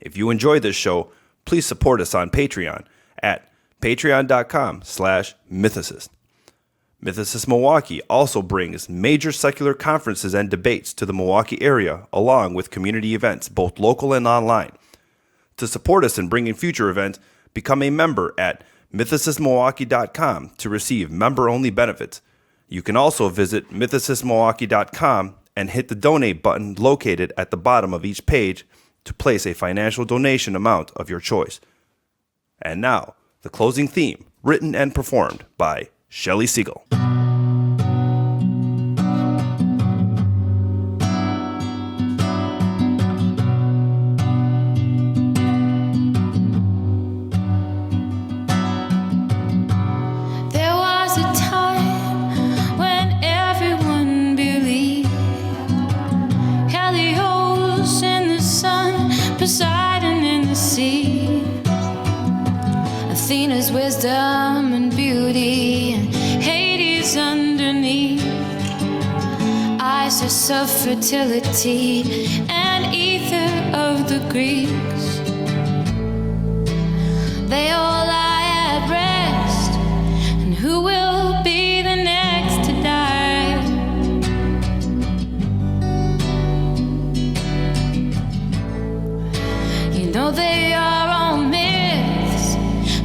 If you enjoy this show, please support us on Patreon at patreon.com/mythicist. Mythicist Milwaukee also brings major secular conferences and debates to the Milwaukee area, along with community events, both local and online. To support us in bringing future events, become a member at mythicistmilwaukee.com to receive member-only benefits. You can also visit mythicistmilwaukee.com and hit the donate button located at the bottom of each page to place a financial donation amount of your choice. And now, the closing theme, written and performed by Shelley Siegel. Athena's wisdom and beauty, and Hades underneath. Isis of fertility, and ether of the Greeks. They all lie at rest, and who will be the next to die? You know they are all myths,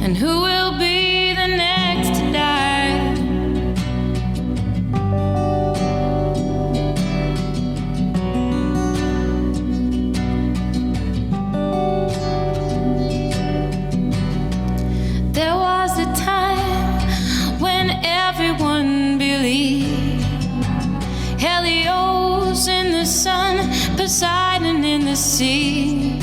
and who will be the next to die? There was a time when everyone believed. Helios in the sun, Poseidon in the sea.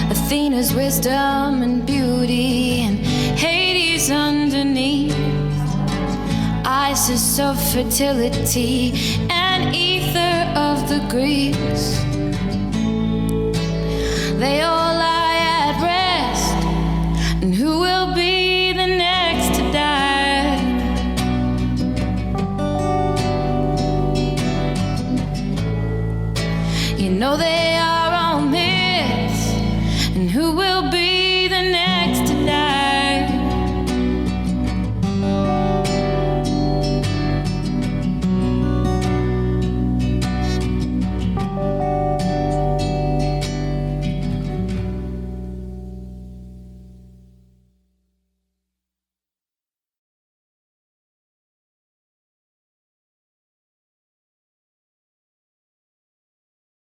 Athena's wisdom and beauty, and Hades underneath. Isis of fertility, and ether of the Greeks. They all